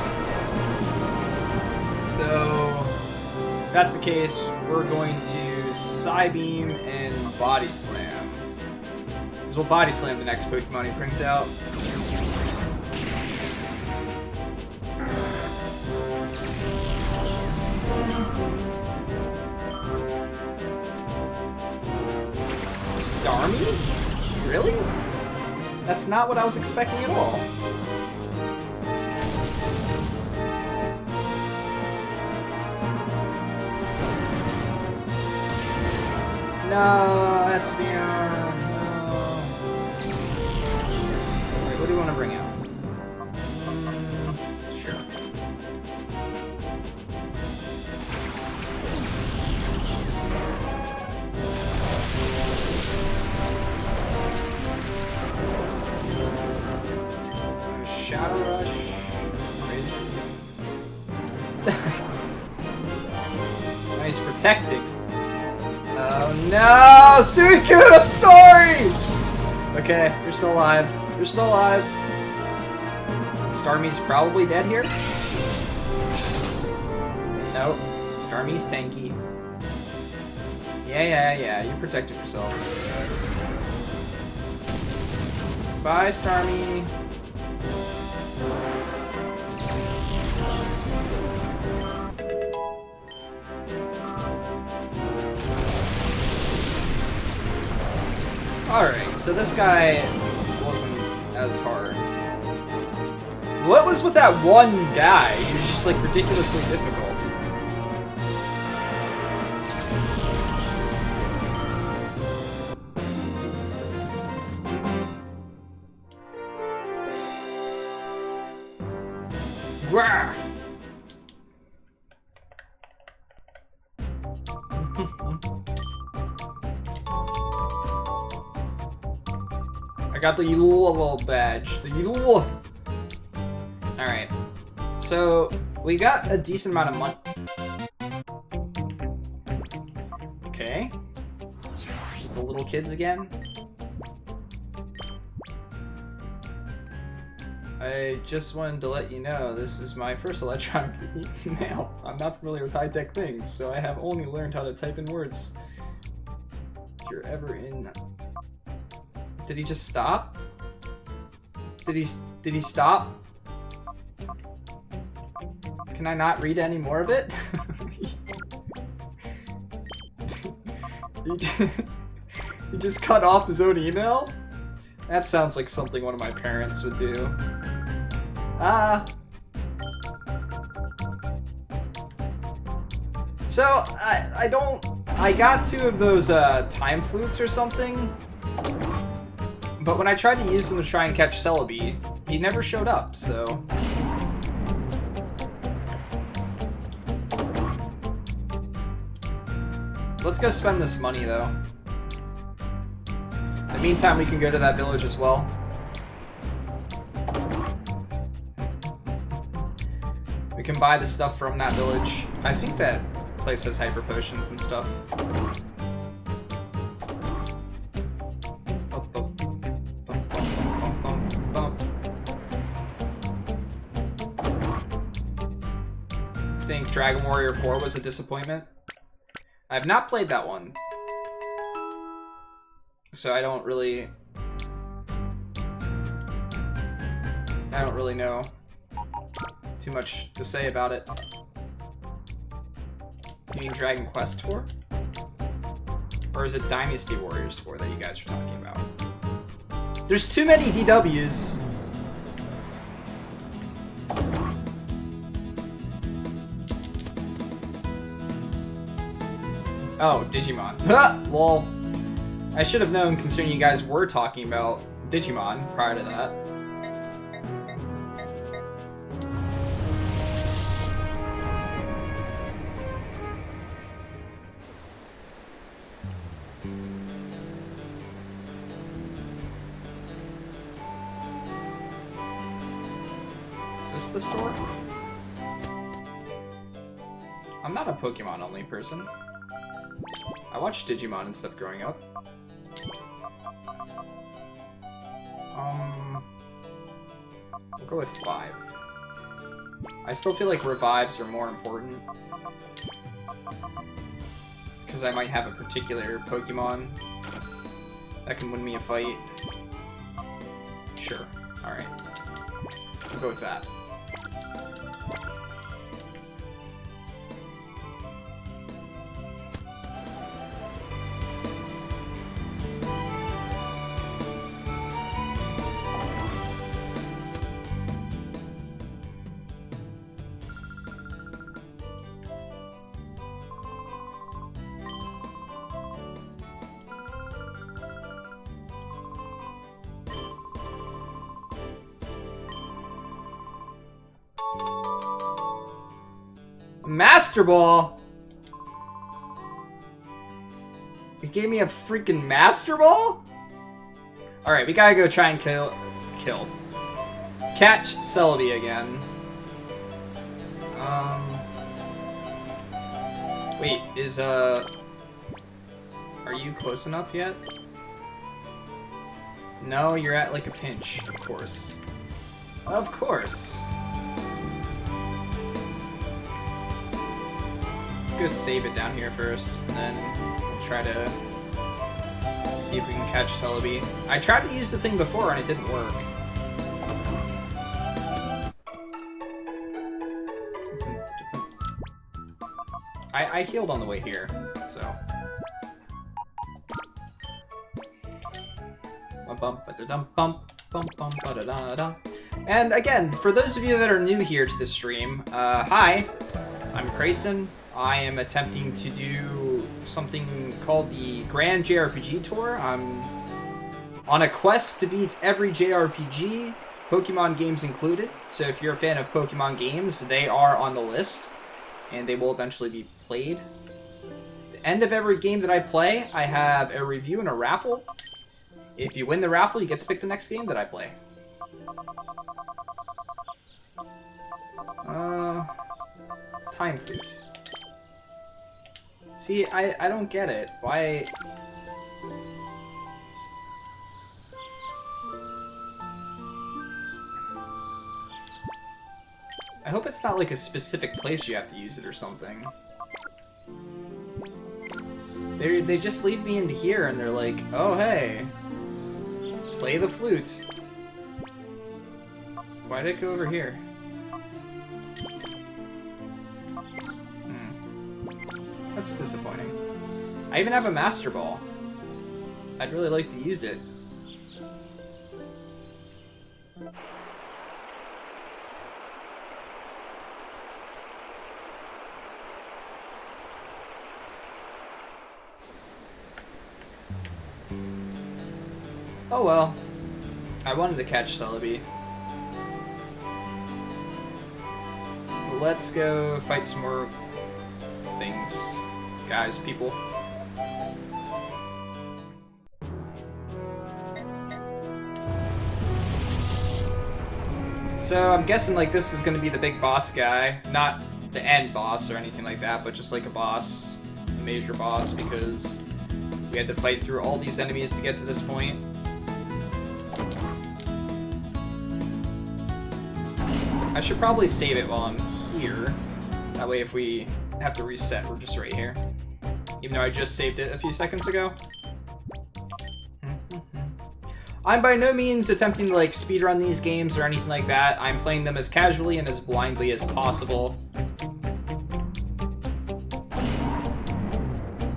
[SPEAKER 1] So, if that's the case, we're going to Psybeam and Body Slam. Because we'll Body Slam the next Pokemon he brings out. Starmie? Really? That's not what I was expecting at all. No, Espeon. No. Wait, what do you want to bring out? Sure. Shadow Rush. Nice protecting. Oh no! Suicune, I'm sorry! Okay, you're still alive. You're still alive. Starmie's probably dead here. Nope. Starmie's tanky. Yeah, you protected yourself. Bye, Starmie. Alright, so this guy wasn't as hard. What was with that one guy? He was just like ridiculously difficult. Grah! I got the Yule badge. The Yule! Alright. So, we got a decent amount of money. Okay. The little kids again. I just wanted to let you know this is my first electronic email. I'm not familiar with high-tech things, so I have only learned how to type in words. If you're ever in... Did he just stop? Did he stop? Can I not read any more of it? He just cut off his own email? That sounds like something one of my parents would do. So, I got 2 of those, time flutes or something. But when I tried to use them to try and catch Celebi, he never showed up, so... Let's go spend this money, though. In the meantime, we can go to that village as well. We can buy the stuff from that village. I think that place has hyper potions and stuff. Think Dragon Warrior 4 was a disappointment? I have not played that one, so I don't really know too much to say about it. You mean Dragon Quest 4? Or is it Dynasty Warriors 4 that you guys are talking about? There's too many DWs. Oh, Digimon. Lol. I should have known considering you guys were talking about Digimon prior to that. Is this the store? I'm not a Pokemon only person. I watched Digimon and stuff growing up. We'll go with 5. I still feel like revives are more important. Because I might have a particular Pokemon that can win me a fight. Sure. Alright. We'll go with that. Master Ball? It gave me a freaking Master Ball? Alright, we gotta go try and kill. Catch Celebi again. Wait, are you close enough yet? No, you're at like a pinch, of course. Of course. Go save it down here first, and then we'll try to see if we can catch Celebi. I tried to use the thing before and it didn't work. I healed on the way here, so. And again, for those of you that are new here to the stream, hi, I'm Grayson. I am attempting to do something called the Grand JRPG Tour. I'm on a quest to beat every JRPG, Pokemon games included. So if you're a fan of Pokemon games, they are on the list, and they will eventually be played. At the end of every game that I play, I have a review and a raffle. If you win the raffle, you get to pick the next game that I play. Time Flute. See, I don't get it. Why? I hope it's not like a specific place you have to use it or something. They just lead me into here and they're like, oh hey, play the flute. Why did it go over here? That's disappointing. I even have a Master Ball. I'd really like to use it. Oh well. I wanted to catch Celebi. Let's go fight some more things. Guys, people. So I'm guessing like this is gonna be the big boss guy. Not the end boss or anything like that, but just like a boss. A major boss, because we had to fight through all these enemies to get to this point. I should probably save it while I'm here. That way if we have to reset, we're just right here. Even though I just saved it a few seconds ago. I'm by no means attempting to like speedrun these games or anything like that. I'm playing them as casually and as blindly as possible.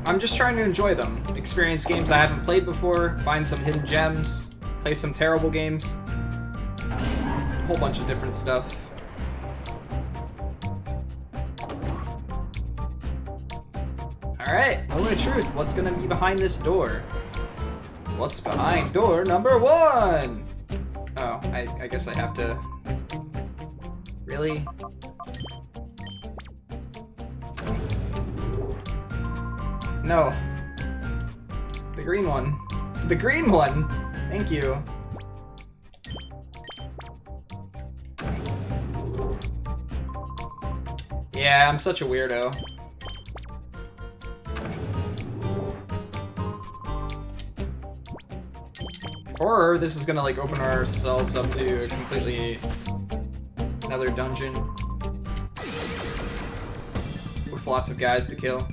[SPEAKER 1] I'm just trying to enjoy them. Experience games I haven't played before, find some hidden gems, play some terrible games. A whole bunch of different stuff. Alright, moment of truth. What's gonna be behind this door? What's behind door number 1? Oh, I guess I have to... Really? No. The green one. The green one! Thank you. Yeah, I'm such a weirdo. Or this is gonna like open ourselves up to a completely another dungeon with lots of guys to kill.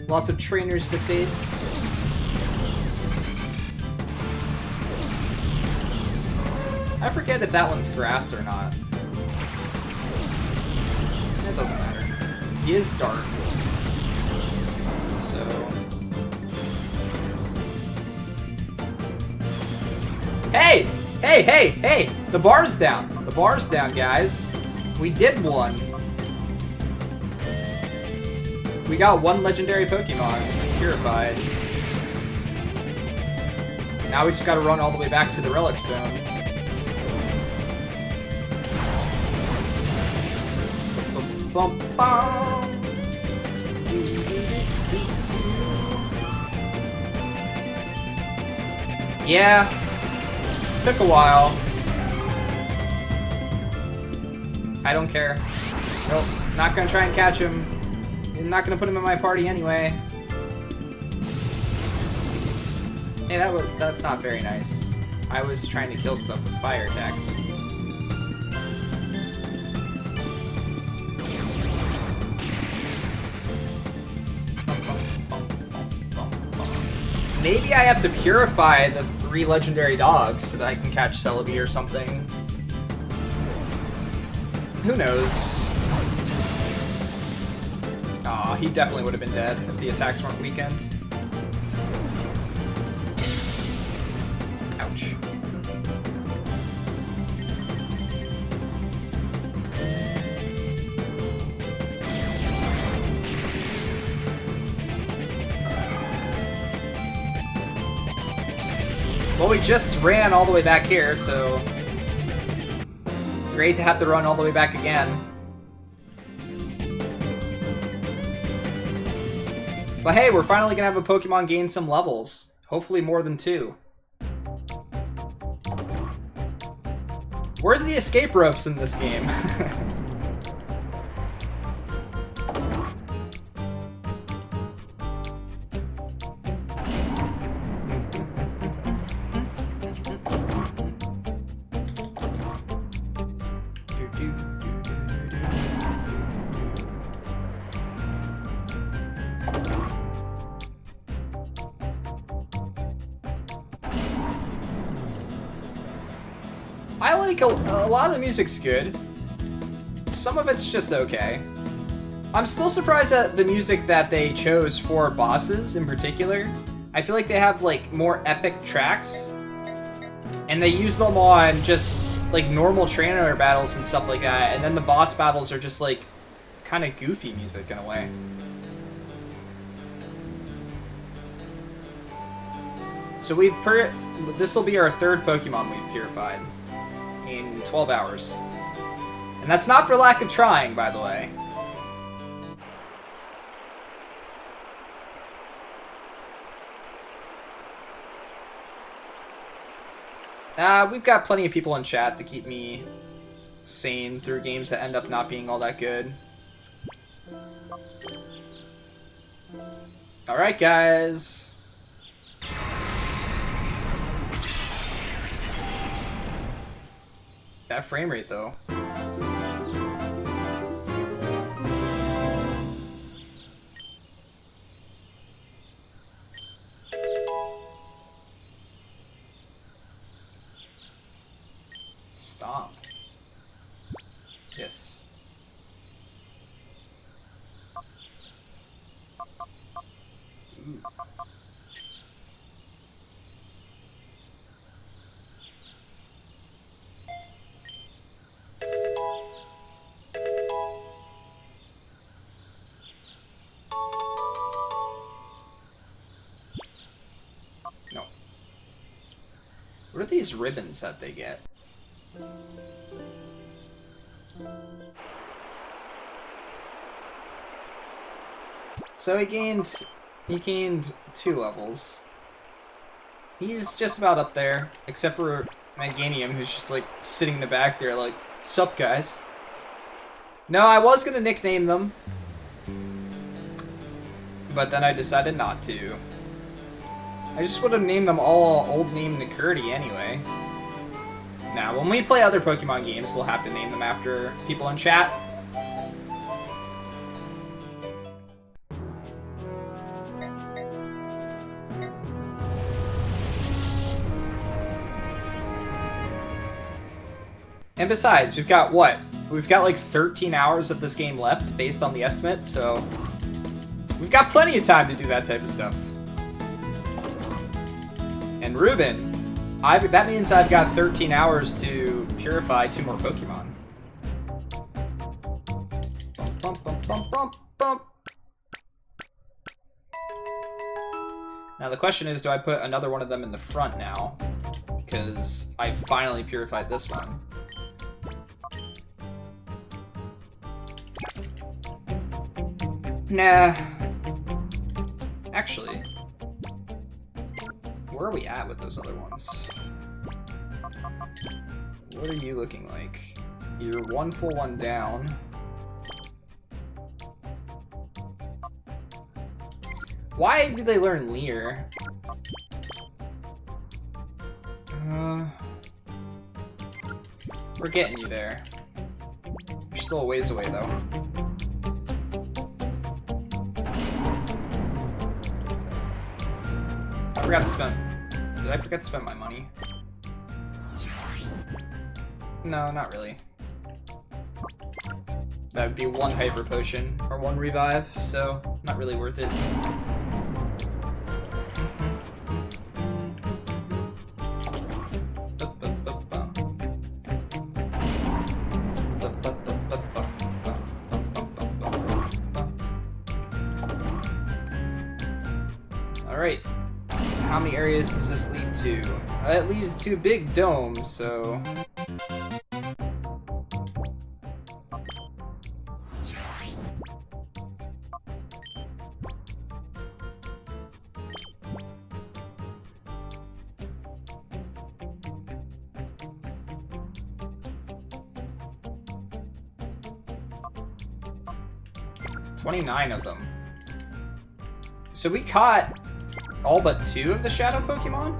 [SPEAKER 1] Lots of trainers to face. I forget if that one's grass or not. It doesn't matter. He is dark. So... Hey! Hey, hey, hey! The bar's down. The bar's down, guys. We did one. We got one legendary Pokemon purified. Now we just gotta run all the way back to the Relic Stone. Bum, bum. Yeah, took a while. I don't care. Nope, not gonna try and catch him. I'm not gonna put him in my party anyway. Hey, that's not very nice. I was trying to kill stuff with fire attacks. Maybe I have to purify the 3 legendary dogs so that I can catch Celebi or something. Who knows? Aw, he definitely would have been dead if the attacks weren't weakened. Ouch. Well, we just ran all the way back here, so... Great to have to run all the way back again. But hey, we're finally gonna have a Pokemon gain some levels. Hopefully more than 2. Where's the escape ropes in this game? I like a lot of the music's good. Some of it's just okay. I'm still surprised at the music that they chose for bosses in particular. I feel like they have like more epic tracks, and they use them on just like normal trainer battles and stuff like that, and then the boss battles are just like kind of goofy music in a way. So this will be our 3rd Pokemon we've purified in 12 hours. And that's not for lack of trying, by the way. We've got plenty of people in chat to keep me sane through games that end up not being all that good. Alright, guys. That frame rate, though. Stop. Yes. Ooh. No. What are these ribbons that they get? So he gained 2 levels. He's just about up there, except for Meganium, who's just like sitting in the back there like, sup guys? No, I was gonna nickname them, but then I decided not to. I just would have named them all Old Name Nakurdi anyway. Now, when we play other Pokemon games, we'll have to name them after people in chat. And besides, we've got what? We've got like 13 hours of this game left based on the estimate, so we've got plenty of time to do that type of stuff. And Ruben, that means I've got 13 hours to purify 2 more Pokemon. Bump, bump, bump, bump, bump. Now the question is, do I put another one of them in the front now? Because I finally purified this one. Nah. Actually, where are we at with those other ones? What are you looking like? You're 1 for 1 down. Why do they learn Leer? We're getting you there. You're still a ways away though. I forgot to spend... Did I forget to spend my money? No, not really. That would be 1 Hyper Potion, or 1 Revive, so not really worth it. Alright. How many areas does this lead to? It leads to Big Dome, so... $29 of them. So we caught all but 2 of the Shadow Pokemon?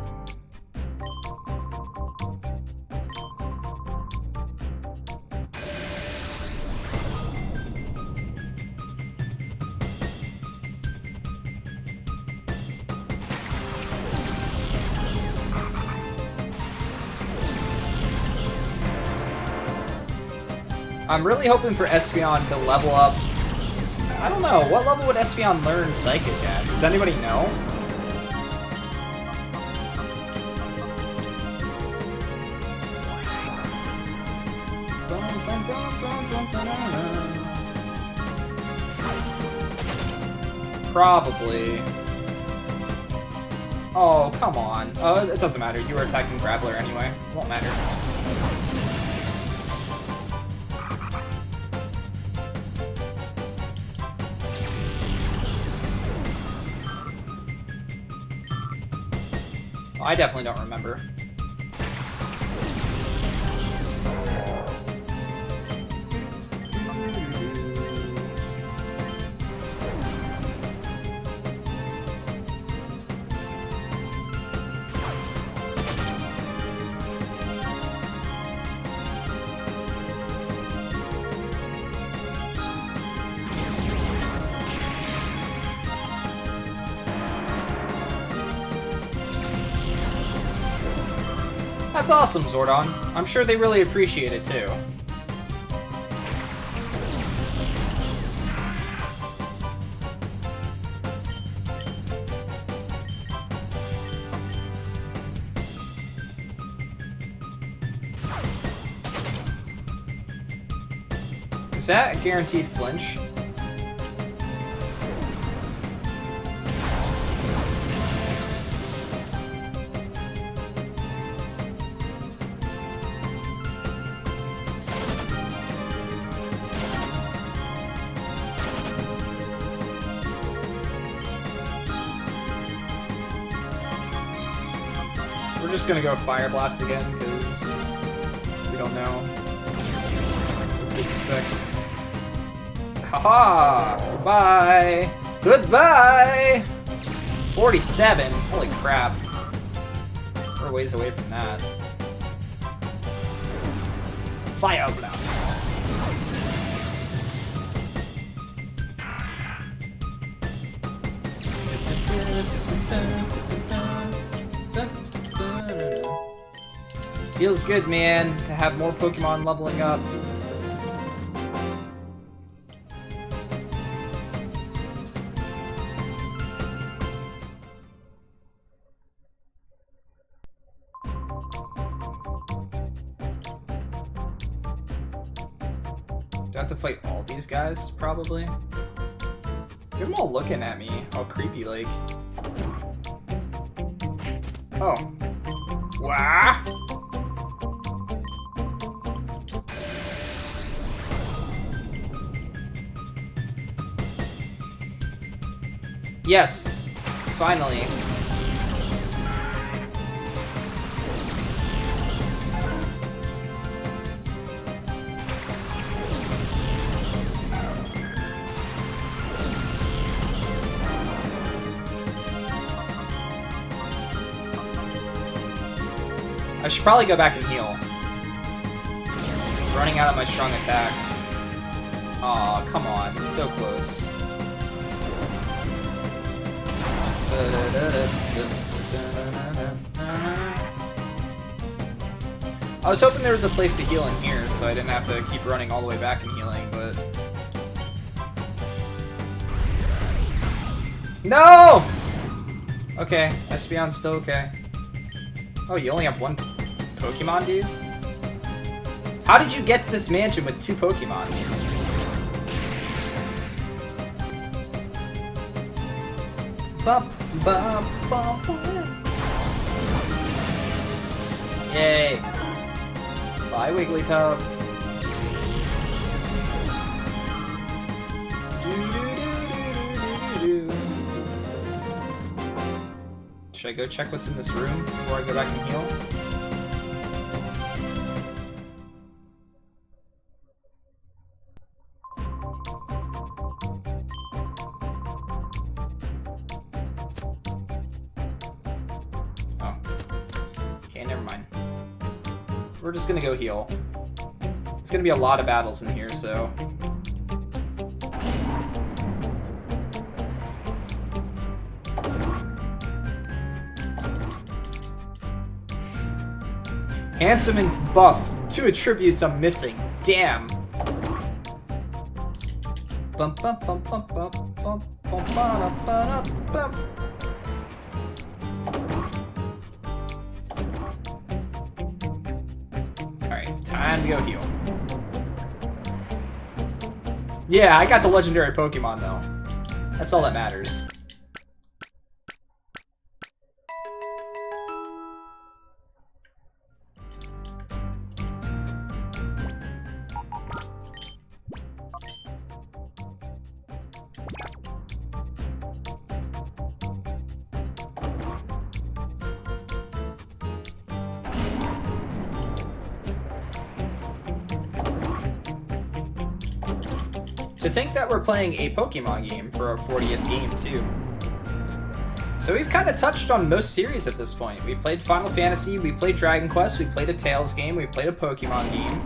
[SPEAKER 1] I'm really hoping for Espeon to level up. I don't know, what level would Espeon learn Psychic at? Does anybody know? Probably. Oh, come on. Oh, it doesn't matter. You were attacking Graveler anyway. It won't matter. I definitely don't remember. That's awesome, Zordon. I'm sure they really appreciate it, too. Is that a guaranteed flinch? We're just gonna go Fire Blast again, because we don't know what to expect. Haha! Goodbye! Goodbye! 47? Holy crap. We're a ways away from that. Fire Blast. Feels good, man, to have more Pokemon leveling up. Do I have to fight all these guys, probably? They're all looking at me, all creepy like. Oh. Wah! Yes! Finally. I should probably go back and heal. Running out of my strong attacks. Aw, come on. It's so close. I was hoping there was a place to heal in here, so I didn't have to keep running all the way back and healing, but... No! Okay, Espeon's still okay. Oh, you only have one Pokemon, dude? How did you get to this mansion with 2 Pokemon? Bump, bump, bump. Yay. Bye, Wigglytuff. Should I go check what's in this room before I go back and heal? Oh. Okay, never mind. We're just gonna go heal. It's gonna be a lot of battles in here, so... Handsome and buff. 2 attributes I'm missing. Damn. Bum, bum, bum, bum, bum, bum, bum, bum, bum, bum. Alright, time to go heal. Yeah, I got the legendary Pokemon though. That's all that matters. To think that we're playing a Pokemon game for our 40th game, too. So we've kind of touched on most series at this point. We've played Final Fantasy, we played Dragon Quest, we played a Tales game, we've played a Pokemon game.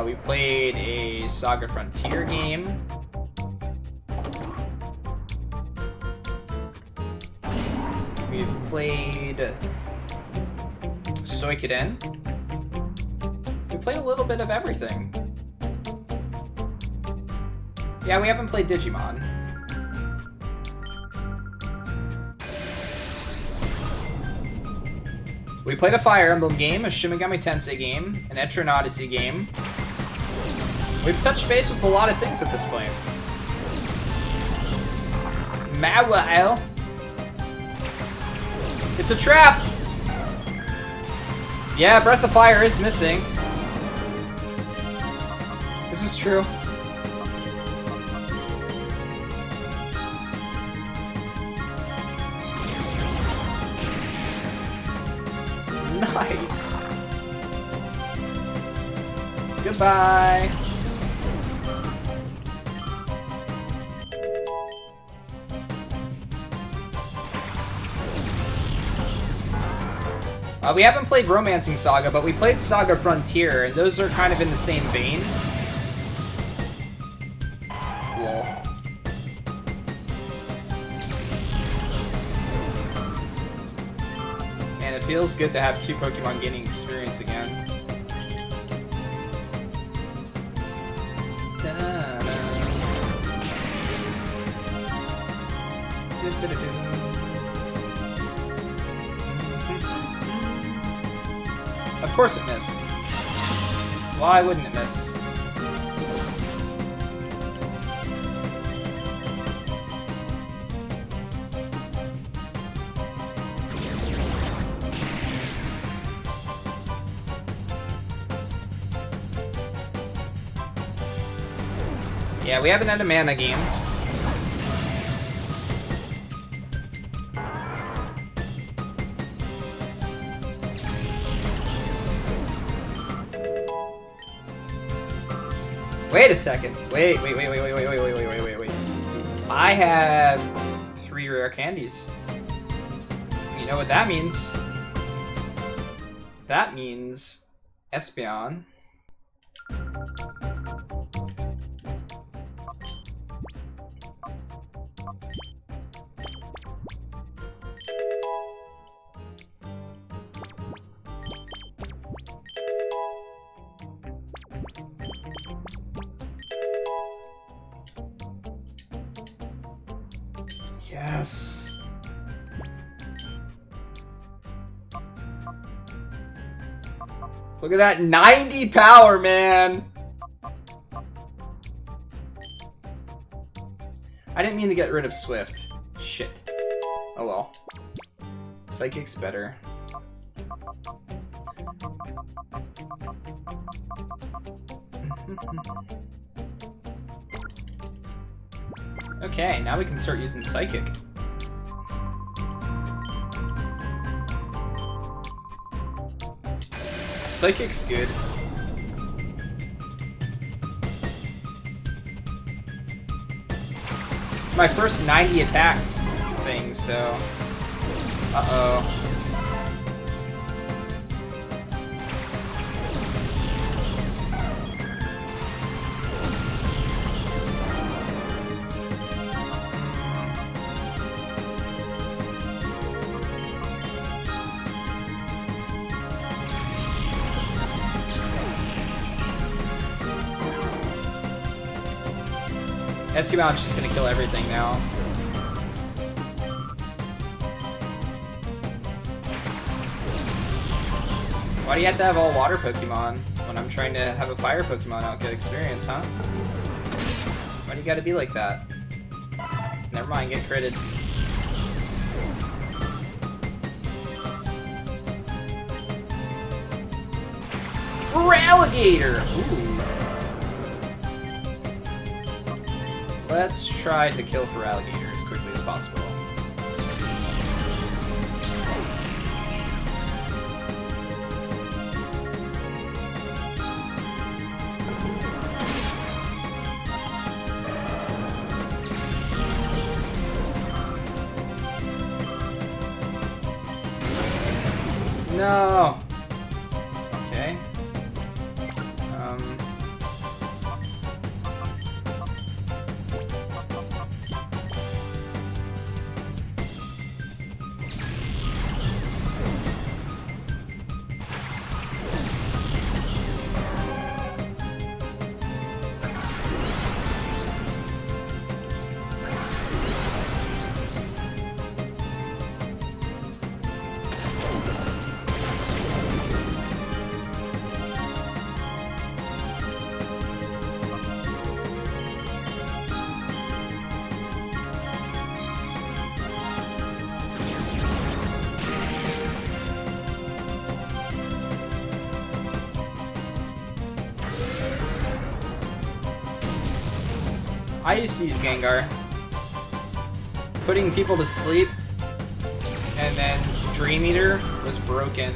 [SPEAKER 1] We played a Saga Frontier game. We've played Suikoden. We played a little bit of everything. Yeah, we haven't played Digimon. We played a Fire Emblem game, a Shin Megami Tensei game, an Etrian Odyssey game. We've touched base with a lot of things at this point. Mawile. It's a trap! Yeah, Breath of Fire is missing. This is true. Nice. Goodbye. We haven't played Romancing Saga, but we played Saga Frontier, and those are kind of in the same vein. Lol. And it feels good to have 2 Pokemon gaining experience again. Of course it missed. Why wouldn't it miss? Yeah, we haven't had a mana game. Wait a second. Wait. I have 3 rare candies. You know what that means? That means Espeon. Yes. Look at that 90 power, man. I didn't mean to get rid of Swift. Shit. Oh well. Psychic's better. Okay, now we can start using Psychic. Psychic's good. It's my first 90 attack thing, so... Uh-oh. Espeon's just gonna kill everything now. Why do you have to have all water Pokemon when I'm trying to have a fire Pokemon out get experience, huh? Why do you gotta be like that? Never mind, get critted. Feraligatr! Ooh. Let's try to kill Feraligatr as quickly as possible. No! Okay. I used to use Gengar. Putting people to sleep, and then Dream Eater was broken.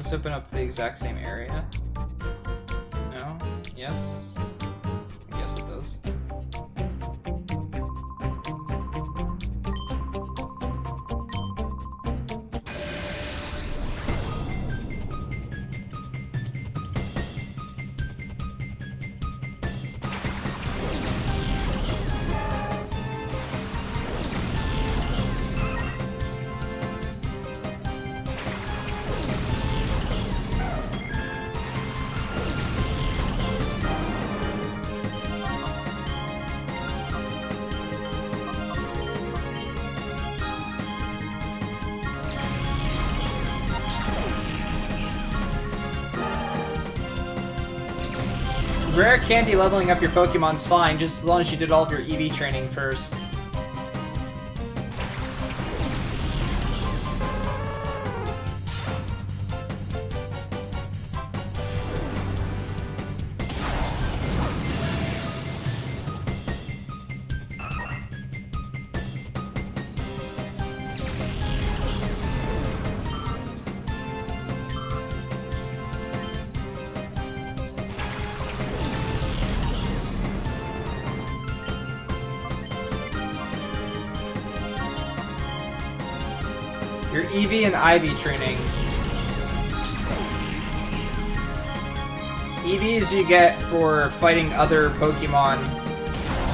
[SPEAKER 1] this open up the exact same area? No? Yes? I guess it does. Rare candy leveling up your Pokemon's fine, just as long as you did all of your EV training first. Your EV and IV training. EVs you get for fighting other Pokemon.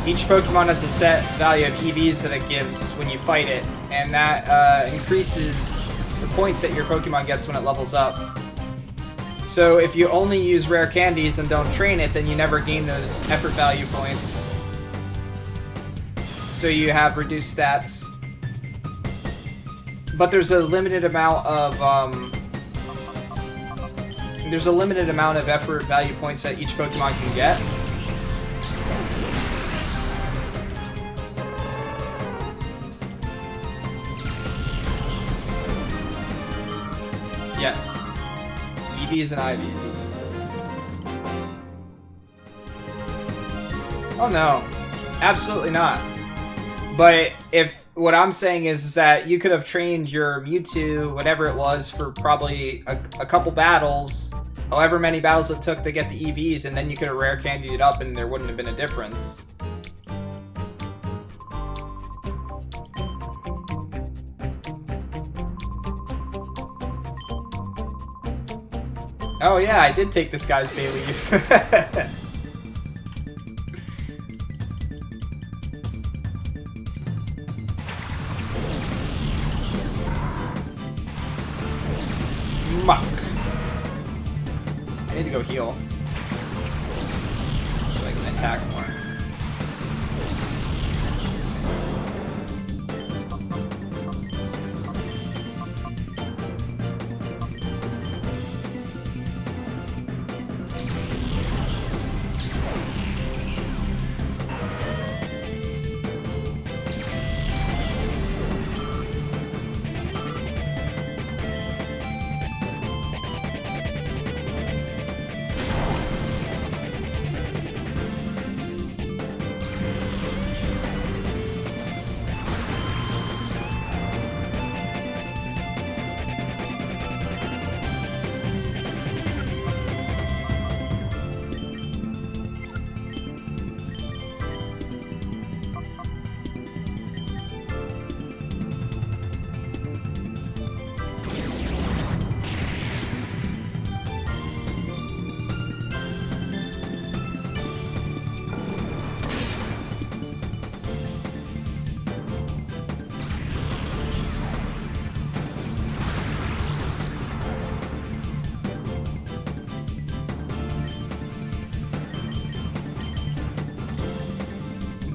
[SPEAKER 1] Each Pokemon has a set value of EVs that it gives when you fight it, and that increases the points that your Pokemon gets when it levels up. So if you only use rare candies and don't train it, then you never gain those effort value points. So you have reduced stats. But there's a limited amount of effort value points that each Pokemon can get. Yes. EVs and IVs. Oh no. Absolutely not. But if what I'm saying is that you could have trained your Mewtwo, whatever it was, for probably a couple battles, however many battles it took to get the EVs, and then you could have rare candied it up and there wouldn't have been a difference. Oh yeah, I did take this guy's Bayleaf. Muck. I need to go heal so I can attack more.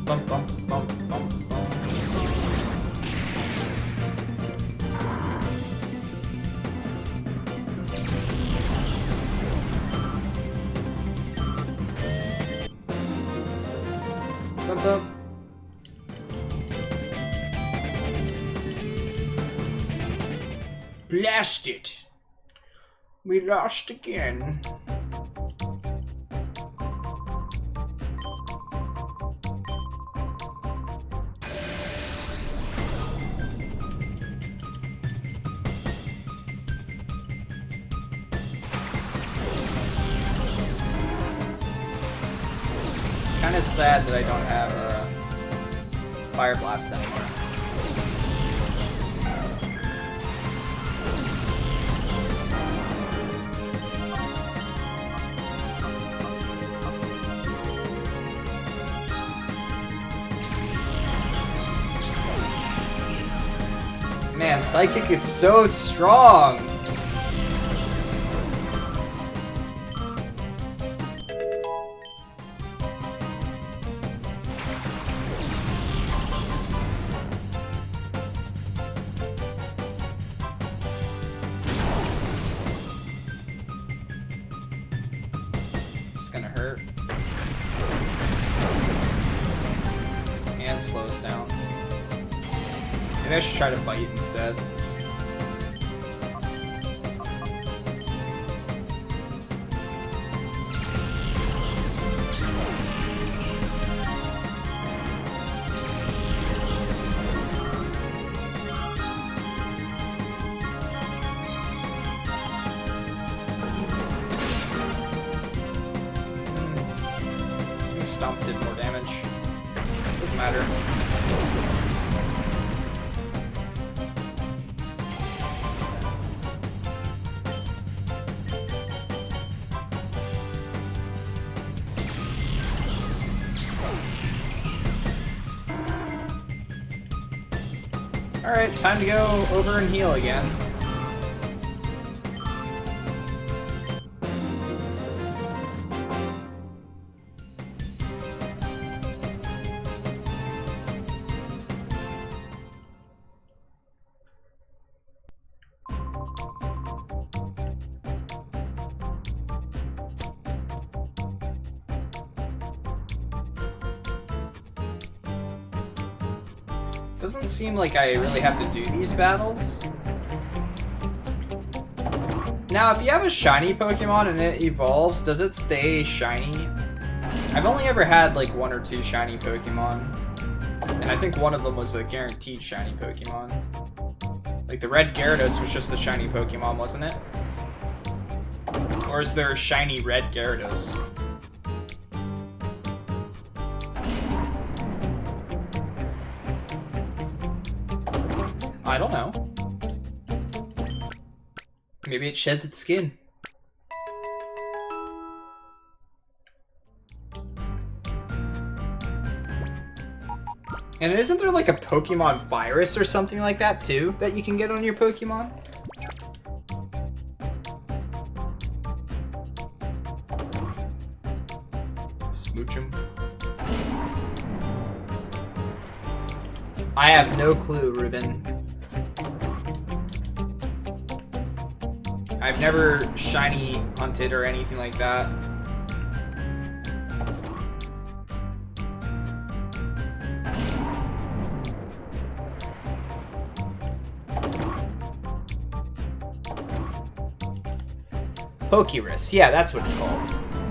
[SPEAKER 1] Bum, bum, bum, bum, bum. Bum, bum. Blast it! We lost again. kind of sad that I don't have Fire Blast anymore. Man, Psychic is so strong! It's gonna hurt. And slows down. Maybe I should try to bite instead. Stomp did more damage. Doesn't matter. Alright, time to go over and heal again. Doesn't seem like I really have to do these battles. Now, if you have a shiny Pokemon and it evolves, does it stay shiny? I've only ever had like 1 or 2 shiny Pokemon, and I think one of them was a guaranteed shiny Pokemon. Like the red Gyarados was just a shiny Pokemon, wasn't it? Or is there a shiny red Gyarados? I don't know. Maybe it sheds its skin. And isn't there like a Pokemon virus or something like that too that you can get on your Pokemon? Smooch 'em. I have no clue, Ruben. I've never shiny hunted or anything like that. Pokérus, yeah, that's what it's called.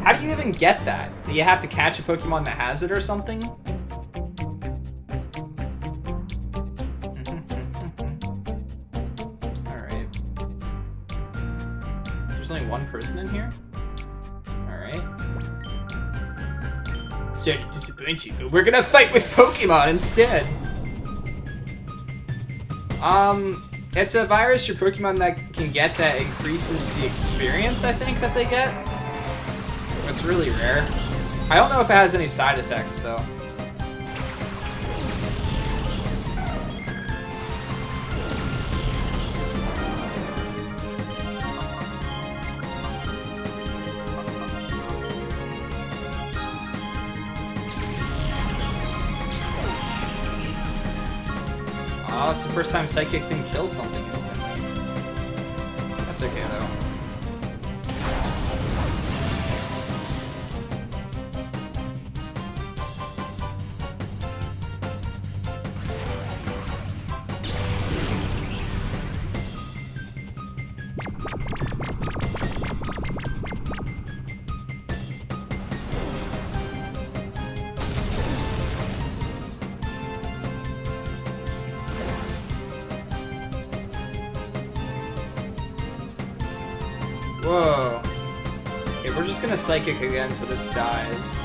[SPEAKER 1] How do you even get that? Do you have to catch a Pokemon that has it or something? Alright. There's only one person in here? Alright. Sorry to disappoint you, but we're gonna fight with Pokemon instead! It's a virus your Pokemon that can get that increases the experience, I think, that they get. It's really rare. I don't know if it has any side effects, though. Oh, it's the first time Psychic can kill something instantly. That's okay, though. Whoa. Okay, we're just gonna Psychic again so this dies.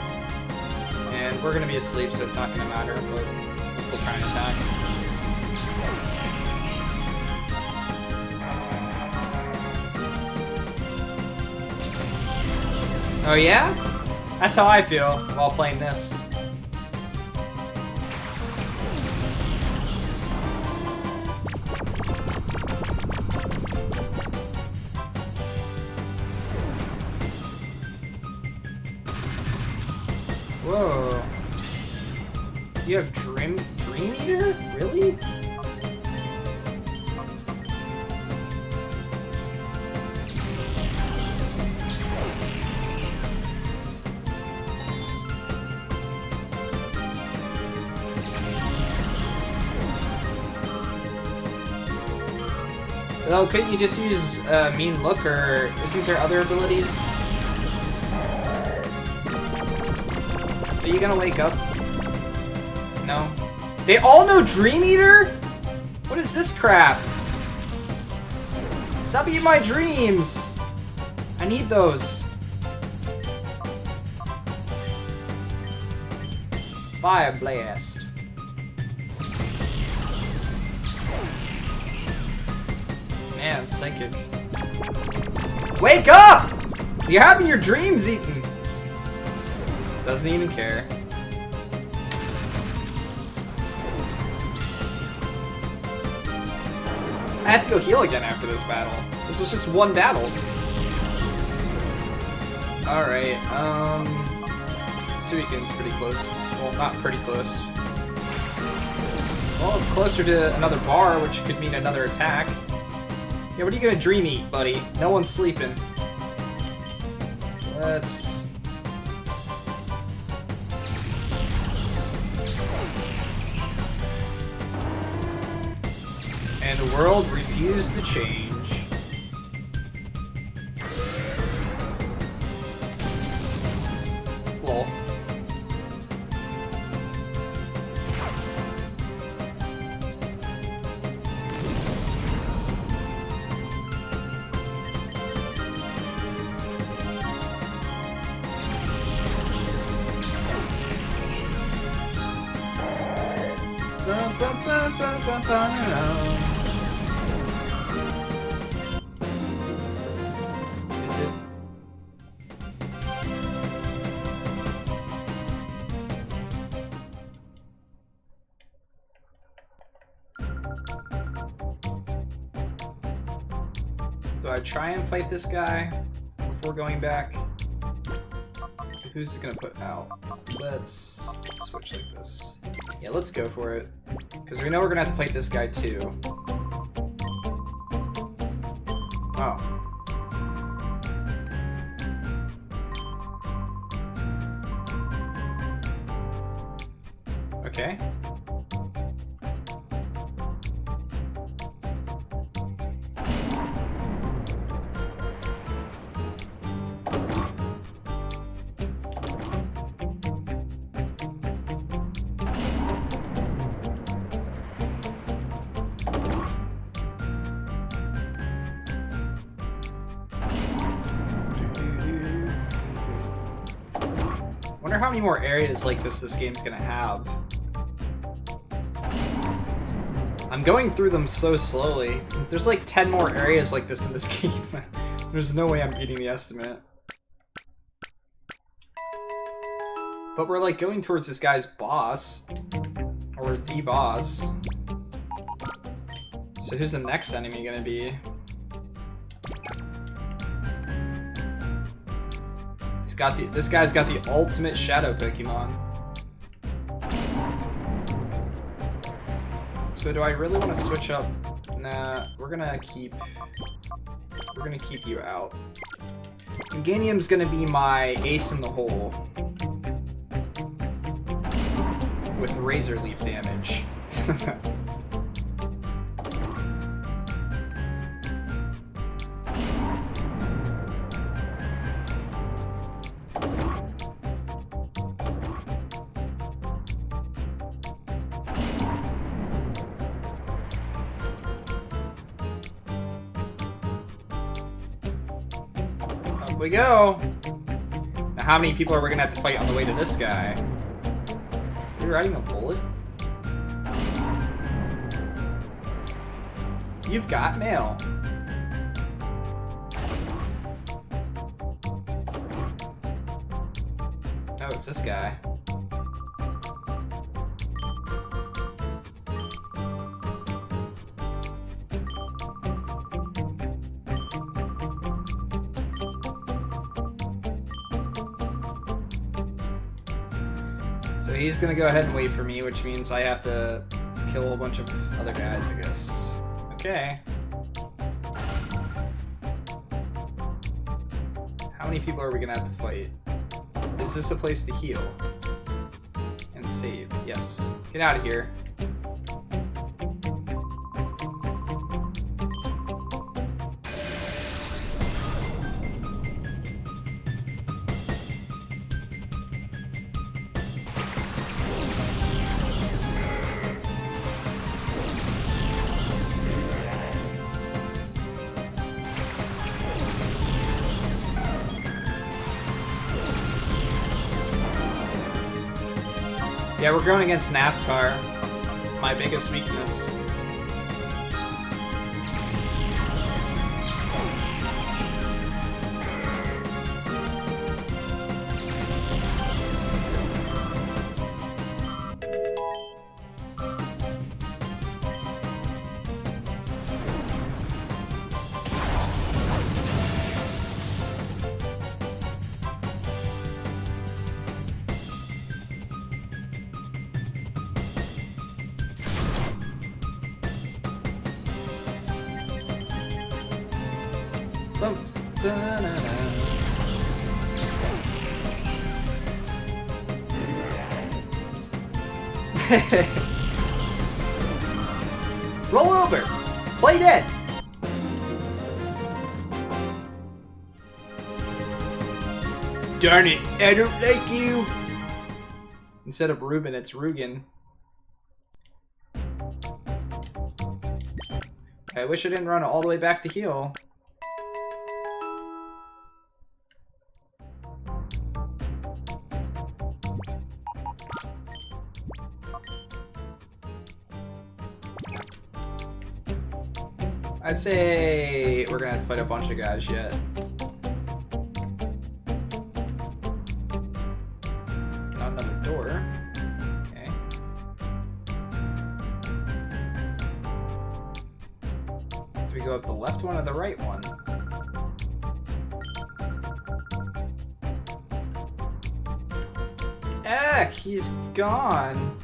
[SPEAKER 1] And we're gonna be asleep, so it's not gonna matter, but we'll still try and attack. Oh yeah? That's how I feel while playing this. Whoa. You have Dream Eater? Really? Oh, couldn't you just use Mean Look, or isn't there other abilities? Are you gonna wake up? No. They all know Dream Eater? What is this crap? Stop eating my dreams! I need those. Fire Blast. Man, psychic. Wake up! You're having your dreams eaten. Doesn't even care. I have to go heal again after this battle. This was just one battle. Alright, Suiken's pretty close. Well, not pretty close. Well, closer to another bar, which could mean another attack. Yeah, what are you gonna dream eat, buddy? No one's sleeping. Let's... And the world refused to change. Lol. Do I try and fight this guy before going back? Who's it gonna put out? Let's switch like this. Yeah, let's go for it. Because we know we're gonna have to fight this guy too. Oh. Okay. Wonder how many more areas like this game's gonna have. I'm going through them so slowly. There's like 10 more areas like this in this game. There's no way I'm beating the estimate. But we're like going towards this guy's boss. Or the boss. So who's the next enemy gonna be? This guy's got the ultimate shadow Pokemon. So do I really want to switch up? Nah, we're gonna keep you out. Meganium's gonna be my ace in the hole. With Razor Leaf damage. We go. Now, how many people are we gonna have to fight on the way to this guy? You're riding a bullet? You've got mail. Oh, it's this guy. So he's gonna go ahead and wait for me, which means I have to kill a whole bunch of other guys, I guess. Okay. How many people are we gonna have to fight? Is this a place to heal? And save. Yes. Get out of here. Yeah, we're going against NASCAR. My biggest weakness. Roll over! Play dead! Darn it, I don't like you! Instead of Ruben, it's Rugen. I wish I didn't run all the way back to heal. I'd say we're gonna have to fight a bunch of guys yet. Not another door. Okay. Do we go up the left one or the right one? Eck, he's gone.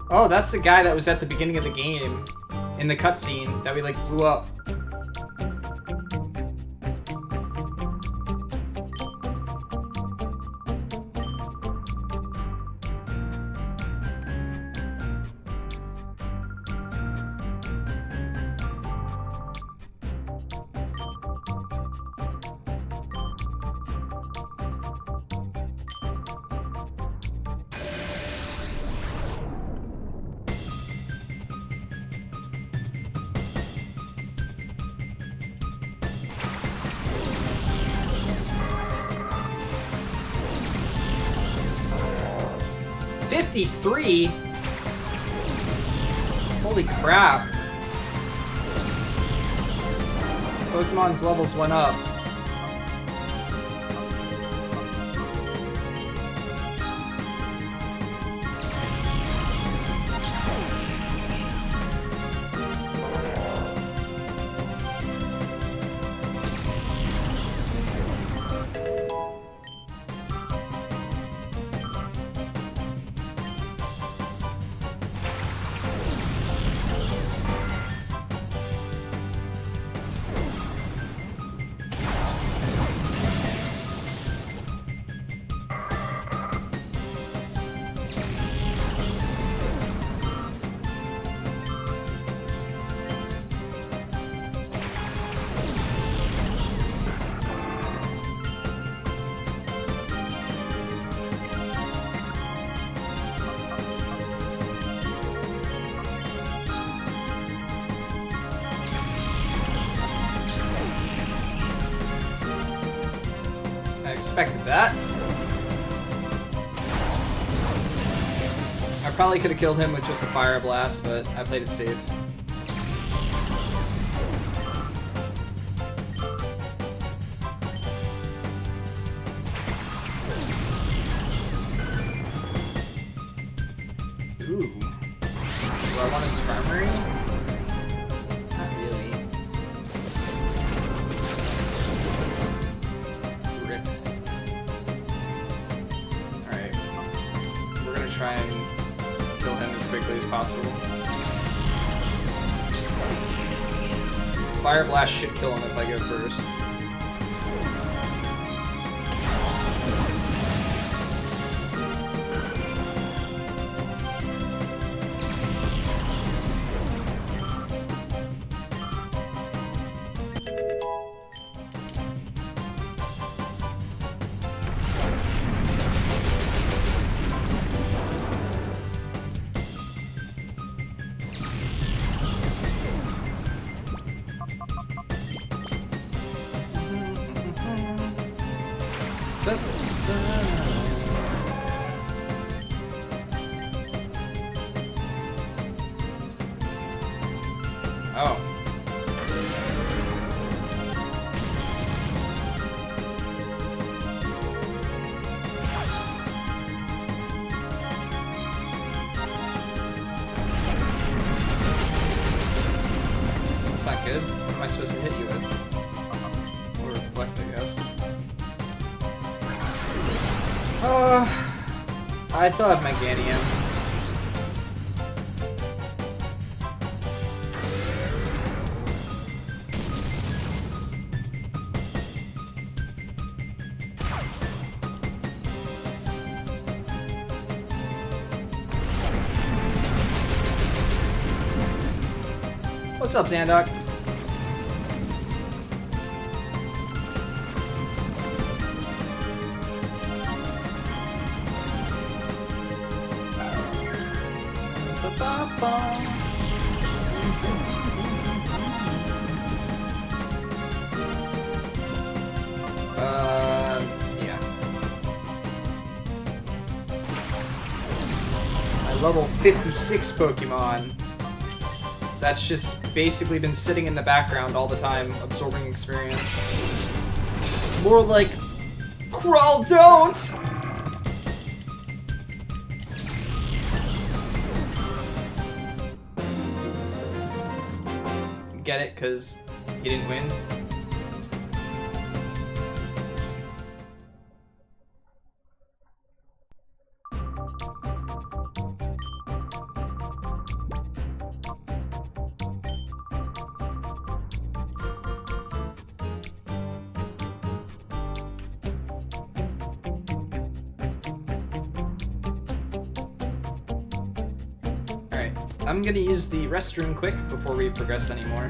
[SPEAKER 1] Oh, that's the guy that was at the beginning of the game in the cutscene that we like blew up. '53? Holy crap. Pokemon's levels went up. expected that. I probably could have killed him with just a fire blast, but I played it safe. Ooh. Do I want a Skarmory? Not really. Rip. Alright. We're gonna try and kill him as quickly as possible. Fire Blast should kill him if I go first. Oh. That's not good. What am I supposed to hit you with? Or reflect, I guess. I still have Meganium. What's up, Xandok? Yeah. My level 56 Pokemon. That's just basically been sitting in the background all the time, absorbing experience. More like, crawl, don't! Get it? Because he didn't win? I'm gonna use the restroom quick before we progress anymore.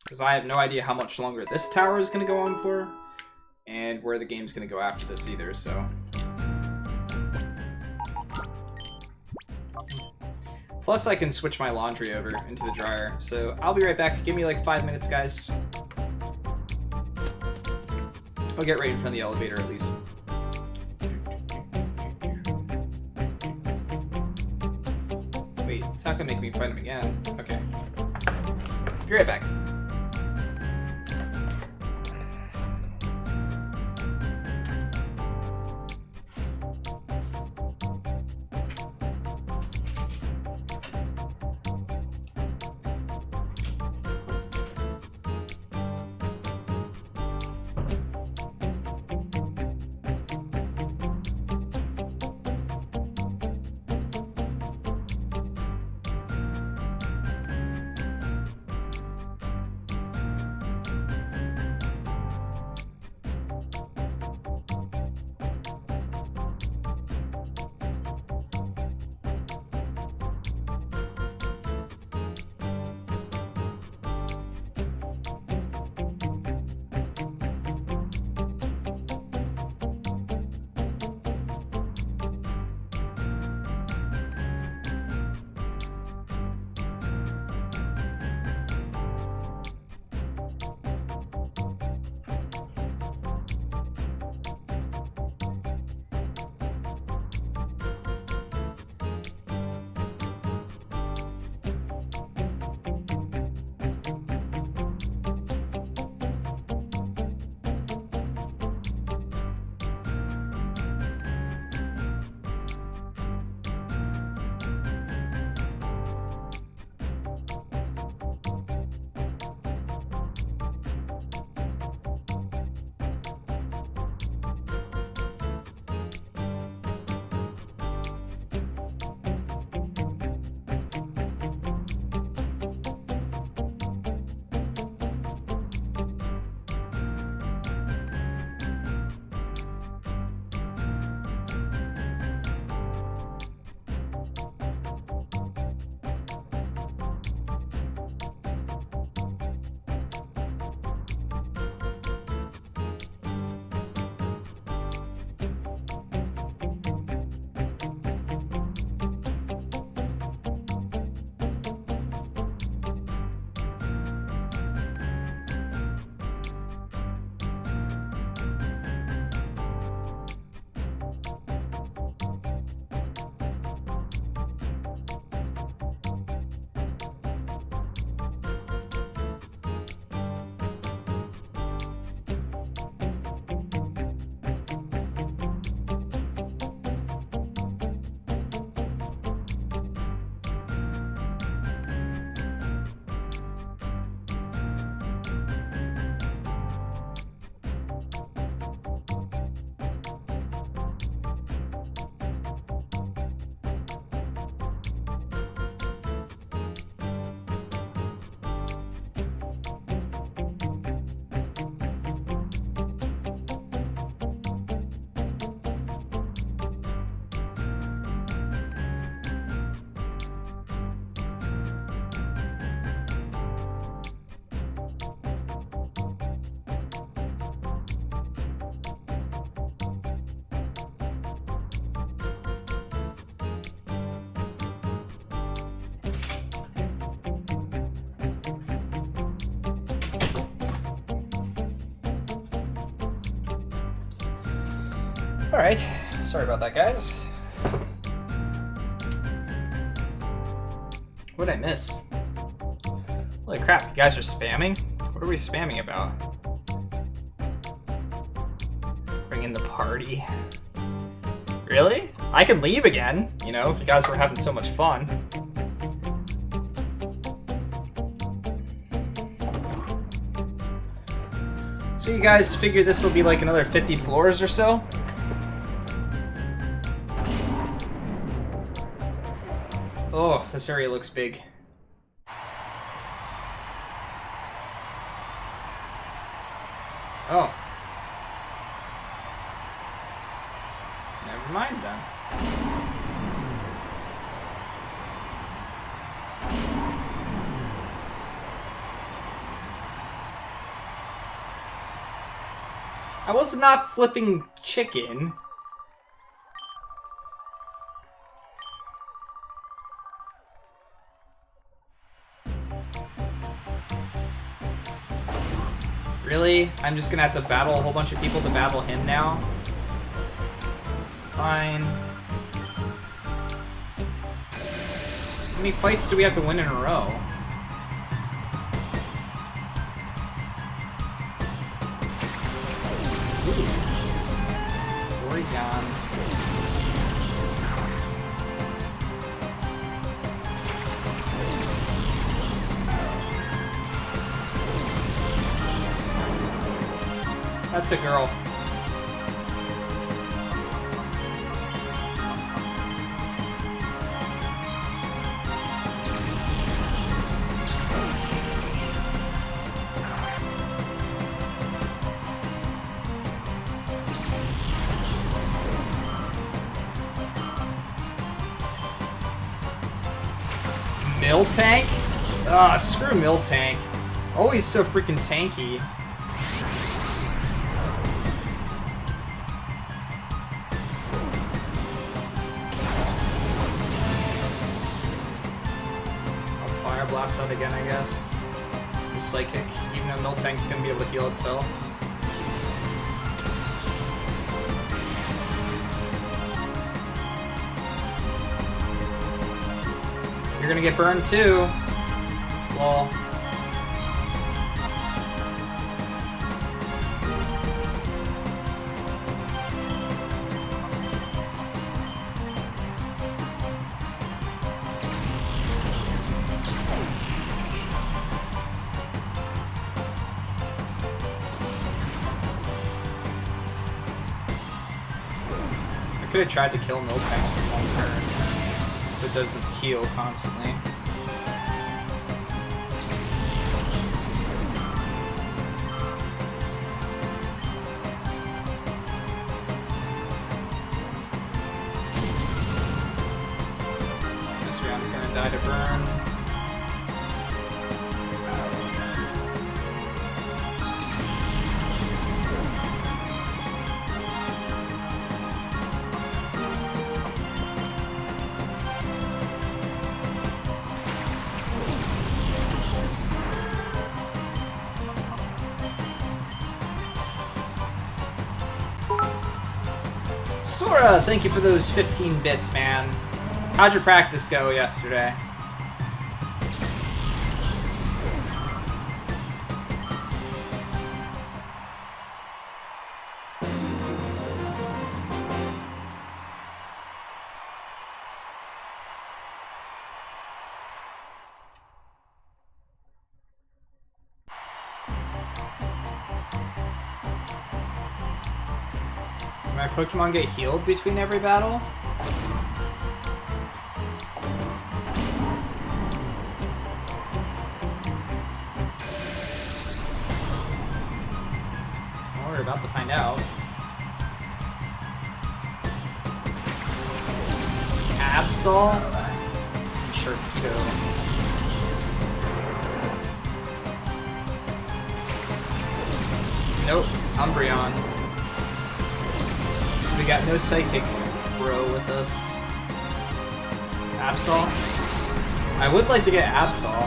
[SPEAKER 1] Because I have no idea how much longer this tower is gonna go on for, and where the game's gonna go after this either, so. Plus I can switch my laundry over into the dryer, so I'll be right back. Give me like 5 minutes, guys. I'll get right in front of the elevator at least. Wait, it's not gonna make me fight him again. Okay. Be right back. Alright, sorry about that, guys. What did I miss? Holy crap, you guys are spamming? What are we spamming about? Bring in the party. Really? I can leave again, you know, if you guys were having so much fun. So you guys figure this will be like another 50 floors or so? Oh, this area looks big. Oh. Never mind then. I was not flipping chicken. Really? I'm just gonna have to battle a whole bunch of people to battle him now? Fine. How many fights do we have to win in a row? Ooh. Oregon. That's a girl. Miltank? Ugh, screw Miltank. Always so freaking tanky. I'll Fire Blast out again, I guess. With Psychic, even though Miltank's gonna be able to heal itself. You're gonna get burned too. Lol. I could have tried to kill Miltank in one turn, so it doesn't heal constantly. This round's gonna die to burn. Sora, thank you for those 15 bits, man. How'd your practice go yesterday? My Pokemon get healed between every battle? Well, we're about to find out. Absol? And Sharpedo. Nope, Umbreon. We got no Psychic Bro with us. Absol? I would like to get Absol.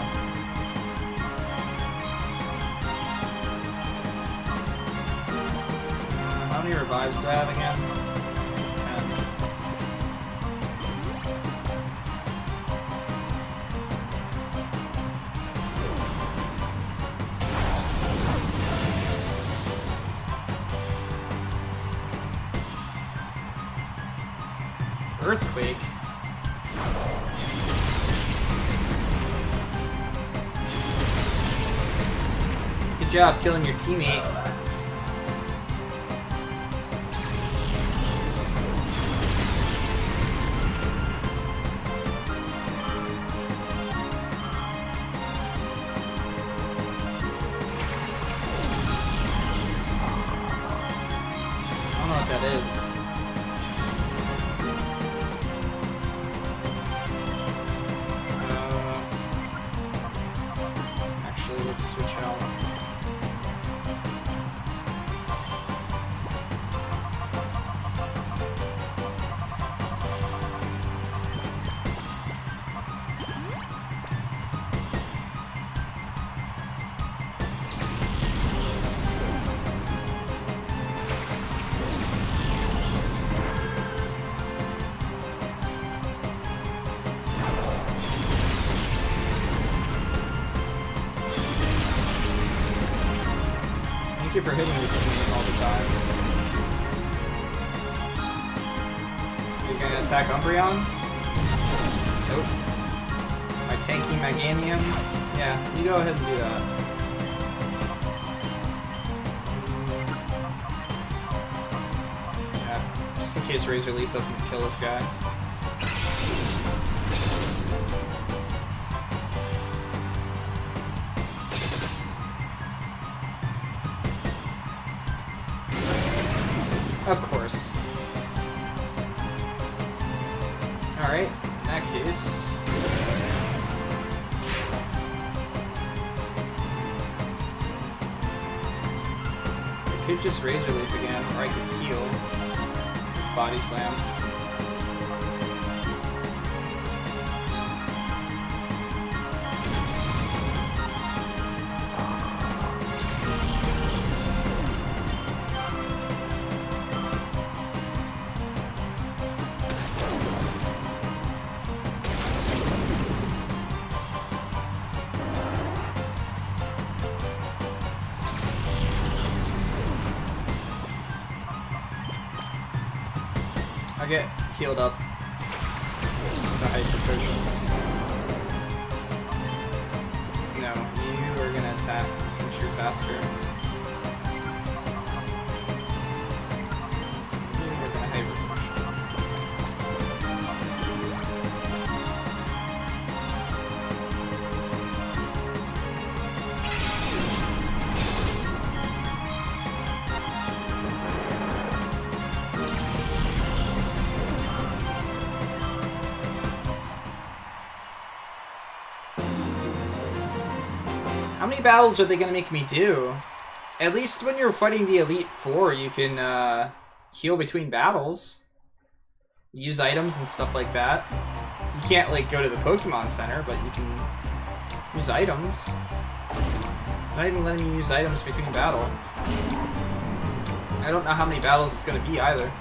[SPEAKER 1] How many revives do I have again? Earthquake. Good job killing your teammate. I don't know what that is. Actually, let's switch out. Thank you for hitting your teammate all the time. You're gonna attack Umbreon? Nope. Am I tanking Meganium? Yeah, you go ahead and do that. Yeah, just in case Razor Leaf doesn't kill this guy. Of course. Alright, in that case... I could just Razor Leaf again, or I could heal. This Body Slam. I'll get healed up. The Hyper Potion. No, you are gonna attack since you're faster. We're gonna Hyper Potion. How many battles are they gonna make me do? At least when you're fighting the Elite Four, you can heal between battles. Use items and stuff like that. You can't like go to the Pokemon Center, but you can use items. It's not even letting me use items between battle. I don't know how many battles it's gonna be either.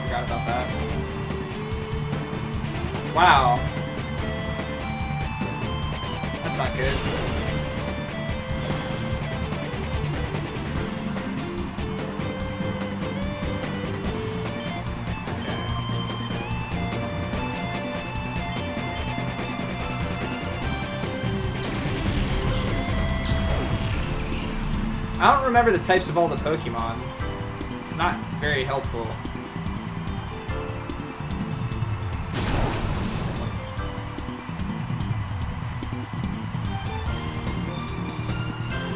[SPEAKER 1] Forgot about that. Wow. That's not good. Okay. I don't remember the types of all the Pokemon. It's not very helpful.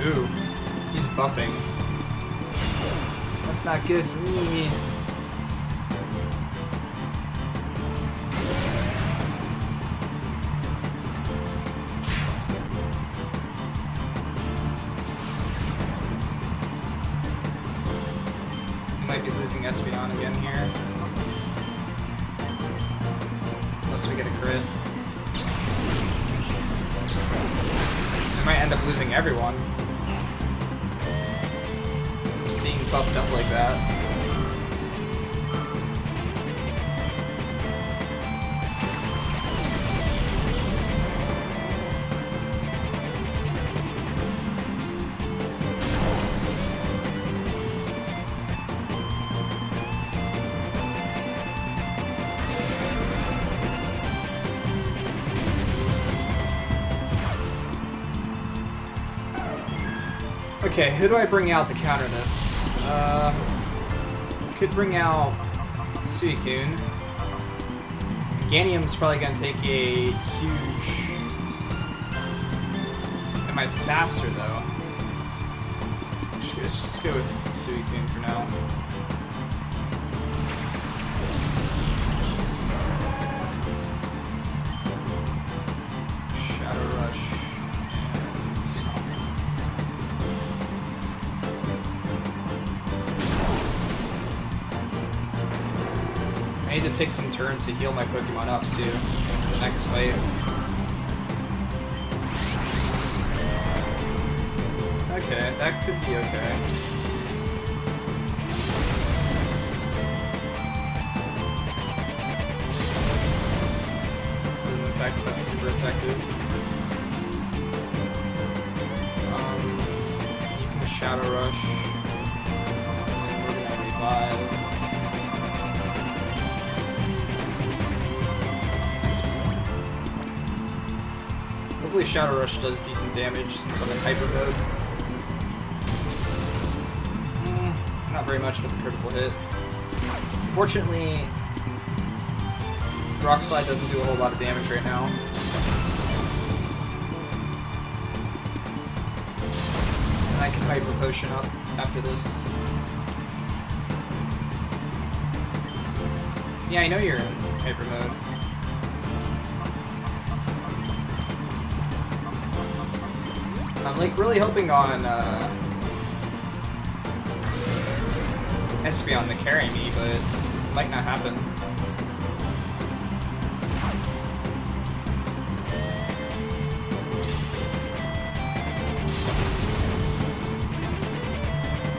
[SPEAKER 1] Ooh, he's buffing. That's not good for me. Might be losing Espeon again here. Unless we get a crit. I might end up losing everyone. Being buffed up like that. Okay, who do I bring out to counter this? Could bring out Suicune. Ganium's probably gonna take a huge... Am I faster though? Just go with Suicune for now. Shadow Rush. I need to take some turns to heal my Pokemon up too for the next fight. Okay, that could be okay. In fact, that's super effective. You can Shadow Rush. And we're gonna revive. Hopefully Shadow Rush does decent damage since I'm in Hyper mode. Not very much with a critical hit. Fortunately, Rock Slide doesn't do a whole lot of damage right now. And I can Hyper Potion up after this. Yeah, I know you're in Hyper mode. I'm like really hoping on Espeon to carry me, but it might not happen.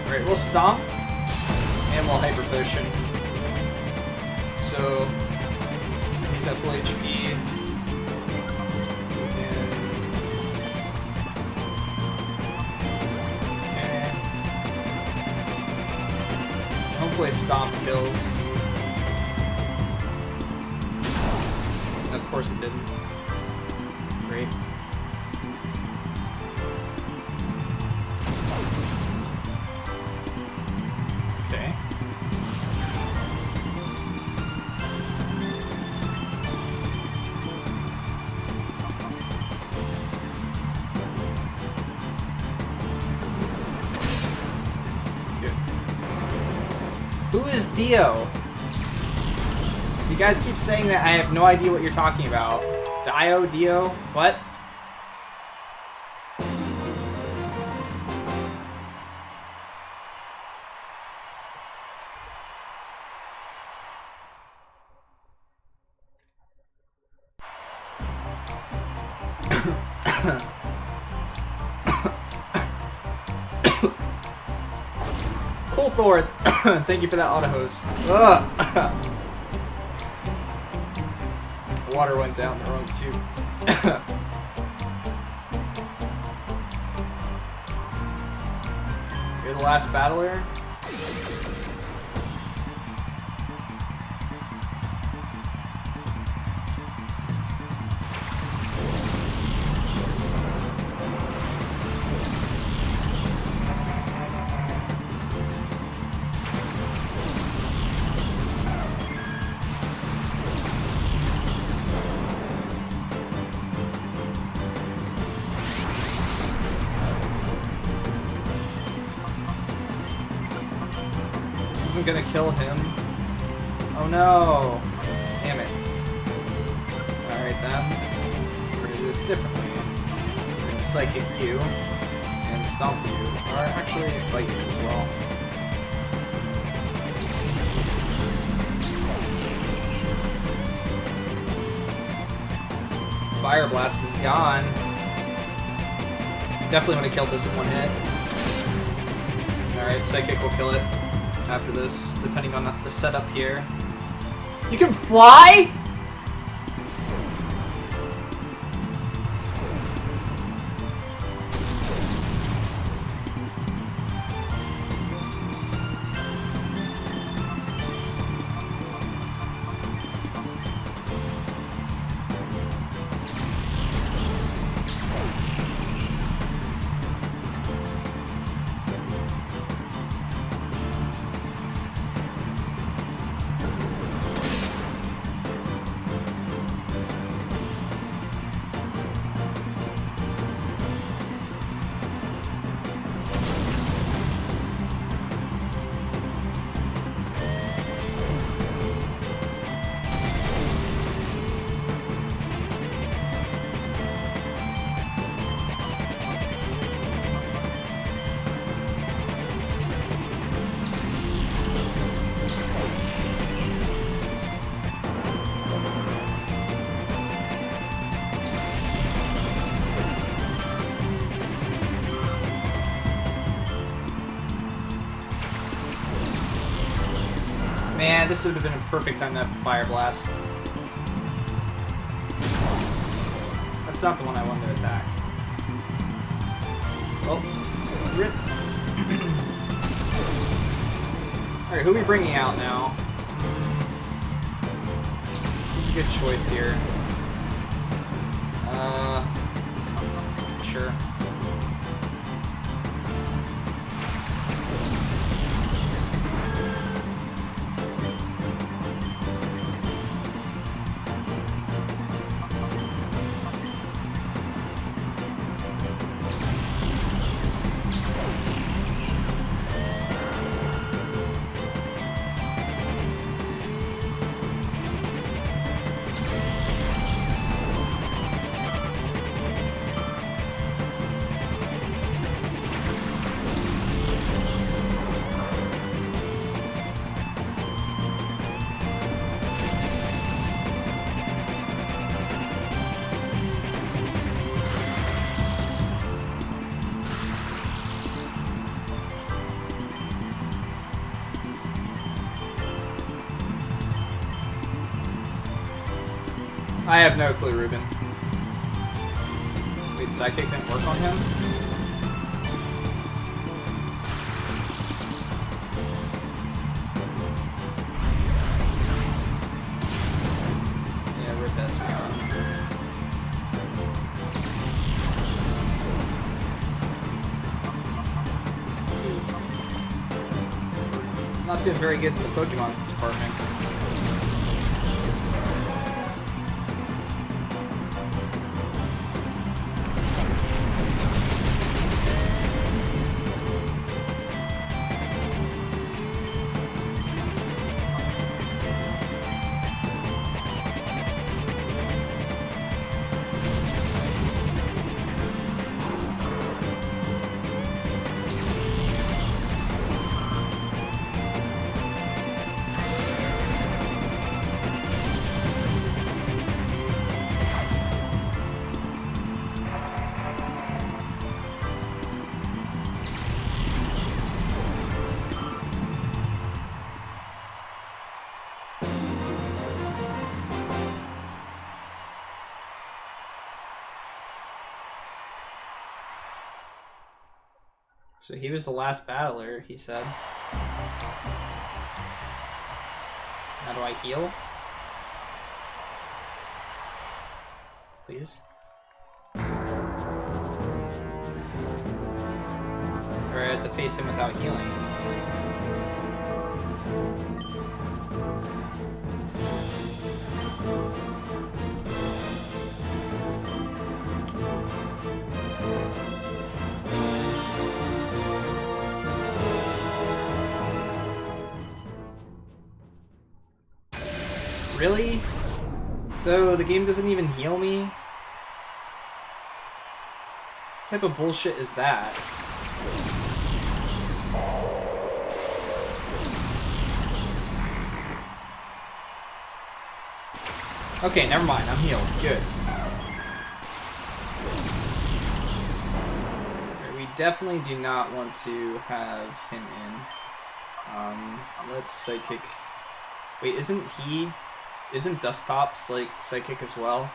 [SPEAKER 1] Alright, we'll Stomp and we'll Hyper Potion. So he's at full HP. Hopefully Stomp kills. Of course it didn't. Great. Okay. Who is Dio? You guys keep saying that, I have no idea what you're talking about. Dio? Dio? What? Cool, Thor. Thank you for that auto host. Water went down the wrong tube. You're the last battler? Gonna kill him. Oh no! Damn it. Alright then. We're gonna do this differently. We're gonna Psychic you and Stomp you. Or actually bite you as well. Fire Blast is gone. Definitely would have killed this in one hit. Alright, Psychic will kill it after this, depending on the setup here. You can fly?! Man, this would have been a perfect time to have Fire Blast. That's not the one I wanted to attack. Well, rip. Alright, who are we bringing out now? Who's a good choice here? Sure. I have no clue, Ruben. Wait, Psychic didn't work on him? Yeah, rip Espeon. Not doing very good in the Pokemon department. So he was the last battler, he said. How do I heal? Please? Or I have to face him without healing. Really? So the game doesn't even heal me? What type of bullshit is that? Okay, never mind. I'm healed. Good. definitely do not want to have him in. Let's psychic. Wait, isn't Dusttops like psychic as well?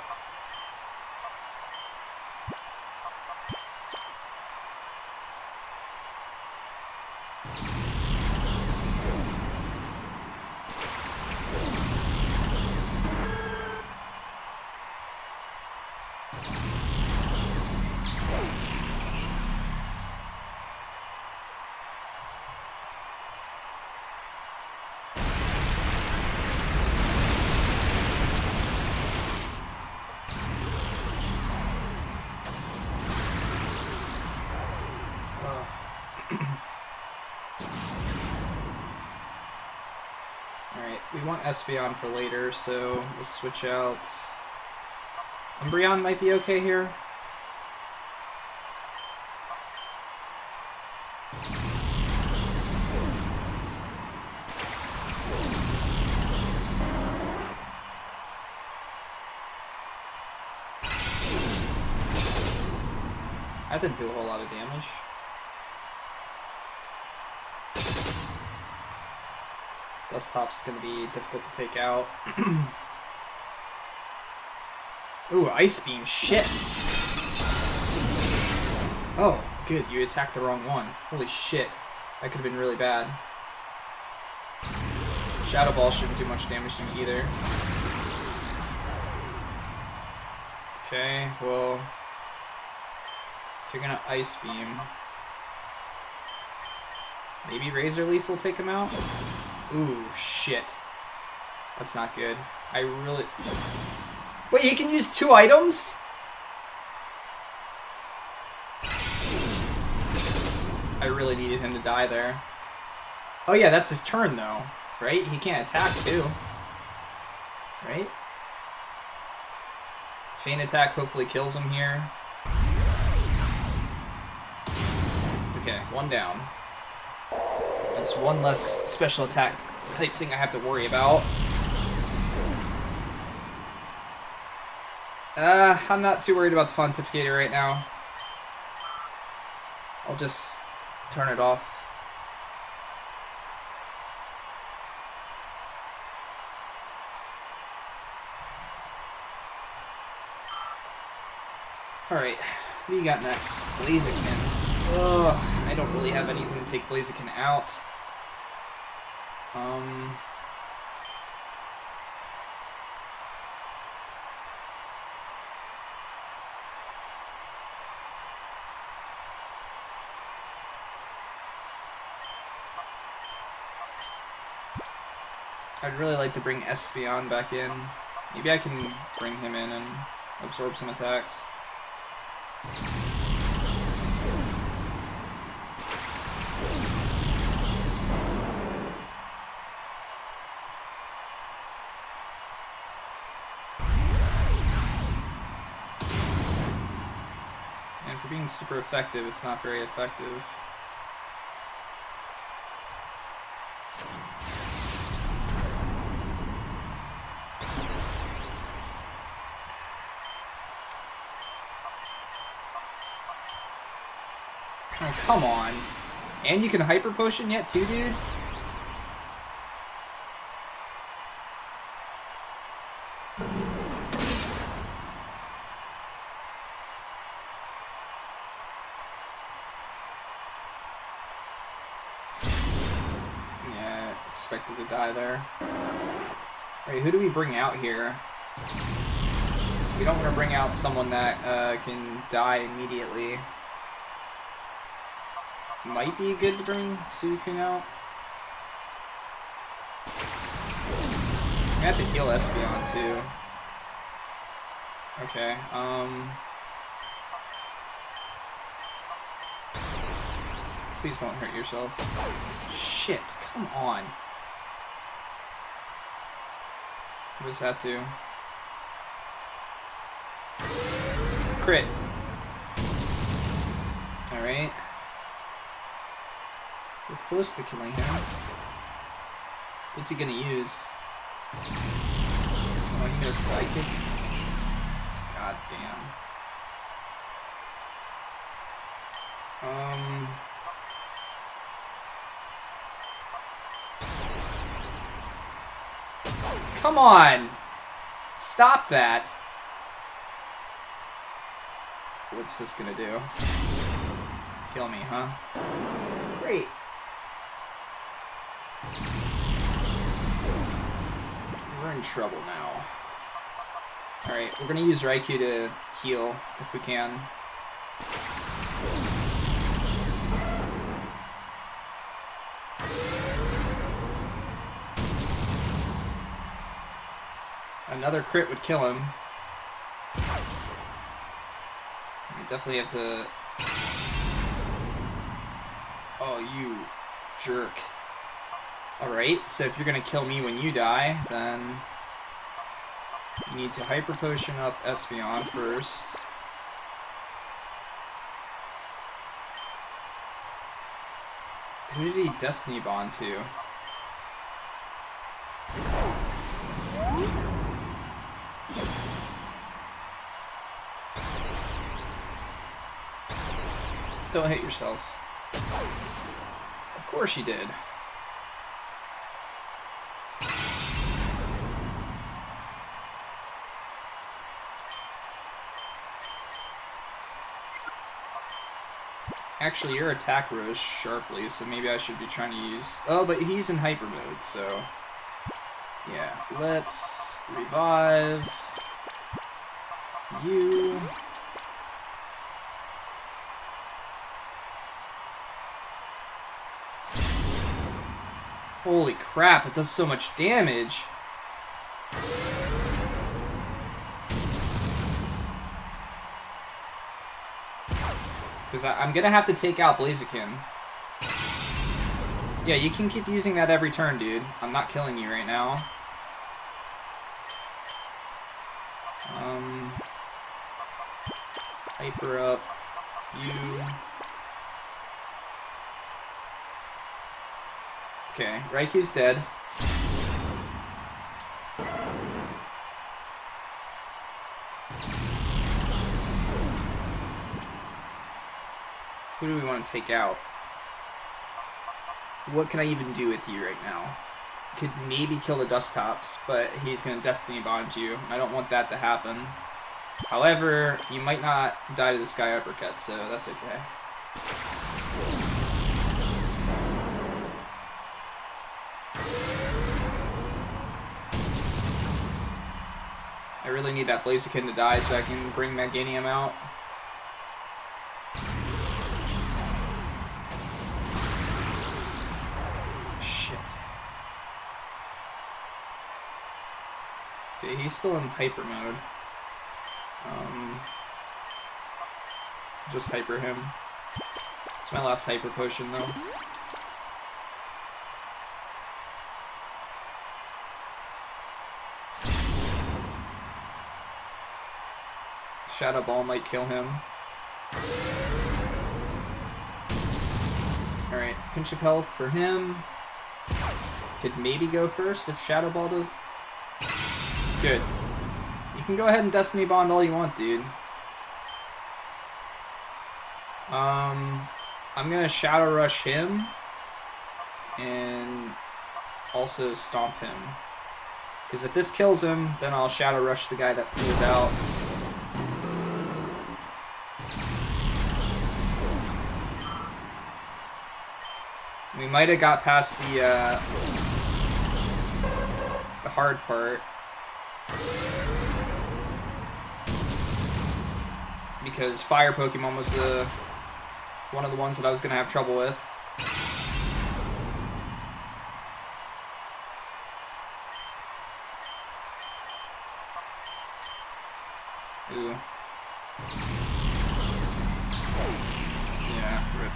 [SPEAKER 1] Alright, we want Espeon for later, so we'll switch out. Umbreon might be okay here. That didn't do a whole lot of damage. Dusttop's gonna be difficult to take out. Ooh, Ice Beam, shit! Oh, good, you attacked the wrong one. Holy shit, that could have been really bad. Shadow Ball shouldn't do much damage to me either. Okay, well... if you're gonna Ice Beam... maybe Razor Leaf will take him out? Ooh, shit. That's not good. I really... wait, he can use 2 items? I really needed him to die there. Oh yeah, that's his turn though, right? He can't attack too. Right? Feint Attack hopefully kills him here. Okay, 1 down. That's 1 less special attack type thing I have to worry about. I'm not too worried about the Pontificator right now. I'll just turn it off. Alright, what do you got next? Blaziken. Ugh, I don't really have anything to take Blaziken out. I'd really like to bring Espeon back in. Maybe I can bring him in and absorb some attacks. And for being super effective, it's not very effective. Oh, come on. And you can Hyper Potion yet too, dude? Yeah, expected to die there. Alright, who do we bring out here? We don't want to bring out someone that can die immediately. Might be good to bring Suicune out. I have to heal Espeon too. Okay, please don't hurt yourself. Shit, come on. What does that do? Crit. Alright. We're close to killing him. What's he gonna use? Oh, he knows Psychic? God damn. Come on! Stop that! What's this gonna do? Kill me, huh? Great. We're in trouble now. Alright, we're gonna use Raikou to heal, if we can. Another crit would kill him. We definitely have to... Oh, you jerk. Alright, so if you're gonna kill me when you die, then... You need to Hyper Potion up Espeon first. Who did he Destiny Bond to? Don't hit yourself. Of course you did. Actually, your attack rose sharply, so maybe I should be trying to use... Oh, but he's in hyper mode, so... Yeah, let's revive you. Holy crap, it does so much damage. Because I'm gonna have to take out Blaziken. Yeah, you can keep using that every turn, dude. I'm not killing you right now. Hyper up you. Okay, Raikou's dead. Who do we want to take out? What can I even do with you right now? Could maybe kill the Dust Tops, but he's going to Destiny Bond you. I don't want that to happen. However, you might not die to the Sky Uppercut, so that's okay. I really need that Blaziken to die so I can bring Meganium out. Shit. Okay, he's still in hyper mode. Just hyper him. It's my last hyper potion though. Shadow Ball might kill him. Alright, pinch of health for him. Could maybe go first if Shadow Ball does. Good. You can go ahead and Destiny Bond all you want, dude. I'm gonna Shadow Rush him. And also Stomp him. Because if this kills him, then I'll Shadow Rush the guy that plays out. We might have got past the hard part. Because Fire Pokemon was one of the ones that I was going to have trouble with. Ooh. Yeah, rip.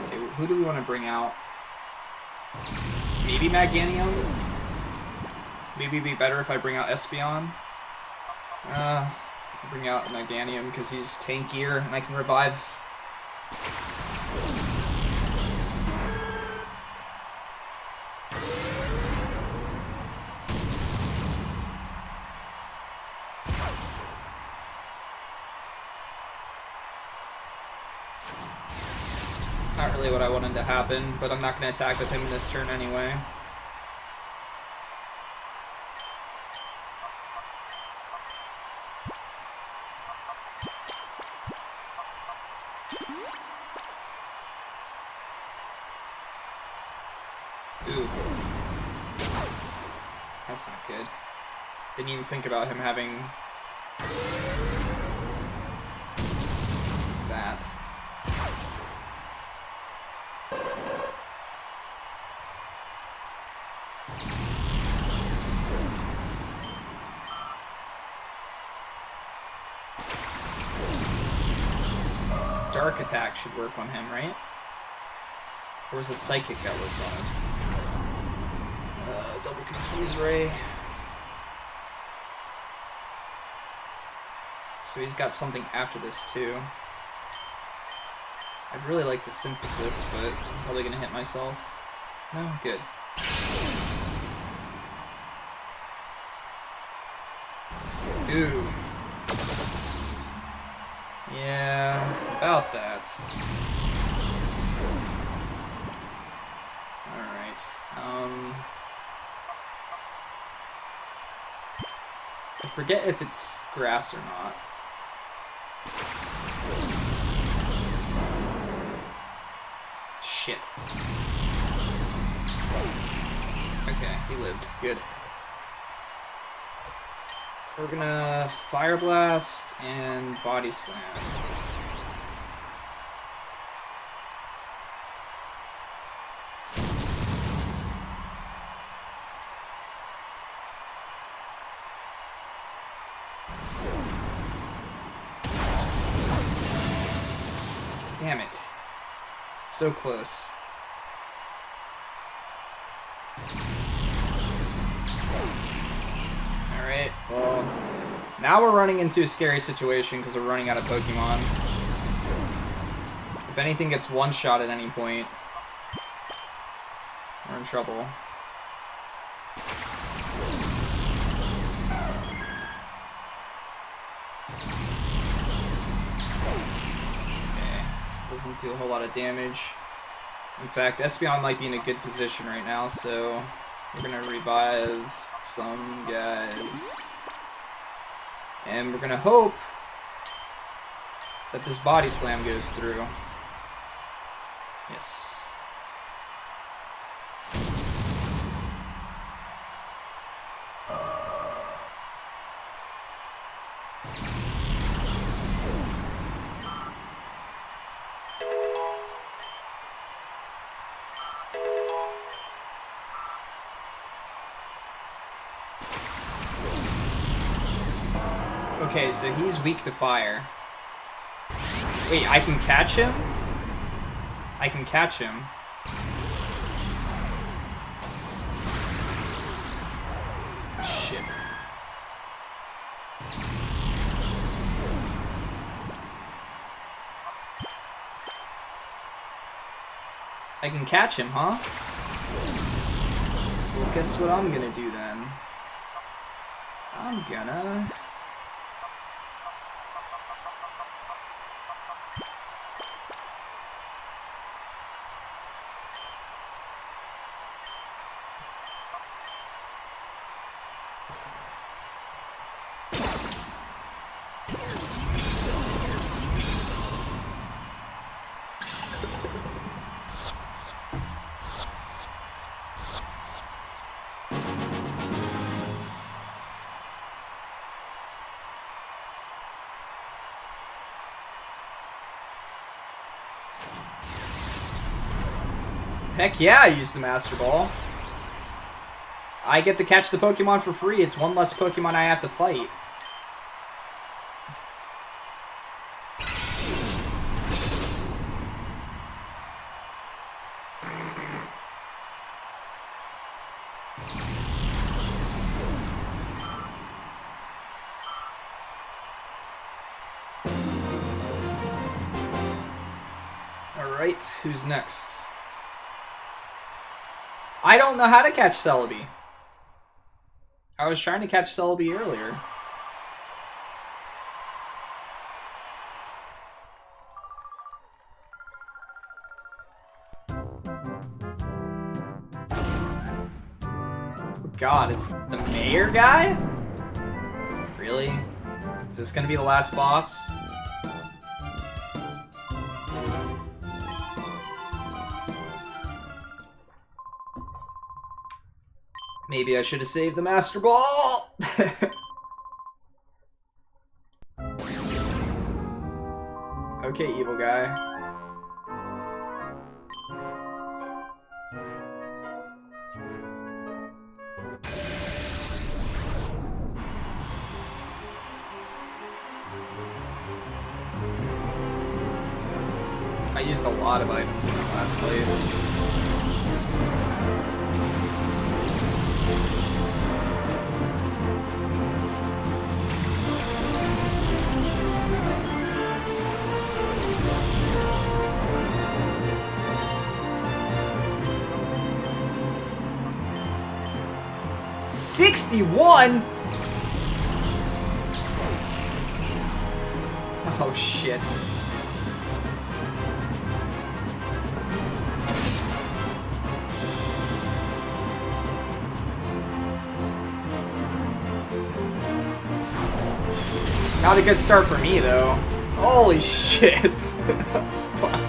[SPEAKER 1] Okay, who do we want to bring out? Maybe Meganium? Maybe it'd be better if I bring out Espeon. Bring out Meganium because he's tankier and I can revive. really what I wanted to happen, but I'm not going to attack with him in this turn anyway. Ooh. That's not good. Didn't even think about him having that. Dark attack should work on him, right? Or is it psychic that works on him? Double confuse ray. So he's got something after this too. I'd really like the synthesis, but I'm probably gonna hit myself. No? Good. Ooh. Yeah, about that. Alright, I forget if it's grass or not. Shit. Okay, he lived. Good. We're gonna Fire Blast and Body Slam. Damn it. So close. Alright, well, now we're running into a scary situation because we're running out of Pokemon. If anything gets one-shot at any point, we're in trouble. Okay, doesn't do a whole lot of damage. In fact, Espeon might be in a good position right now, so we're gonna revive some guys. And we're gonna hope that this Body Slam goes through. Yes. Okay, so he's weak to fire. Wait, I can catch him? I can catch him. Shit. I can catch him, huh? Well, guess what I'm gonna do then? I'm gonna... Heck yeah, I used the Master Ball. I get to catch the Pokemon for free. It's one less Pokemon I have to fight. Alright, who's next? I don't know how to catch Celebi. I was trying to catch Celebi earlier. god, it's the mayor guy? Really? Is this gonna be the last boss? Maybe I should have saved the Master Ball! Okay, evil guy. I used a lot of items in that last fight. 61? Oh shit. Not a good start for me though. Holy shit. Fuck.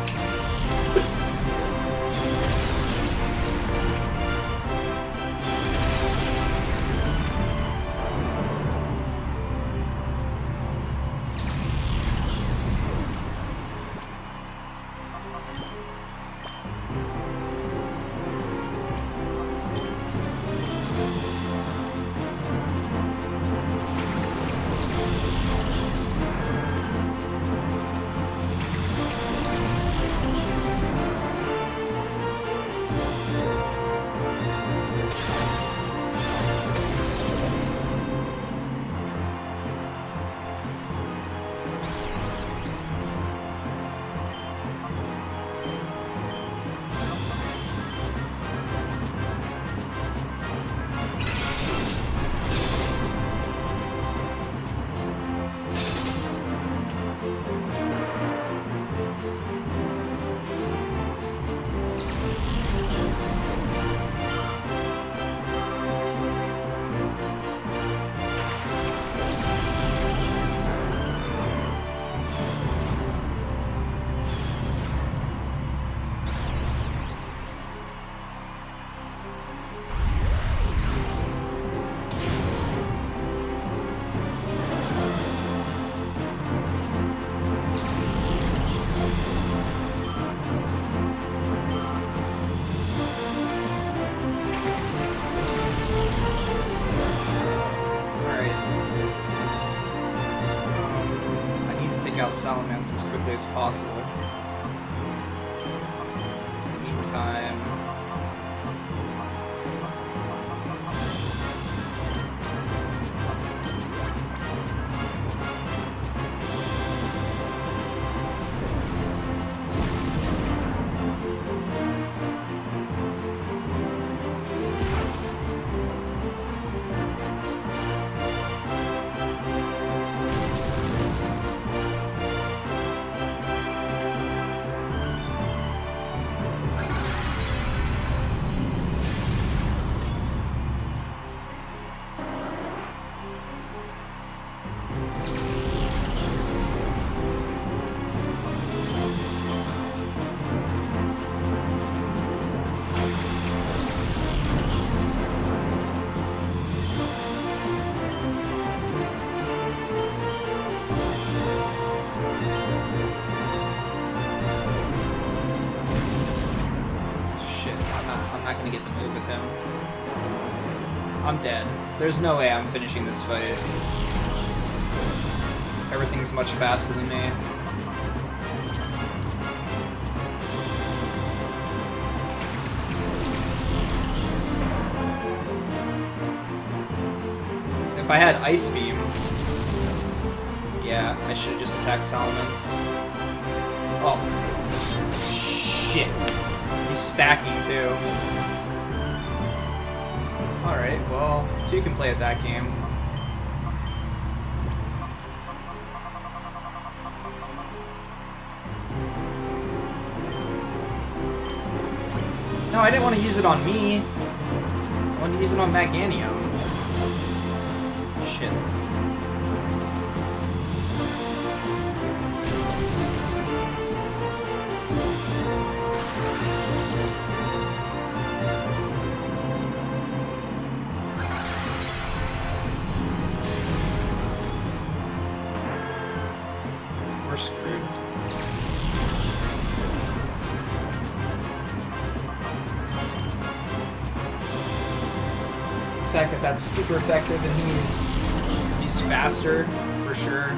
[SPEAKER 1] Salamence as quickly as possible. Meantime, I'm not gonna get the move with him. I'm dead. There's no way I'm finishing this fight. Everything's much faster than me. If I had Ice Beam, yeah, I should have just attacked Salamence. Oh, shit. He's stacking too. Alright, well, so you can play at that game. No, I didn't want to use it on me. want to use it on Maganium. Shit. We're screwed. The fact that that's super effective and he's faster for sure.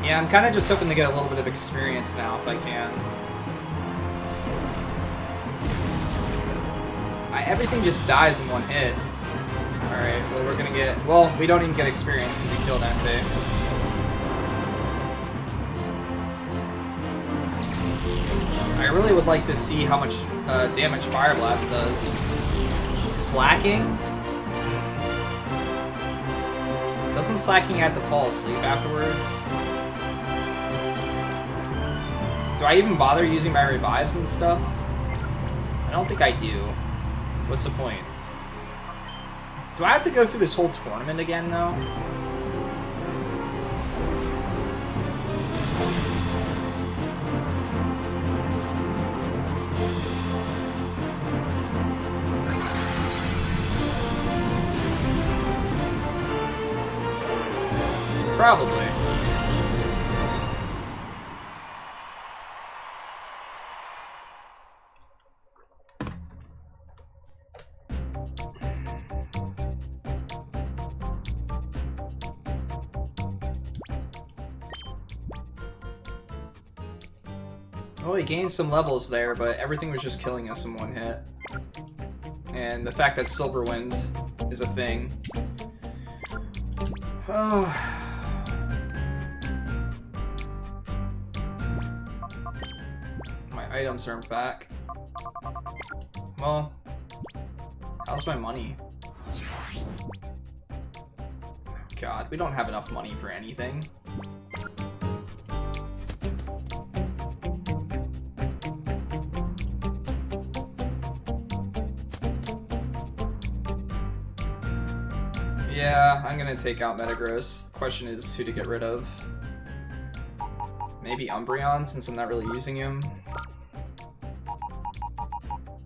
[SPEAKER 1] Yeah, I'm kind of just hoping to get a little bit of experience now, if I can. Everything just dies in one hit. Alright, well we're gonna get... Well, we don't even get experience because we killed Entei. I really would like to see how much damage Fire Blast does. Slacking? Doesn't Slacking have to fall asleep afterwards? Do I even bother using my revives and stuff? I don't think I do. What's the point? Do I have to go through this whole tournament again, though? Probably. Well, we gained some levels there, but everything was just killing us in one hit. And the fact that Silverwind is a thing. Oh. My items aren't back. Well, how's my money? God, we don't have enough money for anything. Yeah, I'm gonna take out Metagross. The question is who to get rid of. Maybe Umbreon, since I'm not really using him.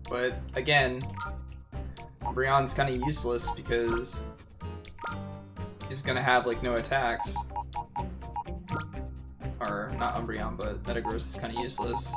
[SPEAKER 1] But again, Umbreon's kind of useless because he's gonna have like no attacks. Or not Umbreon, but Metagross is kind of useless.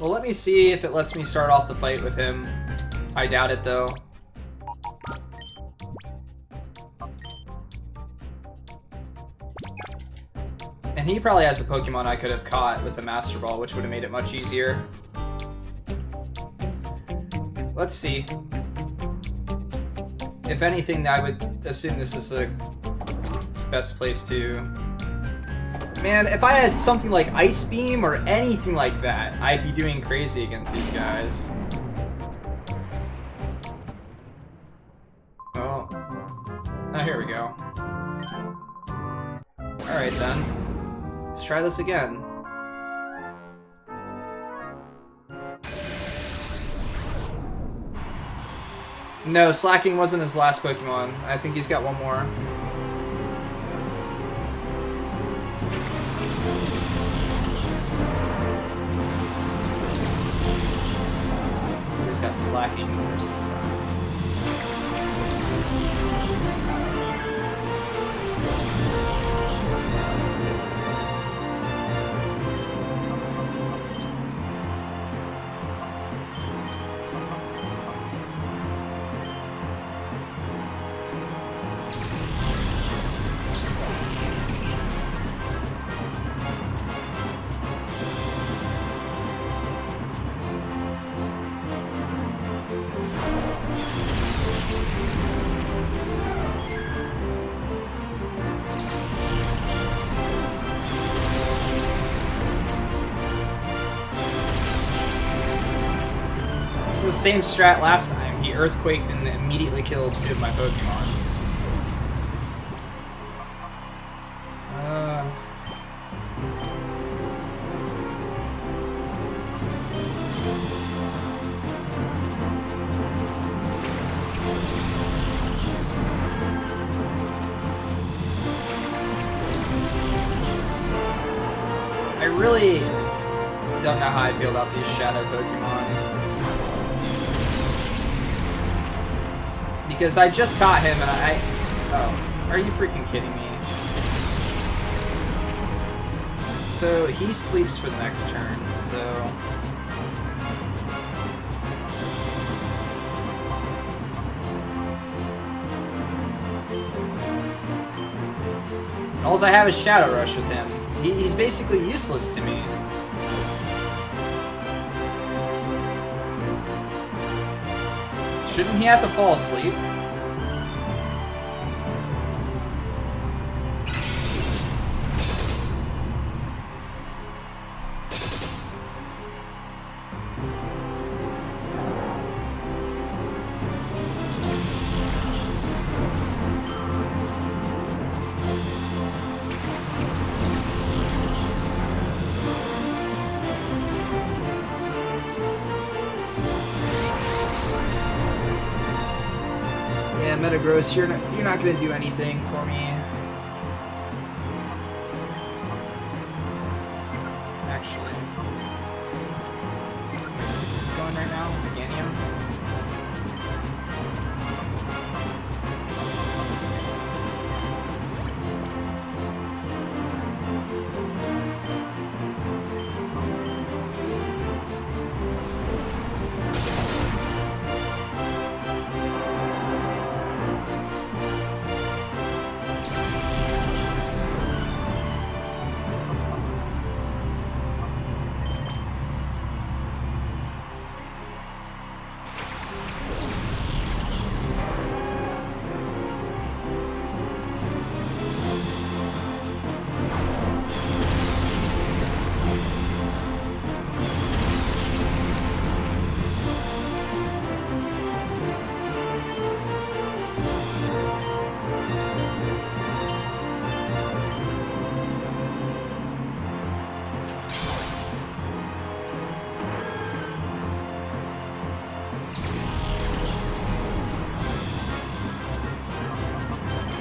[SPEAKER 1] Well, let me see if it lets me start off the fight with him. I doubt it, though. And he probably has a Pokemon I could have caught with a Master Ball, which would have made it much easier. Let's see. If anything, I would assume this is the best place to... Man, if I had something like Ice Beam or anything like that, I'd be doing crazy against these guys. Oh. Oh, here we go. Alright then. Let's try this again. No, Slacking wasn't his last Pokemon. I think he's got one more. So he's got Slacking first this time. The same strat last time. He earthquaked and immediately killed 2 of my Pokemon. I really don't know how I feel about these Shadow Pokemon. Because I just caught him and oh, are you freaking kidding me? So he sleeps for the next turn, so... All I have is Shadow Rush with him. He's basically useless to me. Shouldn't he have to fall asleep? Metagross, you're not gonna do anything for me. Actually, what's going right now? Ganium?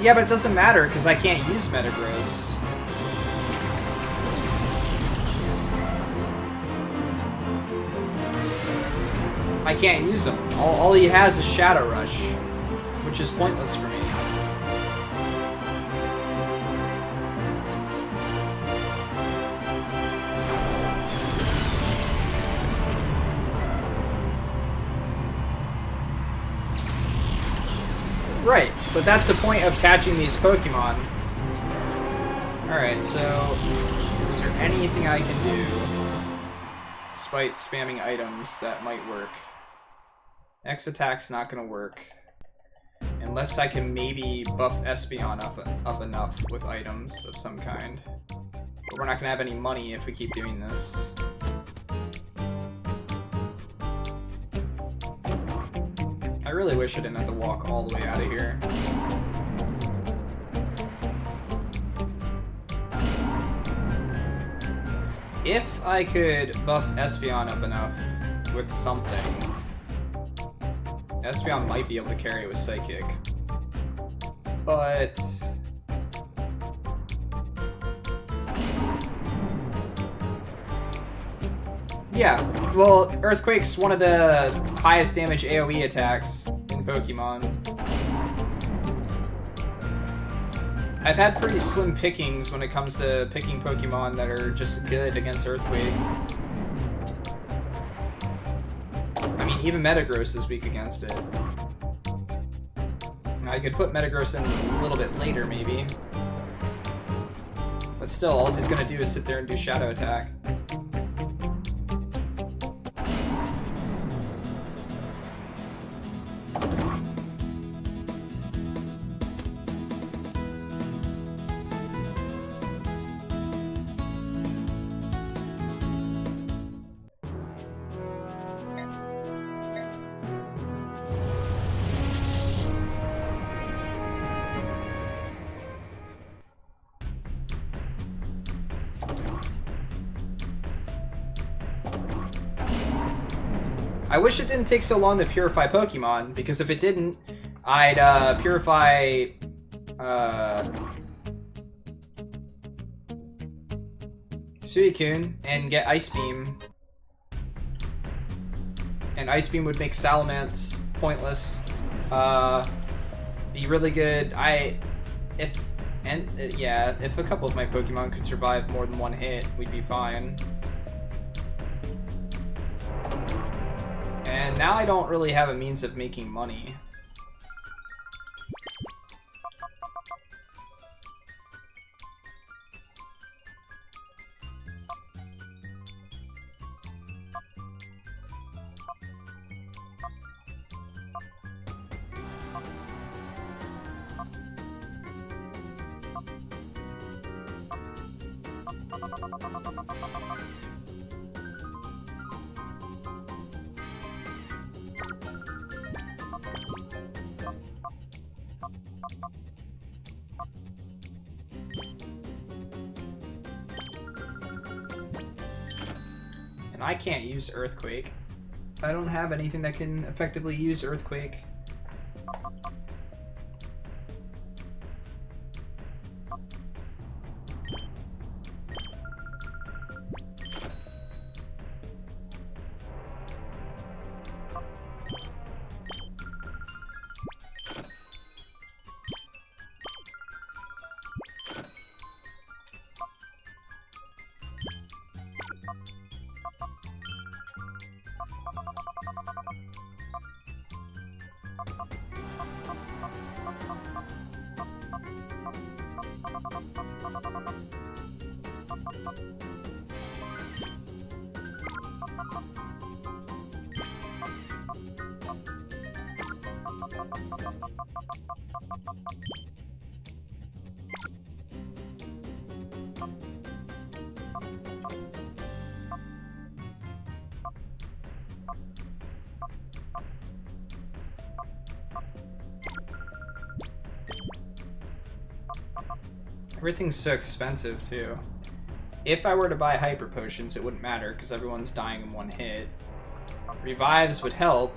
[SPEAKER 1] Yeah, but it doesn't matter, because I can't use Metagross. I can't use him. All he has is Shadow Rush, which is pointless for me. Right, but that's the point of catching these Pokemon. Alright, so is there anything I can do despite spamming items that might work? X attack's not gonna work. Unless I can maybe buff Espeon up enough with items of some kind. But we're not gonna have any money if we keep doing this. I really wish I didn't have to walk all the way out of here. If I could buff Espeon up enough with something, Espeon might be able to carry it with Psychic. But... yeah, well, Earthquake's one of the highest damage AoE attacks in Pokemon. I've had pretty slim pickings when it comes to picking Pokemon that are just good against Earthquake. I mean, even Metagross is weak against it. I could put Metagross in a little bit later, maybe. But still, all he's gonna do is sit there and do Shadow Attack. I wish it didn't take so long to purify Pokemon, because if it didn't, I'd purify Suicune and get Ice Beam. And Ice Beam would make Salamence pointless. Be really good. If a couple of my Pokemon could survive more than one hit, we'd be fine. And now I don't really have a means of making money. I can't use Earthquake. I don't have anything that can effectively use Earthquake. Everything's so expensive, too. If I were to buy Hyper Potions, it wouldn't matter, because everyone's dying in one hit. Revives would help.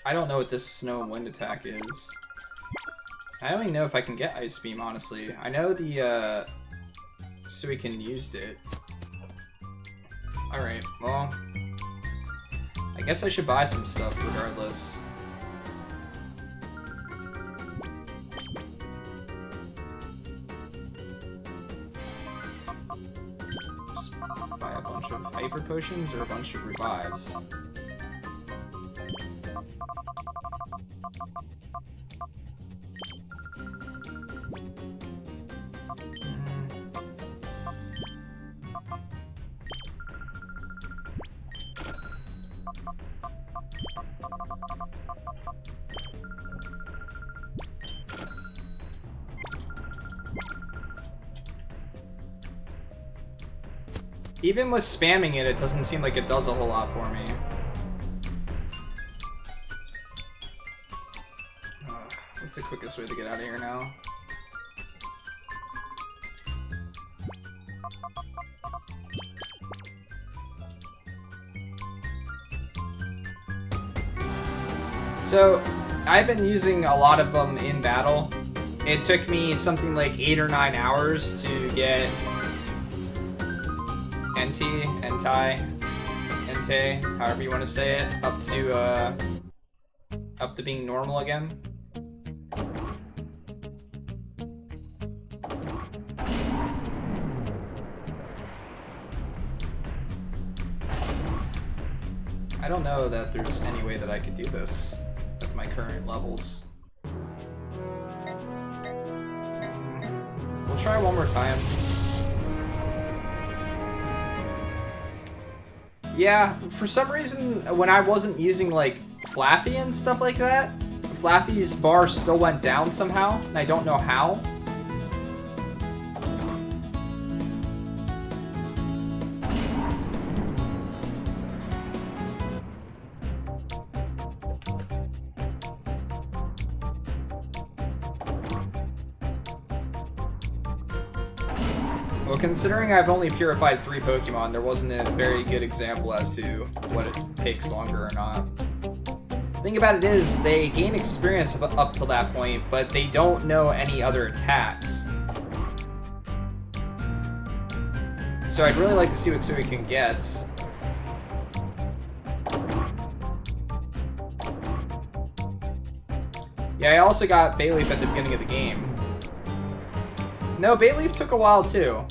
[SPEAKER 1] I don't know what this Snow and Wind attack is. I don't even know if I can get Ice Beam, honestly. I know the, Suicune used it. Alright, well... I guess I should buy some stuff, regardless. Buy a bunch of Hyper Potions or a bunch of Revives. Even with spamming it, it doesn't seem like it does a whole lot for me. What's the quickest way to get out of here now? So, I've been using a lot of them in battle. It took me something like 8 or 9 hours to get Entei, however you want to say it, up to being normal again. I don't know that there's any way that I could do this with my current levels. We'll try one more time. Yeah, for some reason, when I wasn't using, like, Flaffy and stuff like that, Flaffy's bar still went down somehow, and I don't know how. Well, considering I've only purified 3 Pokemon, there wasn't a very good example as to what it takes longer or not. The thing about it is, they gain experience up till that point, but they don't know any other attacks. So I'd really like to see what Suicune gets. Yeah, I also got Bayleaf at the beginning of the game. No, Bayleaf took a while too.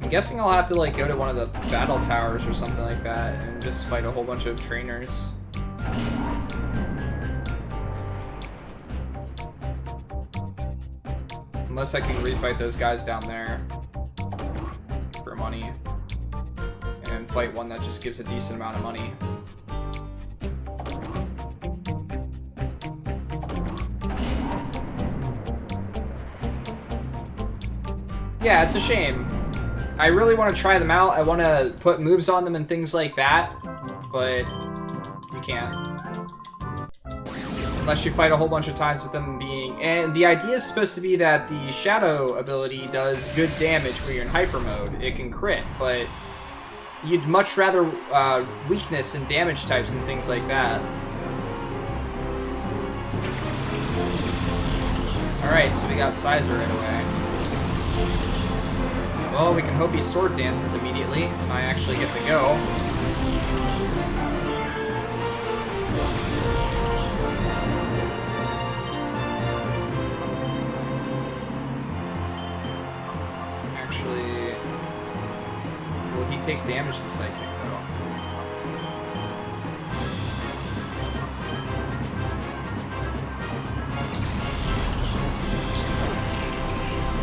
[SPEAKER 1] I'm guessing I'll have to like go to one of the battle towers or something like that and just fight a whole bunch of trainers. Unless I can refight those guys down there for money and fight one that just gives a decent amount of money. Yeah, it's a shame. I really want to try them out. I want to put moves on them and things like that, but you can't. Unless you fight a whole bunch of times with them being... And the idea is supposed to be that the Shadow ability does good damage when you're in Hyper Mode. It can crit, but you'd much rather weakness and damage types and things like that. Alright, so we got Sizer right away. Well, we can hope he sword dances immediately, and I actually get to go. Actually, will he take damage to Psychic, though?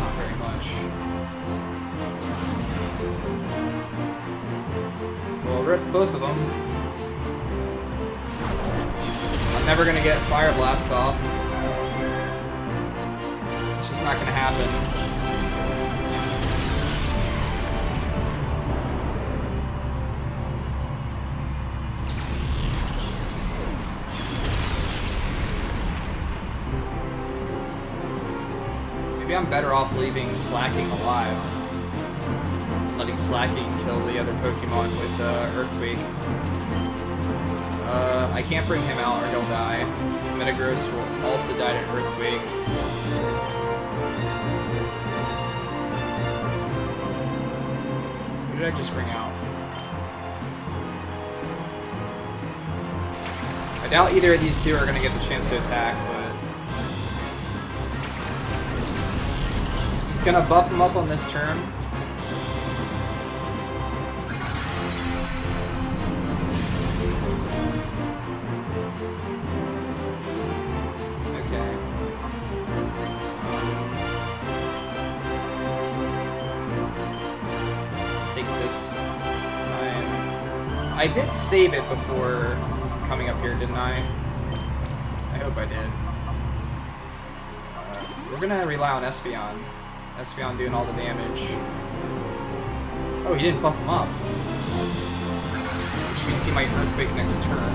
[SPEAKER 1] Not very much. We'll rip both of them. I'm never gonna get Fire Blast off. It's just not gonna happen. Maybe I'm better off leaving Slacking alive. Letting Slacking kill the other Pokemon with Earthquake. I can't bring him out or he'll die. Metagross will also die to Earthquake. Who did I just bring out? I doubt either of these two are going to get the chance to attack, but... He's going to buff him up on this turn. I did save it before coming up here, didn't I? I hope I did. We're gonna rely on Espeon. Espeon doing all the damage. Oh, he didn't buff him up. Which means he might Earthquake next turn.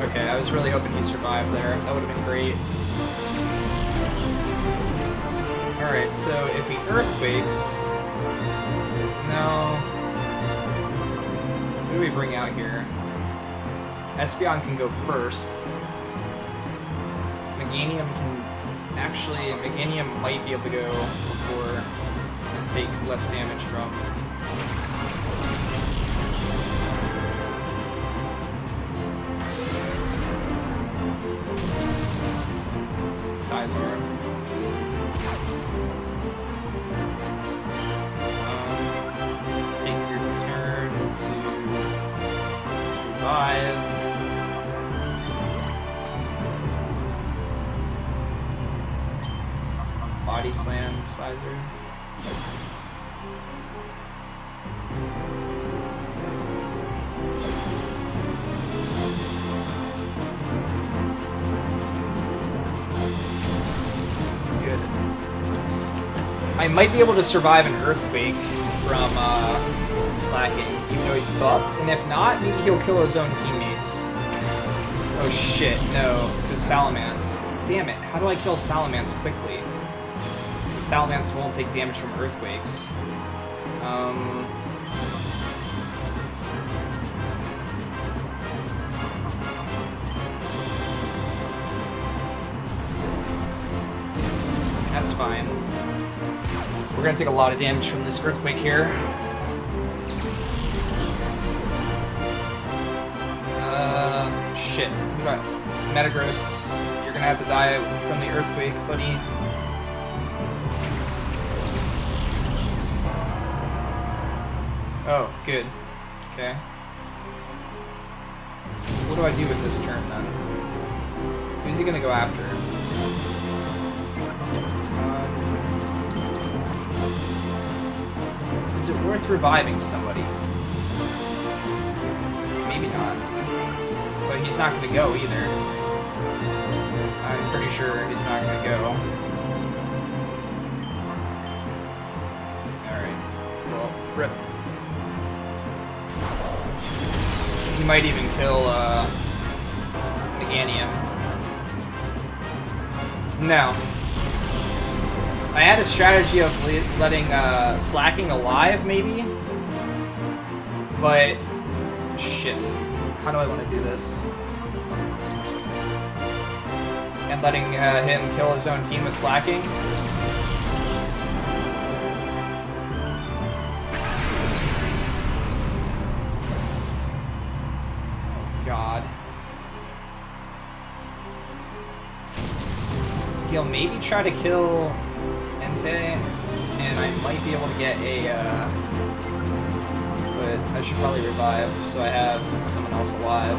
[SPEAKER 1] Okay, I was really hoping he survived there. That would have been great. Alright, so if he Earthquakes... No... do we bring out here? Espeon can go first. Meganium can... Actually, Meganium might be able to go before and take less damage from. Sizar. Take your turn to revive. Body slam, Sizar. I might be able to survive an earthquake from slacking, even though he's buffed. And if not, maybe he'll kill his own teammates. Oh shit, no, because Salamence. Damn it, how do I kill Salamence quickly? Salamence won't take damage from earthquakes. That's fine. We're gonna take a lot of damage from this earthquake here. Shit. We got Metagross. You're gonna have to die from the earthquake, buddy. Oh, good. Okay. What do I do with this turn then? Who's he gonna go after? Is it worth reviving somebody? Maybe not. But he's not gonna go either. I'm pretty sure he's not gonna go. Alright. Well, rip. He might even kill, Meganium. No. I had a strategy of letting, Slacking alive, maybe? But... shit. How do I want to do this? And letting, him kill his own team with Slacking? God. He'll maybe try to kill Entei, and I might be able to get a, but I should probably revive, so I have someone else alive.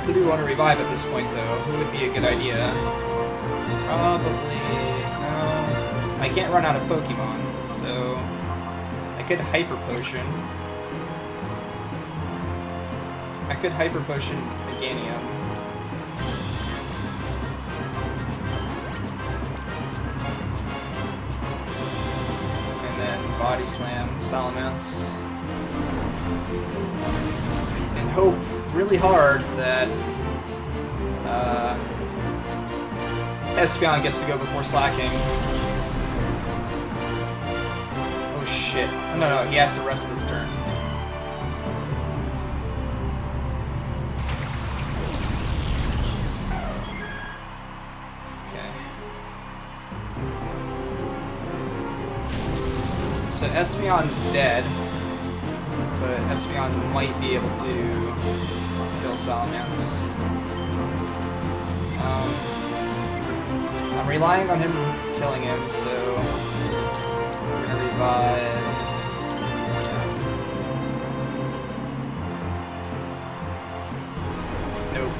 [SPEAKER 1] Who do we want to revive at this point, though? Who would be a good idea? Probably... no. I can't run out of Pokemon, so... I could Hyper Potion. I could Hyper Potion Meganium. And then Body Slam Salamence. And hope really hard that Espeon gets to go before Slacking. Oh shit. No, he has to rest this turn. So Espeon's dead, but Espeon might be able to kill Salamence. I'm relying on him killing him, so we're gonna revive. Nope.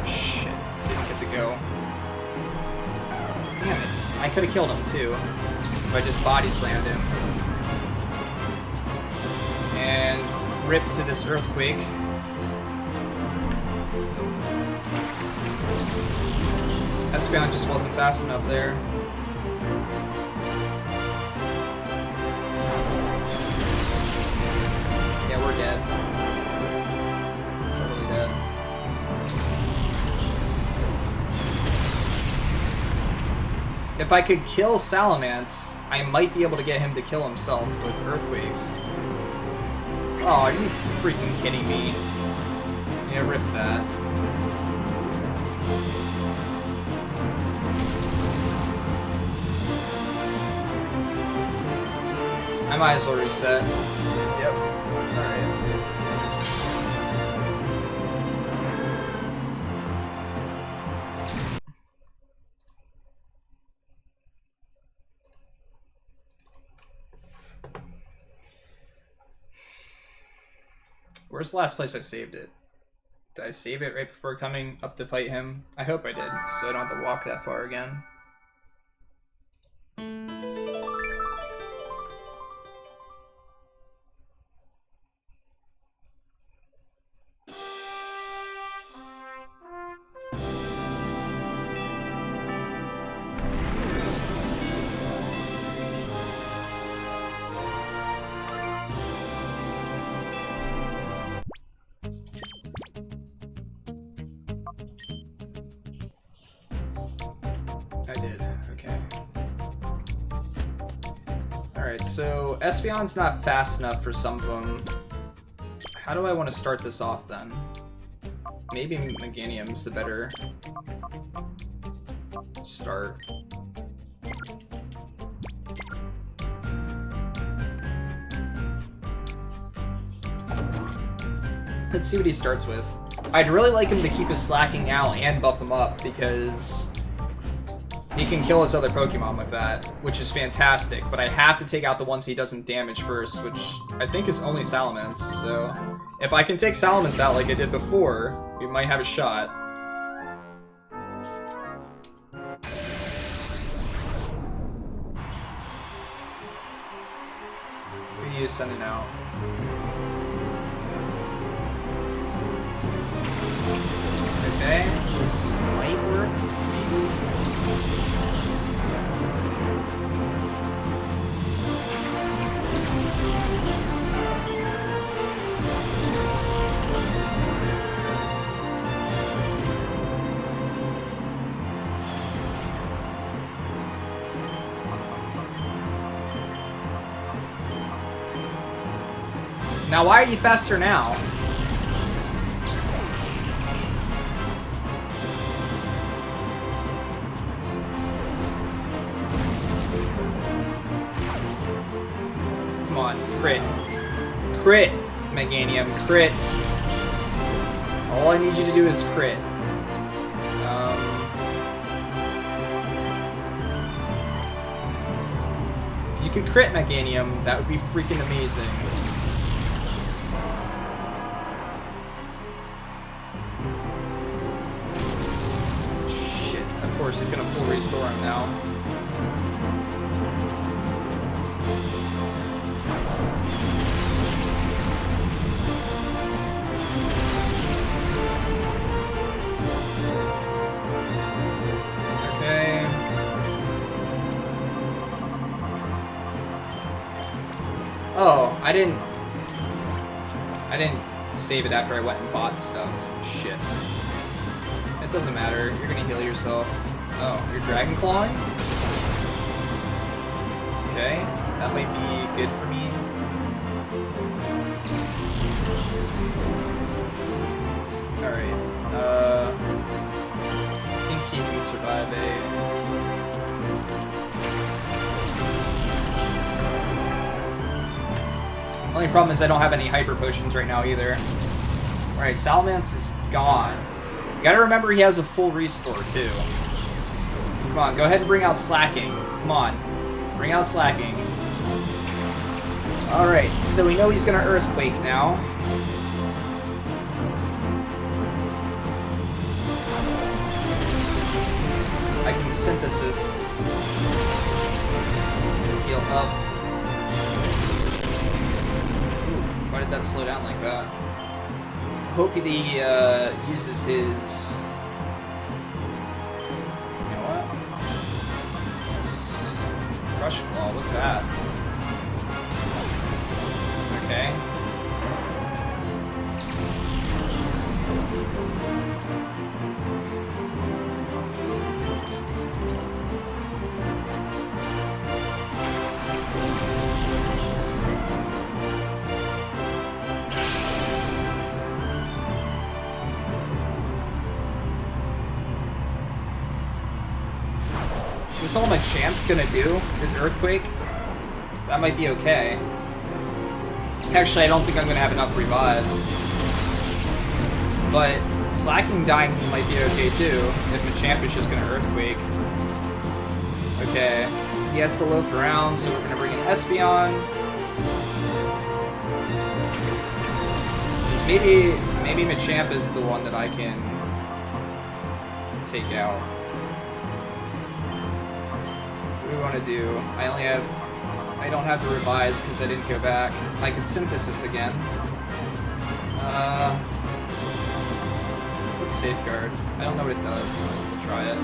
[SPEAKER 1] Shit, didn't get to go. Damn it, I could have killed him too. I just body slammed him. And rip to this earthquake. Espeon just wasn't fast enough there. Yeah, we're dead. Totally dead. If I could kill Salamence, I might be able to get him to kill himself with Earthquakes. Oh, are you freaking kidding me? Yeah, rip that. I might as well reset. Yep. Alright. Where's the last place I saved it? Did I save it right before coming up to fight him? I hope I did, so I don't have to walk that far again. I did, okay. Alright, so Espeon's not fast enough for some of them. How do I want to start this off then? Maybe Meganium's the better start. Let's see what he starts with. I'd really like him to keep his slacking out and buff him up because he can kill his other Pokemon with that, which is fantastic, but I have to take out the ones he doesn't damage first, which I think is only Salamence, so if I can take Salamence out like I did before, we might have a shot. Who are you sending out? Okay, this might work, maybe. Now, why are you faster now? Come on, crit. Crit, Meganium, crit. All I need you to do is crit. If you could crit Meganium, that would be freaking amazing. Of course, he's gonna full restore him now. Okay. Oh, I didn't save it after I went and bought stuff. Shit. It doesn't matter. You're gonna heal yourself. Oh, you're Dragon Clawing? Okay, that might be good for me. Alright, I think he can survive Only problem is I don't have any Hyper Potions right now either. Alright, Salamence is gone. You gotta remember he has a full restore too. Come on, go ahead and bring out Slacking. Come on. Bring out Slacking. Alright, so we know he's gonna Earthquake now. I can Synthesis. Heal up. Ooh, why did that slow down like that? Hope he uses his... You know what? Crush Claw, what's that? Okay. This all Machamp's gonna do is Earthquake. That might be okay. Actually, I don't think I'm gonna have enough revives. But Slacking dying might be okay too, if Machamp is just gonna Earthquake. Okay. He has to loaf around, so we're gonna bring in Espeon. Maybe Machamp is the one that I can take out. What do we want to do? I don't have the revise because I didn't go back. I could Synthesis again. Let's Safeguard. I don't know what it does, but we'll try it.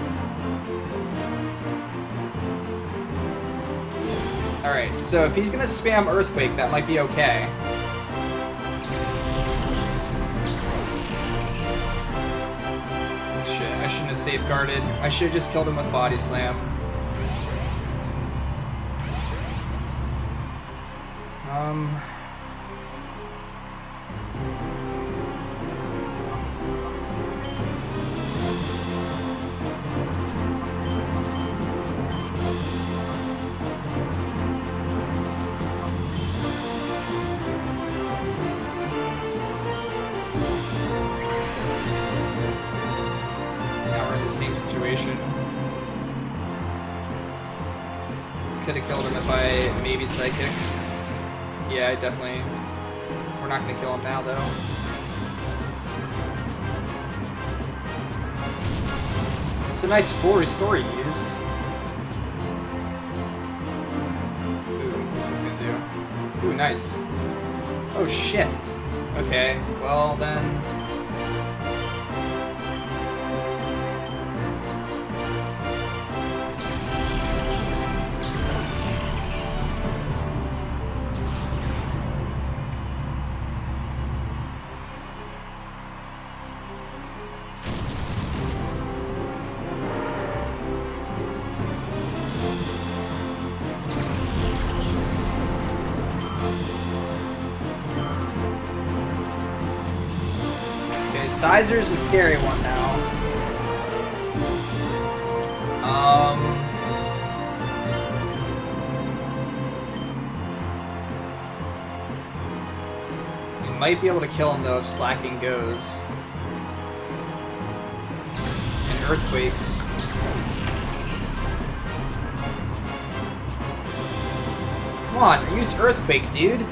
[SPEAKER 1] Alright, so if he's gonna spam Earthquake, that might be okay. Shit, I shouldn't have Safeguarded. I should have just killed him with Body Slam. Could have killed him if I maybe Psychic. Yeah, definitely. We're not going to kill him now, though. It's a nice full restore he used. Ooh, what's this going to do? Ooh, nice. Oh, shit. Okay, well then... Sizer's a scary one now. We might be able to kill him though if Slacking goes. And Earthquakes. Come on, use Earthquake, dude.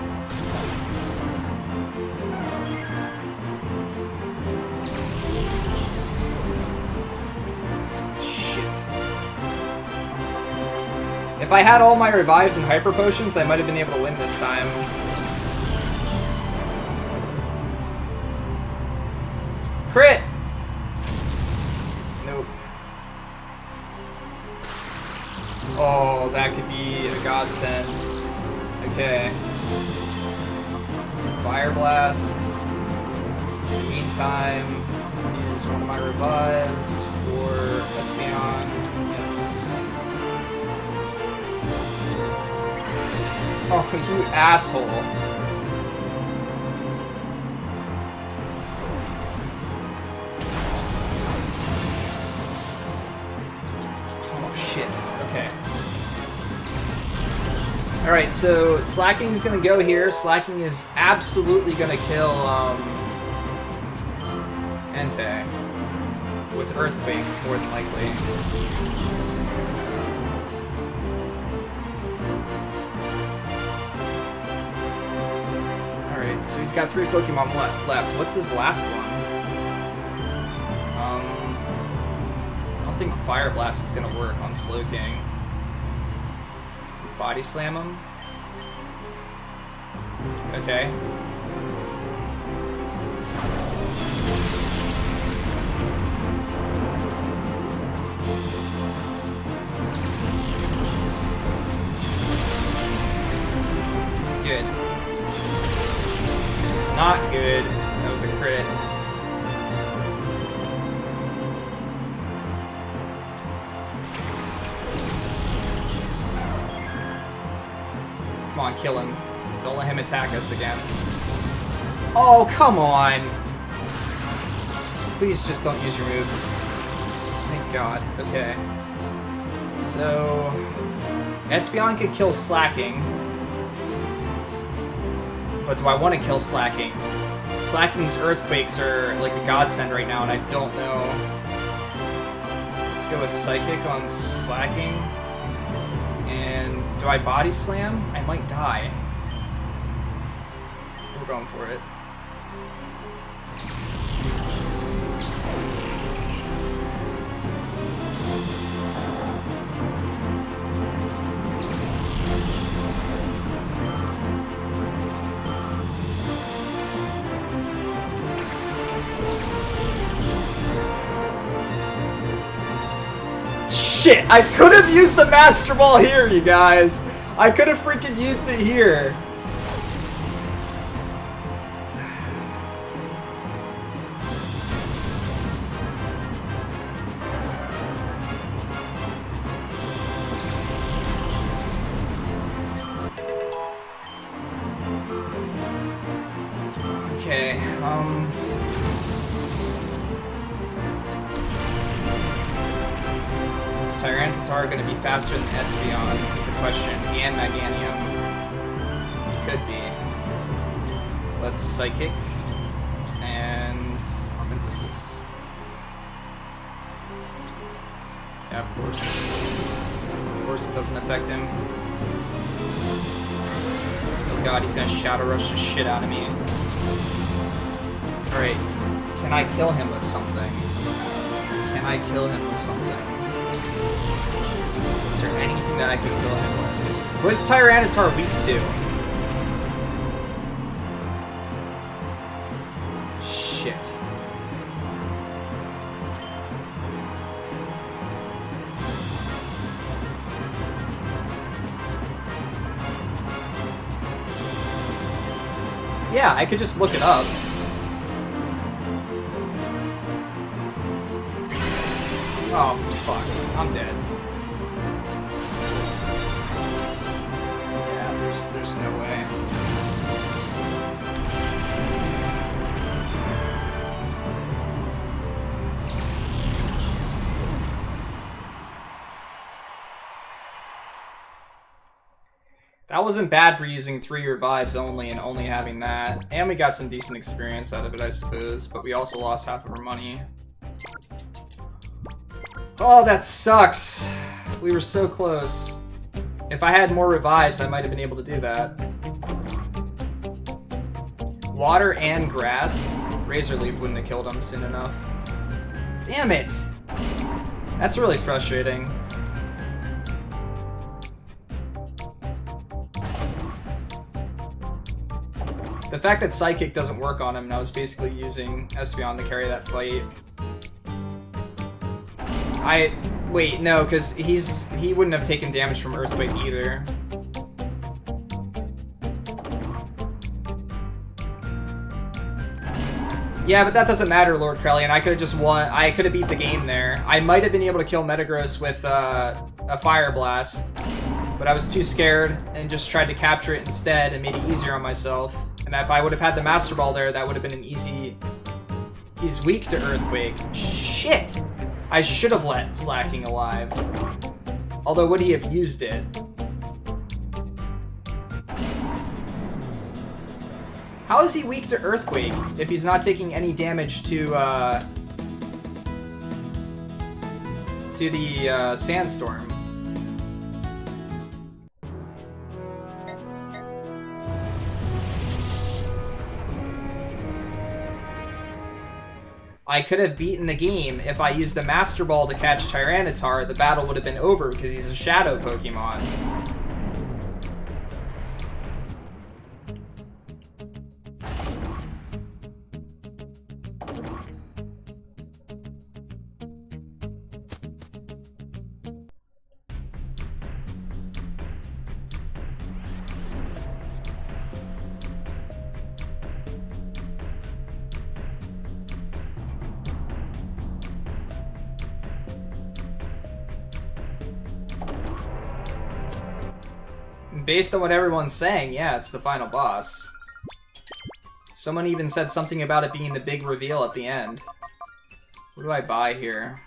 [SPEAKER 1] If I had all my revives and hyper potions, I might have been able to win this time. Crit! Nope. Oh, that could be a godsend. Okay. Fire Blast. In the meantime, use one of my revives for Espeon. Oh, you asshole. Oh, shit. Okay. Alright, so Slacking is gonna go here. Slacking is absolutely gonna kill, Entei. With Earthquake, more than likely. So he's got 3 Pokemon left. What's his last one? I don't think Fire Blast is gonna work on Slowking. Body Slam him? Okay. Good. Not good. That was a crit. Come on, kill him. Don't let him attack us again. Oh, come on! Please just don't use your move. Thank God. Okay. So... Espeon could kill Slacking. But do I want to kill Slacking? Slacking's Earthquakes are like a godsend right now, and I don't know. Let's go with Psychic on Slacking. And do I Body Slam? I might die. We're going for it. Shit! I could have used the Master Ball here, you guys! I could have freaking used it here! Okay, is Tyranitar going to be faster than Espeon? Is the question. And Meganium. He could be. Let's Psychic and Synthesis. Yeah, of course. Of course it doesn't affect him. Oh god, he's going to Shadow Rush the shit out of me. Alright, can I kill him with something? Can I kill him with something? Is there anything that I can kill him with? What is Tyranitar weak to? Shit. Yeah, I could just look it up. Oh, fuck. I'm dead. Yeah, there's no way. That wasn't bad for using 3 revives only and only having that. And we got some decent experience out of it, I suppose. But we also lost half of our money. Oh, that sucks. We were so close. If I had more revives, I might have been able to do that. Water and grass. Razor Leaf wouldn't have killed him soon enough. Damn it! That's really frustrating. The fact that Psychic doesn't work on him, and I was basically using Espeon to carry that fight. Wait, no, because he wouldn't have taken damage from Earthquake either. Yeah, but that doesn't matter, Lord Krellian. I could have just won. I could have beat the game there. I might have been able to kill Metagross with a Fire Blast, but I was too scared and just tried to capture it instead and made it easier on myself. And if I would have had the Master Ball there, that would have been an easy... He's weak to Earthquake. Shit! I should have let Slacking alive. Although, would he have used it? How is he weak to Earthquake if he's not taking any damage to the Sandstorm? I could have beaten the game if I used a Master Ball to catch Tyranitar. The battle would have been over because he's a Shadow Pokemon. Based on what everyone's saying, yeah, it's the final boss. Someone even said something about it being the big reveal at the end. What do I buy here?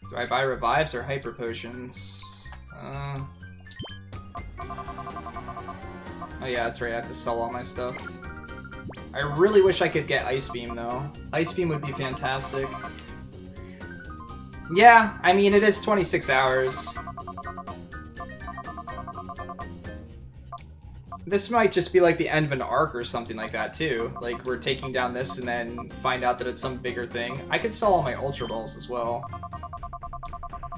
[SPEAKER 1] Do I buy revives or hyper potions? Oh yeah, that's right, I have to sell all my stuff. I really wish I could get Ice Beam, though. Ice Beam would be fantastic. Yeah, I mean, it is 26 hours. This might just be like the end of an arc or something like that, too. Like, we're taking down this and then find out that it's some bigger thing. I could sell all my Ultra Balls as well.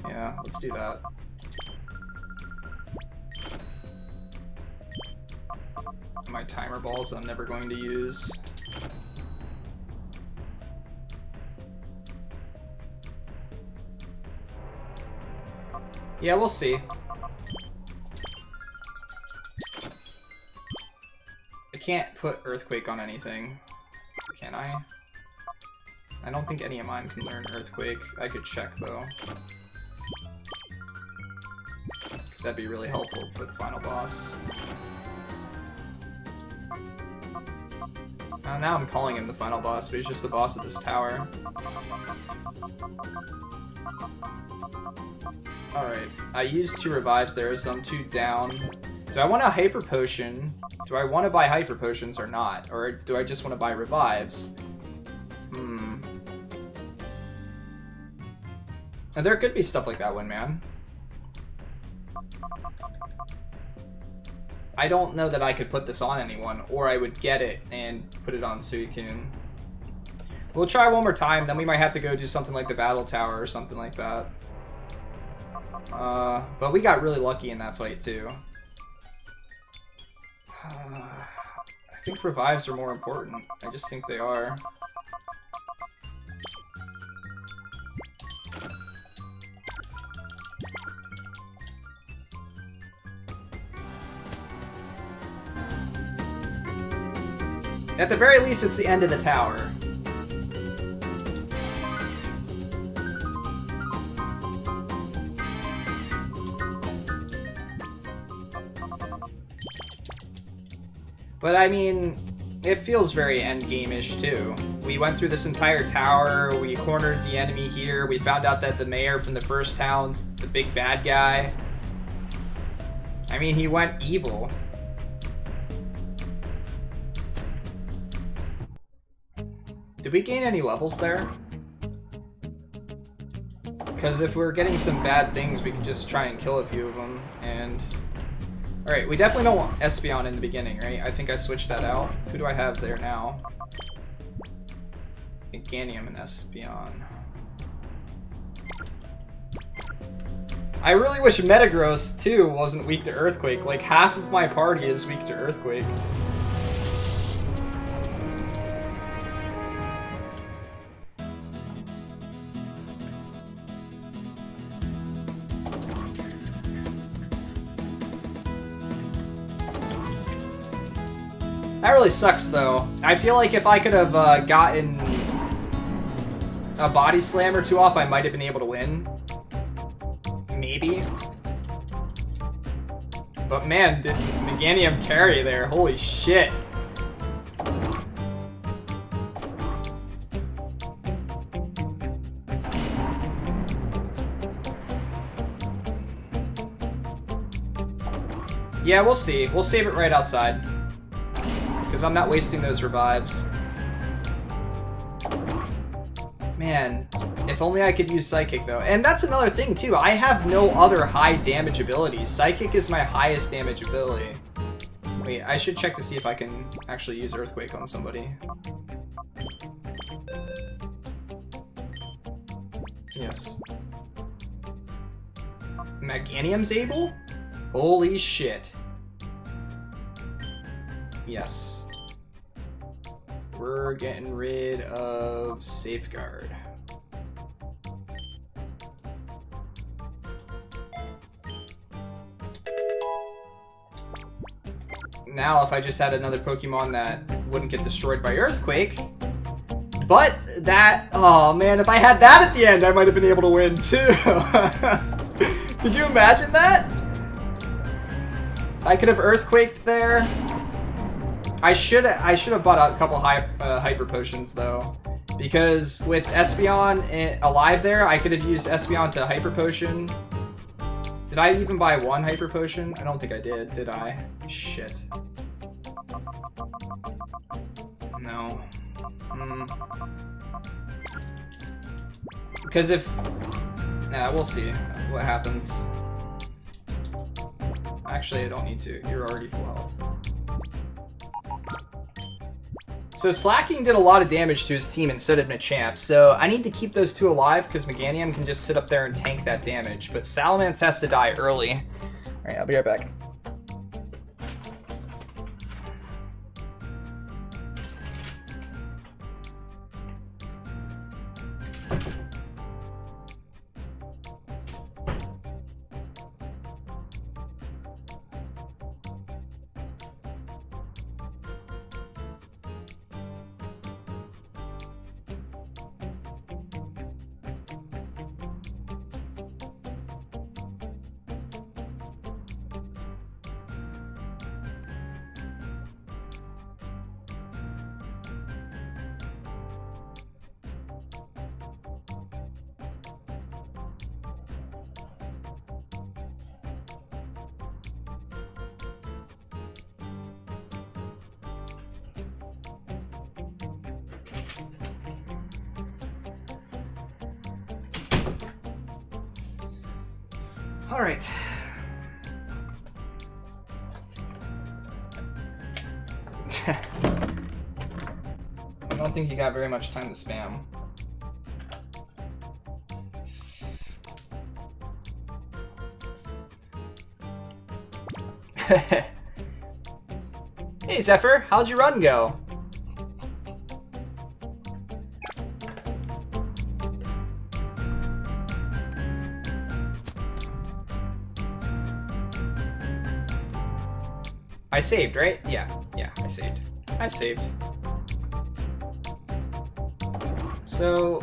[SPEAKER 1] Yeah, let's do that. My timer balls I'm never going to use. Yeah, we'll see. I can't put Earthquake on anything, can I? I don't think any of mine can learn Earthquake. I could check, though. Because that'd be really helpful for the final boss. Now I'm calling him the final boss, but he's just the boss of this tower. Alright, I used 2 revives there, so I'm 2 down. Do I want a hyper potion? Do I want to buy hyper potions or not? Or do I just want to buy revives? And there could be stuff like that, Windman. I don't know that I could put this on anyone, or I would get it and put it on Suicune. We'll try one more time, then we might have to go do something like the Battle Tower or something like that. But we got really lucky in that fight, too. I think revives are more important. I just think they are. At the very least, it's the end of the tower. But I mean, it feels very endgame-ish too. We went through this entire tower, we cornered the enemy here, we found out that the mayor from the first town's the big bad guy. I mean, he went evil. Did we gain any levels there? Because if we're getting some bad things, we could just try and kill a few of them, and... Alright, we definitely don't want Espeon in the beginning, right? I think I switched that out. Who do I have there now? Meganium and Espeon. I really wish Metagross, too, wasn't weak to Earthquake. Like, half of my party is weak to Earthquake. That really sucks, though. I feel like if I could have gotten a body slam or 2 off, I might have been able to win. Maybe. But man, did Meganium carry there. Holy shit. Yeah, we'll see. We'll save it right outside. Because I'm not wasting those revives. Man, if only I could use Psychic, though. And that's another thing, too. I have no other high damage abilities. Psychic is my highest damage ability. Wait, I should check to see if I can actually use Earthquake on somebody. Yes. Meganium's able? Holy shit. Yes. We're getting rid of Safeguard. Now, if I just had another Pokemon that wouldn't get destroyed by Earthquake, but that, oh man, if I had that at the end, I might have been able to win too. Could you imagine that? I could have Earthquaked there. I should have bought a couple Hyper Potions though, Because with Espeon alive there, I could have used Espeon to Hyper Potion. Did I even buy one Hyper Potion? I don't think I did I? Shit. No. Because if... Nah, we'll see what happens. Actually, I don't need to. You're already full health. So Slacking did a lot of damage to his team instead of Machamp, so I need to keep those two alive because Meganium can just sit up there and tank that damage, but Salamence has to die early. Alright, I'll be right back. All right. I don't think you got very much time to spam. Hey Zephyr, how'd your run go? I saved, right? Yeah, I saved. I saved. So,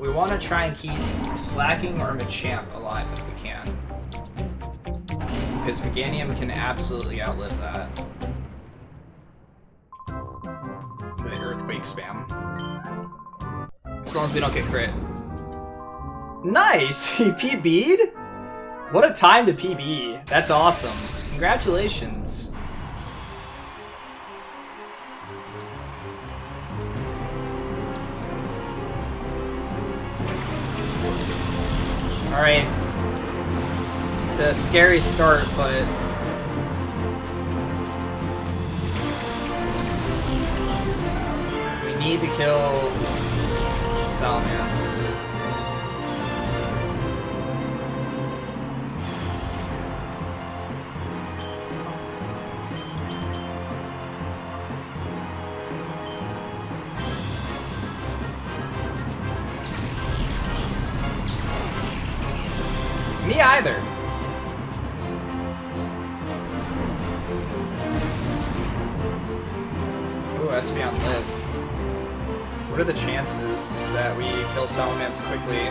[SPEAKER 1] we want to try and keep Slacking or Machamp alive if we can. Because Meganium can absolutely outlive that. The Earthquake spam. As long as we don't get crit. Nice! He PB'd? What a time to PB. That's awesome. Congratulations. Alright. It's a scary start, but... we need to kill Salamence. Me either. Ooh, Espeon lived. What are the chances that we kill Salamence quickly?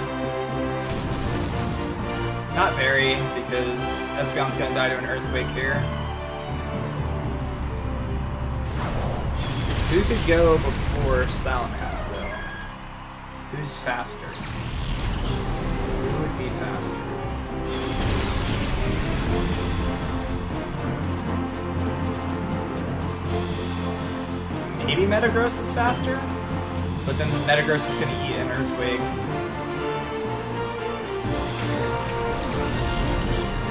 [SPEAKER 1] Not very, because Espeon's gonna die to an Earthquake here. Who could go before Salamence, though? Who's faster? Who would be faster? Maybe Metagross is faster? But then Metagross is gonna eat an Earthquake.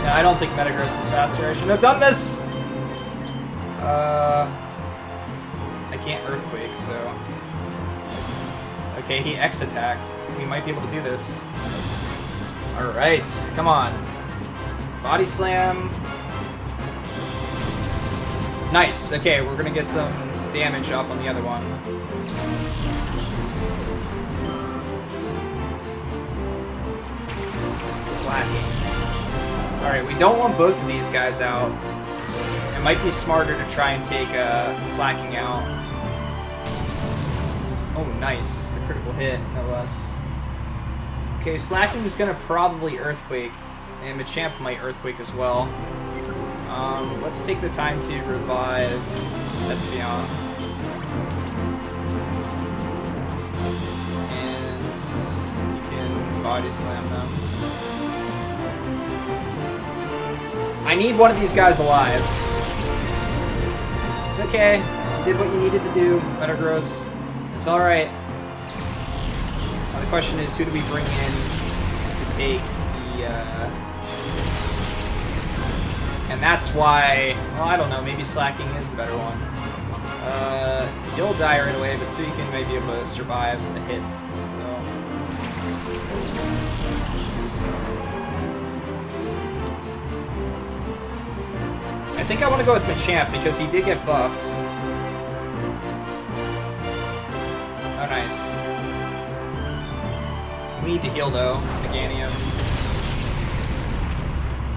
[SPEAKER 1] No, I don't think Metagross is faster. I shouldn't have done this! I can't Earthquake, so... Okay, he X-attacked. We might be able to do this. Alright, come on. Body Slam. Nice, okay, we're gonna get some damage off on the other one. Slacking. Alright, we don't want both of these guys out. It might be smarter to try and take Slacking out. Oh, nice. A critical hit, no less. Okay, Slacking is gonna probably Earthquake, and Machamp might Earthquake as well. Let's take the time to revive Espeon. body slam them. I need one of these guys alive. It's okay. You did what you needed to do, Metagross. It's alright. Now the question is, who do we bring in to take the, And that's why... Well, I don't know. Maybe Slacking is the better one. You'll die right away, but Suiken may be able to survive a hit, so... I think I want to go with Machamp because he did get buffed. Oh, nice. We need to heal, though. Meganium.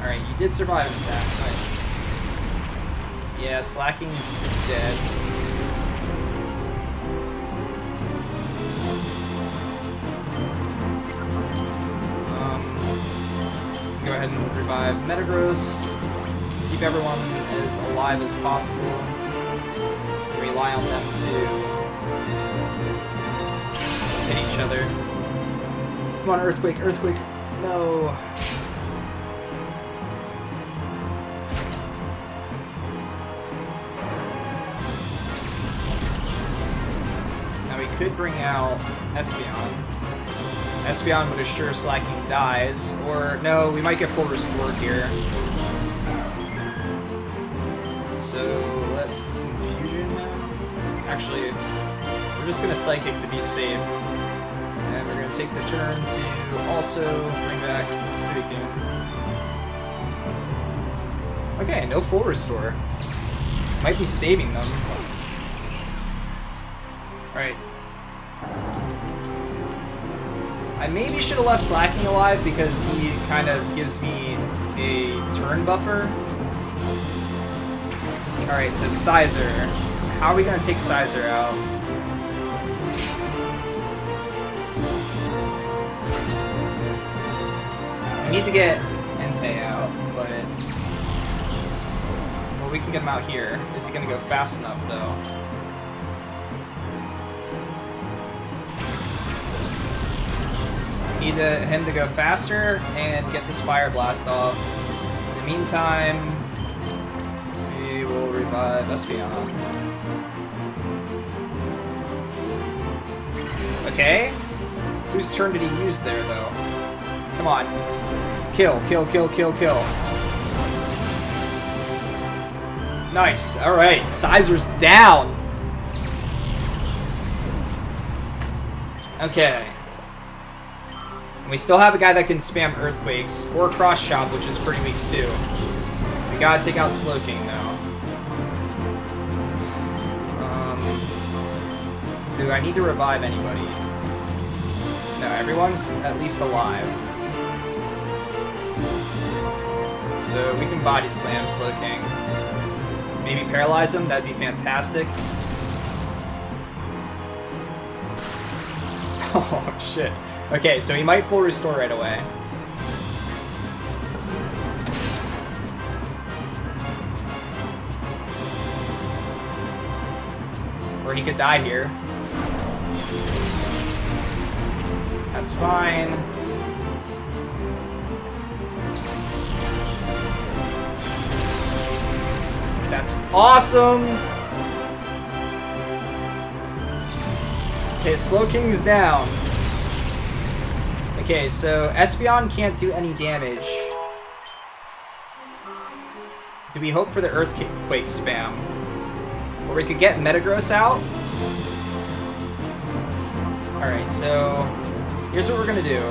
[SPEAKER 1] Alright, you did survive an attack. Nice. Yeah, Slacking's dead. Go ahead and revive Metagross. Keep everyone as alive as possible. Rely on them to hit each other. Come on, Earthquake, Earthquake. No. Now we could bring out Espeon. Espeon would assure Slacking dies, or no, we might get full restore here. So let's Confusion him. Actually, we're just gonna Psychic to be safe, and we're gonna take the turn to also bring back Suiken. Okay, no full restore. Might be saving them. All right. I maybe should have left Slacking alive because he kind of gives me a turn buffer. Alright, so Sizer. How are we going to take Sizer out? We need to get Entei out, but... Well, we can get him out here. Is he going to go fast enough, though? Need him to go faster and get this Fire Blast off. In the meantime, we will revive Espeon. Okay. Whose turn did he use there, though? Come on. Kill, kill, kill, kill, kill. Nice. Alright. Sizer's down. Okay. And we still have a guy that can spam Earthquakes, or Cross Chop, which is pretty weak too. We gotta take out Slowking now. Do I need to revive anybody? No, everyone's at least alive. So we can Body Slam Slowking. Maybe paralyze him, that'd be fantastic. Oh, shit. Okay, so he might full restore right away. Or he could die here. That's fine. That's awesome! Okay, Slowking's down. Okay, so Espeon can't do any damage. Do we hope for the Earthquake spam? Or we could get Metagross out? Alright, so here's what we're gonna do.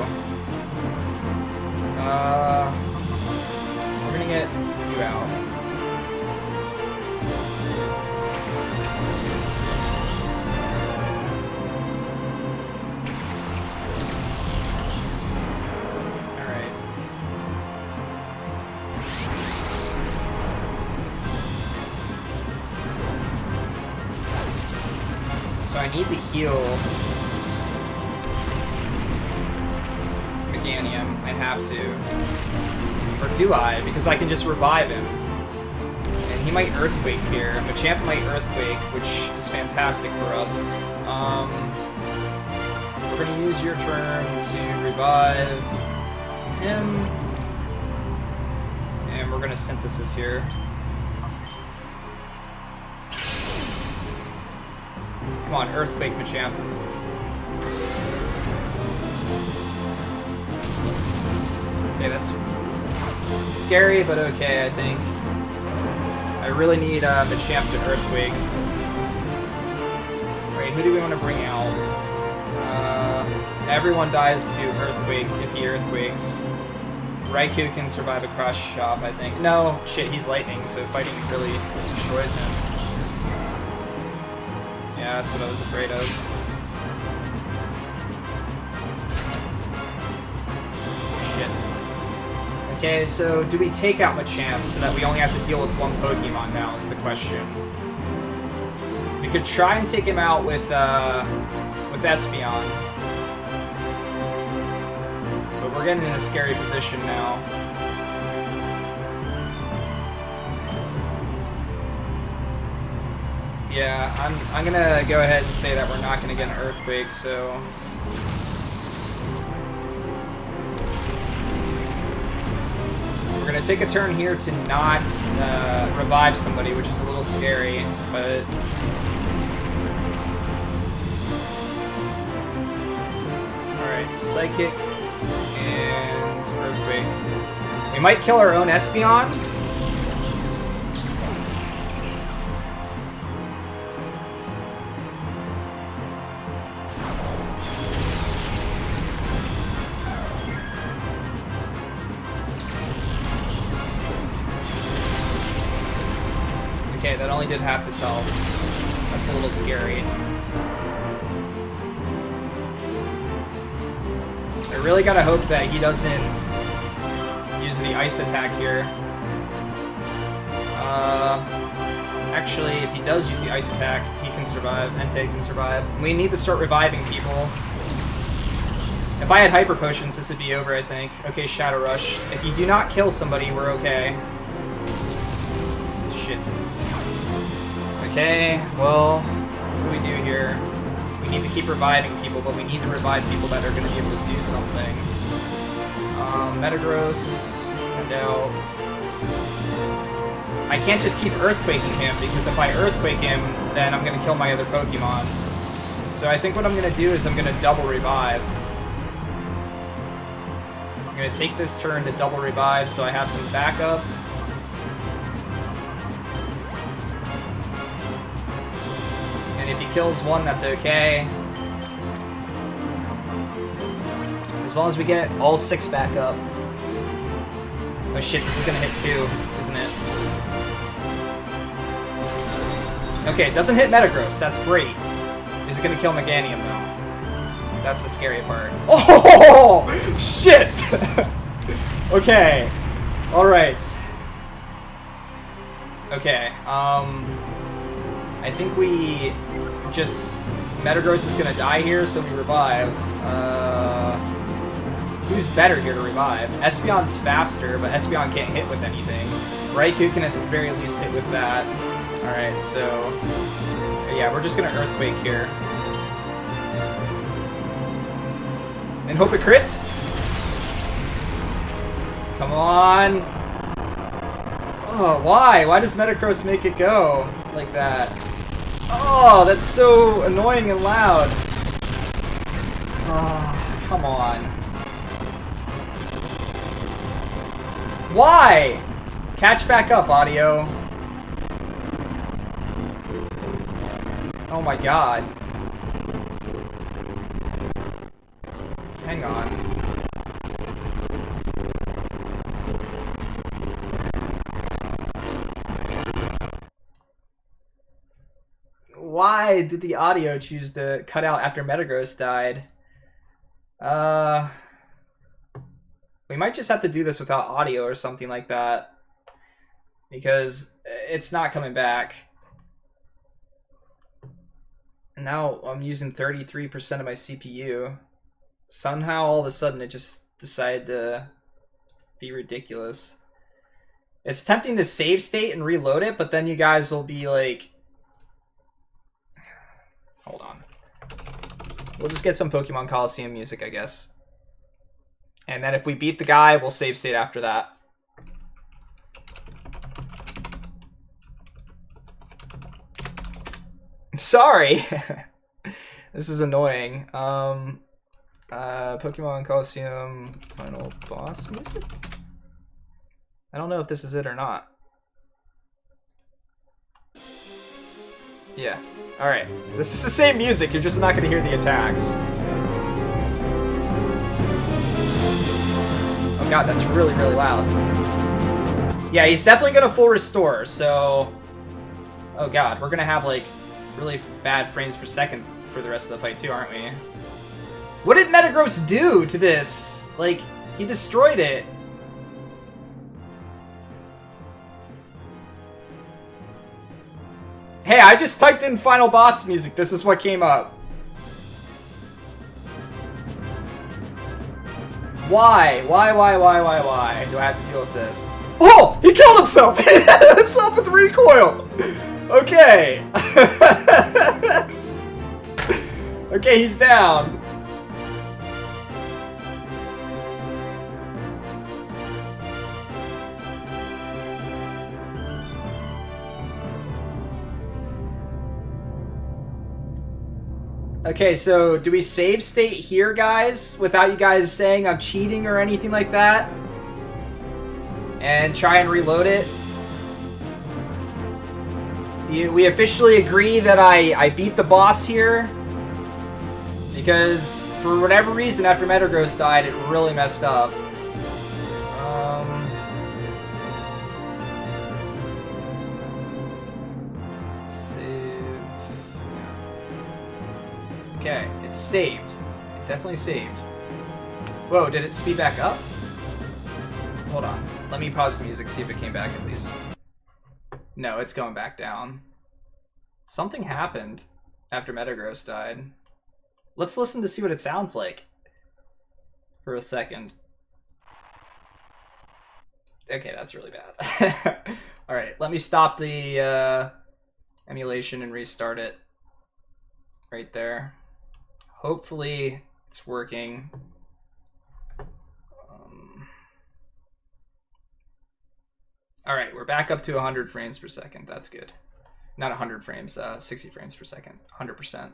[SPEAKER 1] We're gonna get you out. So I need to heal Meganium. I have to. Or do I? Because I can just revive him. And he might Earthquake here. Machamp might Earthquake, which is fantastic for us. we're gonna use your turn to revive him. And we're gonna synthesis here. Come on, Earthquake, Machamp. Okay, that's scary, but okay, I think. I really need Machamp to Earthquake. Alright, who do we want to bring out? Everyone dies to Earthquake if he Earthquakes. Raikou can survive a Cross Chop, I think. No, shit, he's Lightning, so fighting really destroys him. Yeah, that's what I was afraid of. Shit. Okay, so do we take out Machamp so that we only have to deal with one Pokemon now is the question. We could try and take him out with Espeon. But we're getting in a scary position now. Yeah, I'm gonna go ahead and say that we're not gonna get an Earthquake, so... We're gonna take a turn here to not revive somebody, which is a little scary, but... Alright, Psychic and Earthquake. We might kill our own Espeon. Okay, that only did half his health. That's a little scary. I really gotta hope that he doesn't use the ice attack here. Actually, if he does use the ice attack, he can survive. Entei can survive. We need to start reviving people. If I had Hyper Potions, this would be over, I think. Okay, Shadow Rush. If you do not kill somebody, we're okay. Shit. Okay, well, what do we do here? We need to keep reviving people, but we need to revive people that are going to be able to do something. Metagross, send out. I can't just keep Earthquaking him, because if I Earthquake him, then I'm going to kill my other Pokemon. So I think what I'm going to do is I'm going to double revive. I'm going to take this turn to double revive so I have some backup. And if he kills one, that's okay. As long as we get all 6 back up. Oh shit, this is gonna hit 2, isn't it? Okay, it doesn't hit Metagross, that's great. Is it gonna kill Meganium though? That's the scary part. Oh shit! Okay. Alright. Okay, I think we just... Metagross is gonna die here, so we revive. Who's better here to revive? Espeon's faster, but Espeon can't hit with anything. Raikou can at the very least hit with that. Alright, so... Yeah, we're just gonna Earthquake here. And hope it crits? Come on! Oh, why? Why does Metagross make it go like that? Oh, that's so annoying and loud. Oh, come on. Why? Catch back up, audio. Oh my god. Hang on. Why did the audio choose to cut out after Metagross died? We might just have to do this without audio or something like that. Because it's not coming back. And now I'm using 33% of my CPU. Somehow all of a sudden it just decided to be ridiculous. It's tempting to save state and reload it, but then you guys will be like... Hold on. We'll just get some Pokemon Colosseum music, I guess. And then if we beat the guy, we'll save state after that. Sorry! This is annoying. Pokemon Colosseum final boss music? I don't know if this is it or not. Yeah. Alright. This is the same music, you're just not gonna hear the attacks. Oh god, that's really, really loud. Yeah, he's definitely gonna full restore, so... Oh god, we're gonna have, like, really bad frames per second for the rest of the fight too, aren't we? What did Metagross do to this? Like, he destroyed it. Hey, I just typed in final boss music. This is what came up. Why? Why do I have to deal with this? Oh! He killed himself! He hit himself with recoil! Okay. Okay, he's down. Okay, so do we save state here, guys, without you guys saying I'm cheating or anything like that? And try and reload it? We officially agree that I beat the boss here? Because, for whatever reason, after Metagross died, it really messed up. Okay, it's saved. It definitely saved. Whoa, did it speed back up? Hold on. Let me pause the music, see if it came back at least. No, it's going back down. Something happened after Metagross died. Let's listen to see what it sounds like for a second. Okay, that's really bad. Alright, let me stop the emulation and restart it. Right there. Hopefully it's working. Alright, we're back up to 100 frames per second. That's good. Not 100 frames, 60 frames per second. 100%.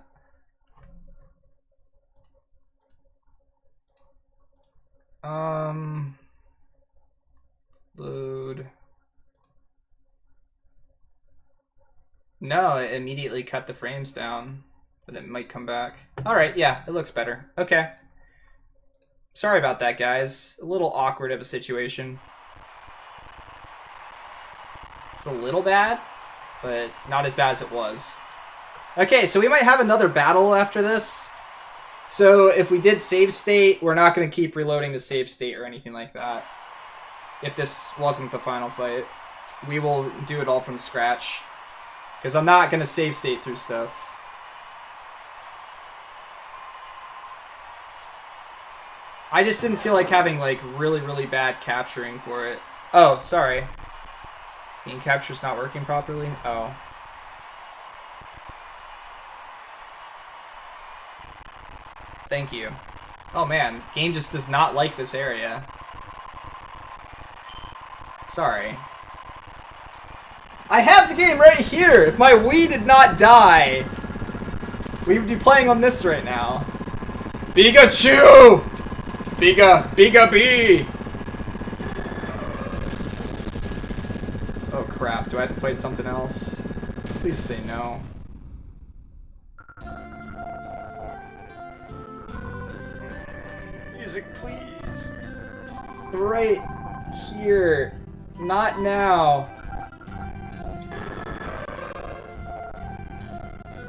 [SPEAKER 1] Load. No, it immediately cut the frames down. But it might come back. Alright, yeah, it looks better. Okay. Sorry about that, guys. A little awkward of a situation. It's a little bad, but not as bad as it was. Okay, so we might have another battle after this. So if we did save state, we're not going to keep reloading the save state or anything like that. If this wasn't the final fight. We will do it all from scratch. Because I'm not going to save state through stuff. I just didn't feel like having, like, really, really bad capturing for it. Oh, sorry. Game capture's not working properly? Oh. Thank you. Oh, man. Game just does not like this area. Sorry. I have the game right here! If my Wii did not die, we would be playing on this right now. Pikachu! Biga B! Oh crap, do I have to fight something else? Please say no. Music, please. Right here. Not now.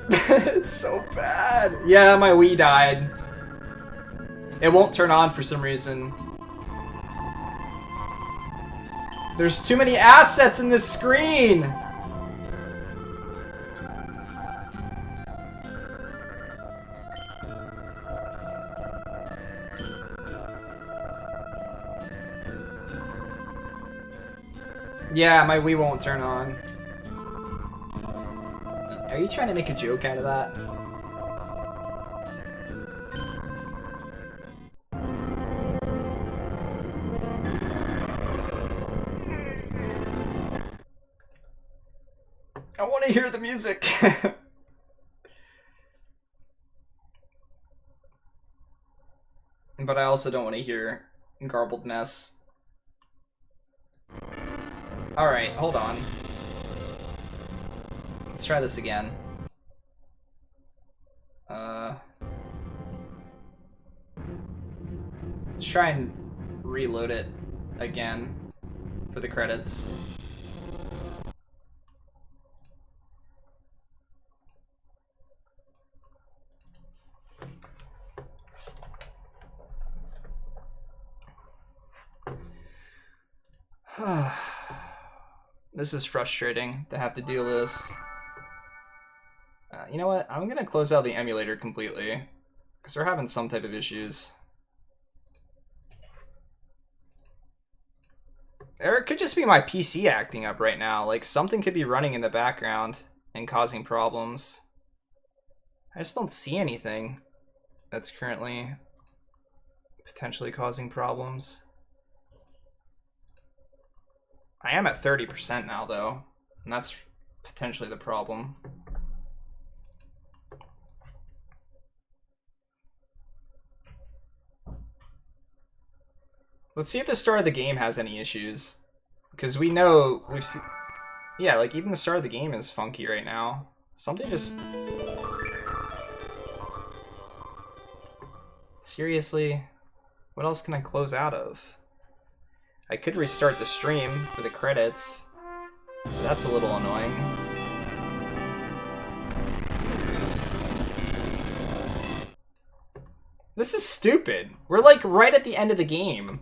[SPEAKER 1] It's so bad. Yeah, my Wii died. It won't turn on for some reason. There's too many assets in this screen! Yeah, my Wii won't turn on. Are you trying to make a joke out of that? I want to hear the music. But I also don't want to hear garbled mess. Alright, hold on. Let's try this again. Let's try and reload it again for the credits. This is frustrating to have to deal with this. You know what? I'm gonna close out the emulator completely because we're having some type of issues. Or it could just be my PC acting up right now. Like, something could be running in the background and causing problems. I just don't see anything that's currently potentially causing problems. I am at 30% now, though, and that's potentially the problem. Let's see if the start of the game has any issues. Because we know, we've seen... Yeah, like, even the start of the game is funky right now. Something just... Seriously? What else can I close out of? I could restart the stream for the credits. That's a little annoying. This is stupid. We're like right at the end of the game.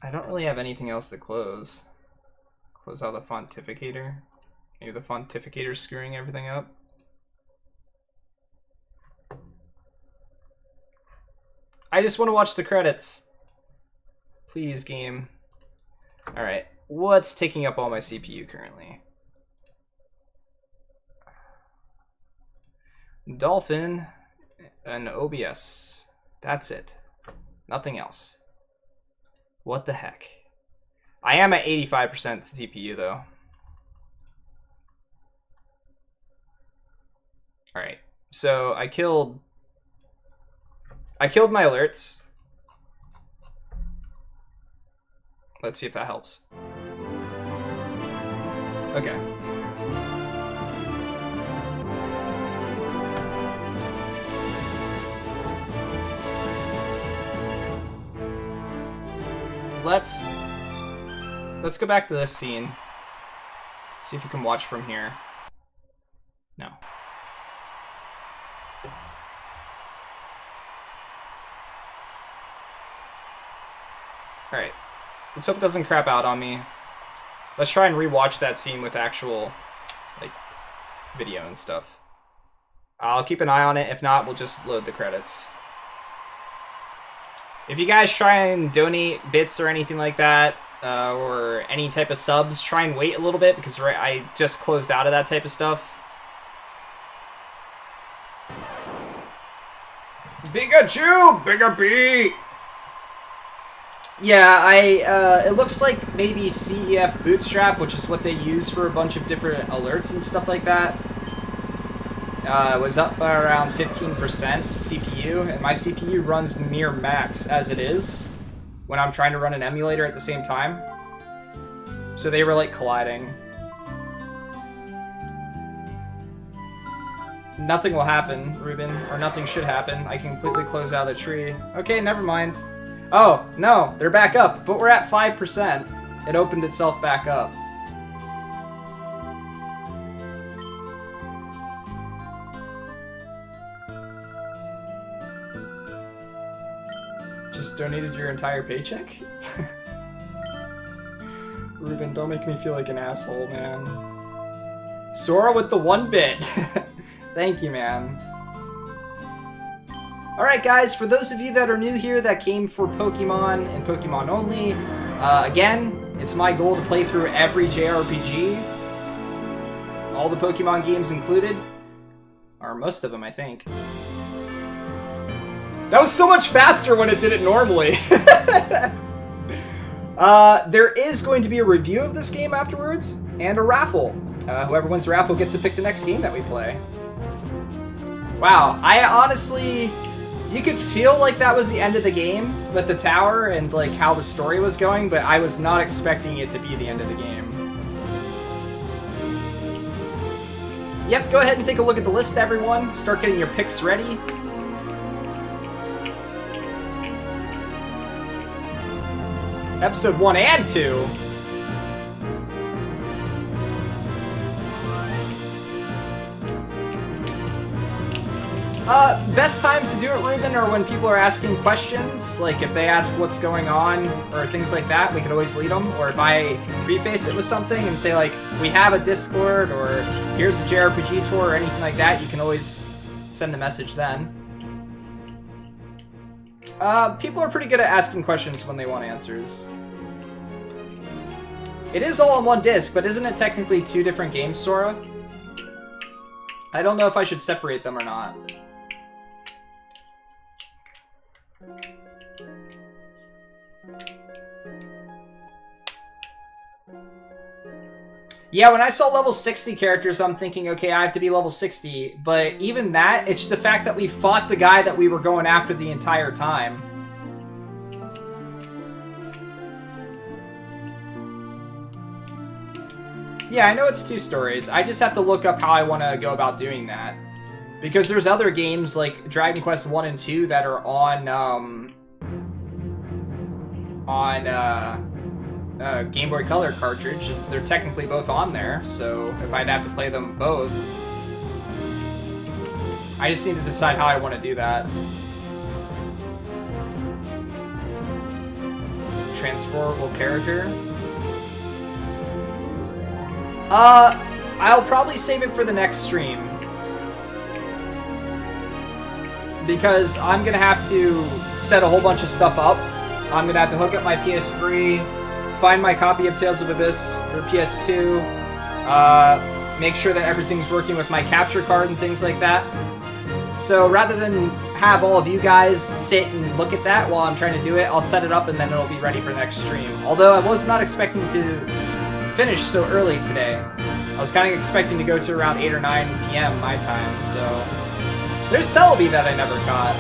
[SPEAKER 1] I don't really have anything else to close. Close out the fontificator. Maybe the fontificator's screwing everything up. I just want to watch the credits. Please, game. Alright, what's taking up all my CPU currently? Dolphin and OBS. That's it. Nothing else. What the heck? I am at 85% CPU though. Alright, so I killed my alerts. Let's see if that helps. Okay. Let's go back to this scene. See if we can watch from here. No. Alright. Let's hope it doesn't crap out on me. Let's try and rewatch that scene with actual, like, video and stuff. I'll keep an eye on it. If not, we'll just load the credits. If you guys try and donate bits or anything like that, or any type of subs, try and wait a little bit, because I just closed out of that type of stuff. Pikachu! Bigger B! Yeah, it looks like maybe CEF Bootstrap, which is what they use for a bunch of different alerts and stuff like that. Was up by around 15% CPU, and my CPU runs near max as it is when I'm trying to run an emulator at the same time. So they were like colliding. Nothing will happen, Ruben, or nothing should happen. I can completely close out the tree. Okay, never mind. Oh, no, they're back up, but we're at 5%. It opened itself back up. Just donated your entire paycheck? Ruben, don't make me feel like an asshole, man. Sora with the 1 bit. Thank you, man. Alright guys, for those of you that are new here that came for Pokemon and Pokemon only, again, it's my goal to play through every JRPG. All the Pokemon games included. Or most of them, I think. That was so much faster when it did it normally. There is going to be a review of this game afterwards, and a raffle. Whoever wins the raffle gets to pick the next game that we play. Wow, I honestly... You could feel like that was the end of the game with the tower and like how the story was going, but I was not expecting it to be the end of the game. Yep, go ahead and take a look at the list, everyone. Start getting your picks ready. Episode 1 and 2. Best times to do it, Ruben, are when people are asking questions. Like, if they ask what's going on, or things like that, we can always lead them. Or if I preface it with something and say, like, we have a Discord, or here's a JRPG tour, or anything like that, you can always send the message then. People are pretty good at asking questions when they want answers. It is all on one disc, but isn't it technically 2 different games, Sora? I don't know if I should separate them or not. Yeah, when I saw level 60 characters, I'm thinking, okay, I have to be level 60. But even that, it's the fact that we fought the guy that we were going after the entire time. Yeah, I know it's 2 stories. I just have to look up how I want to go about doing that. Because there's other games like Dragon Quest 1 and 2 that are on Game Boy Color cartridge. They're technically both on there, so if I'd have to play them both, I just need to decide how I want to do that. Transferable character. I'll probably save it for the next stream. Because I'm gonna have to set a whole bunch of stuff up. I'm gonna have to hook up my PS3, find my copy of Tales of Abyss for PS2, make sure that everything's working with my capture card and things like that. So rather than have all of you guys sit and look at that while I'm trying to do it, I'll set it up and then it'll be ready for next stream. Although I was not expecting to finish so early today. I was kind of expecting to go to around 8 or 9 p.m. my time, so... There's Celebi that I never caught.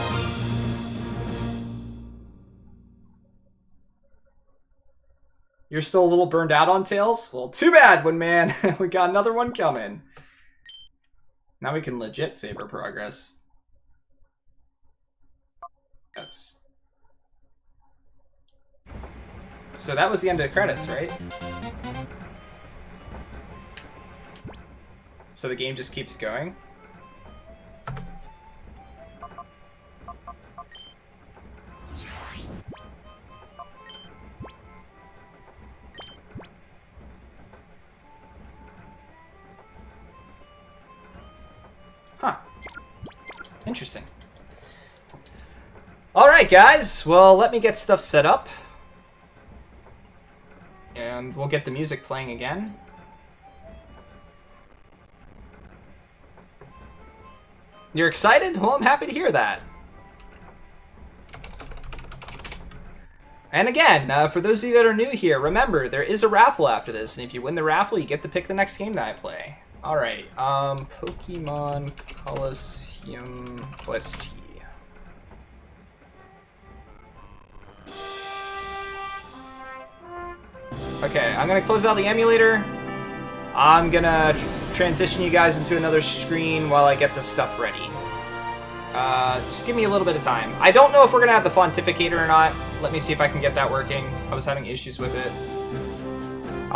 [SPEAKER 1] You're still a little burned out on Tales? Well, too bad, man. We got another one coming. Now we can legit save our progress. That's... So that was the end of the credits, right? So the game just keeps going? Huh. Interesting. Alright, guys. Well, let me get stuff set up. And we'll get the music playing again. You're excited? Well, I'm happy to hear that. And again, for those of you that are new here, remember, there is a raffle after this. And if you win the raffle, you get to pick the next game that I play. Alright, Pokemon Colosseum OST. Okay, I'm gonna close out the emulator. I'm gonna transition you guys into another screen while I get this stuff ready. Just give me a little bit of time. I don't know if we're gonna have the Pontificator or not. Let me see if I can get that working. I was having issues with it.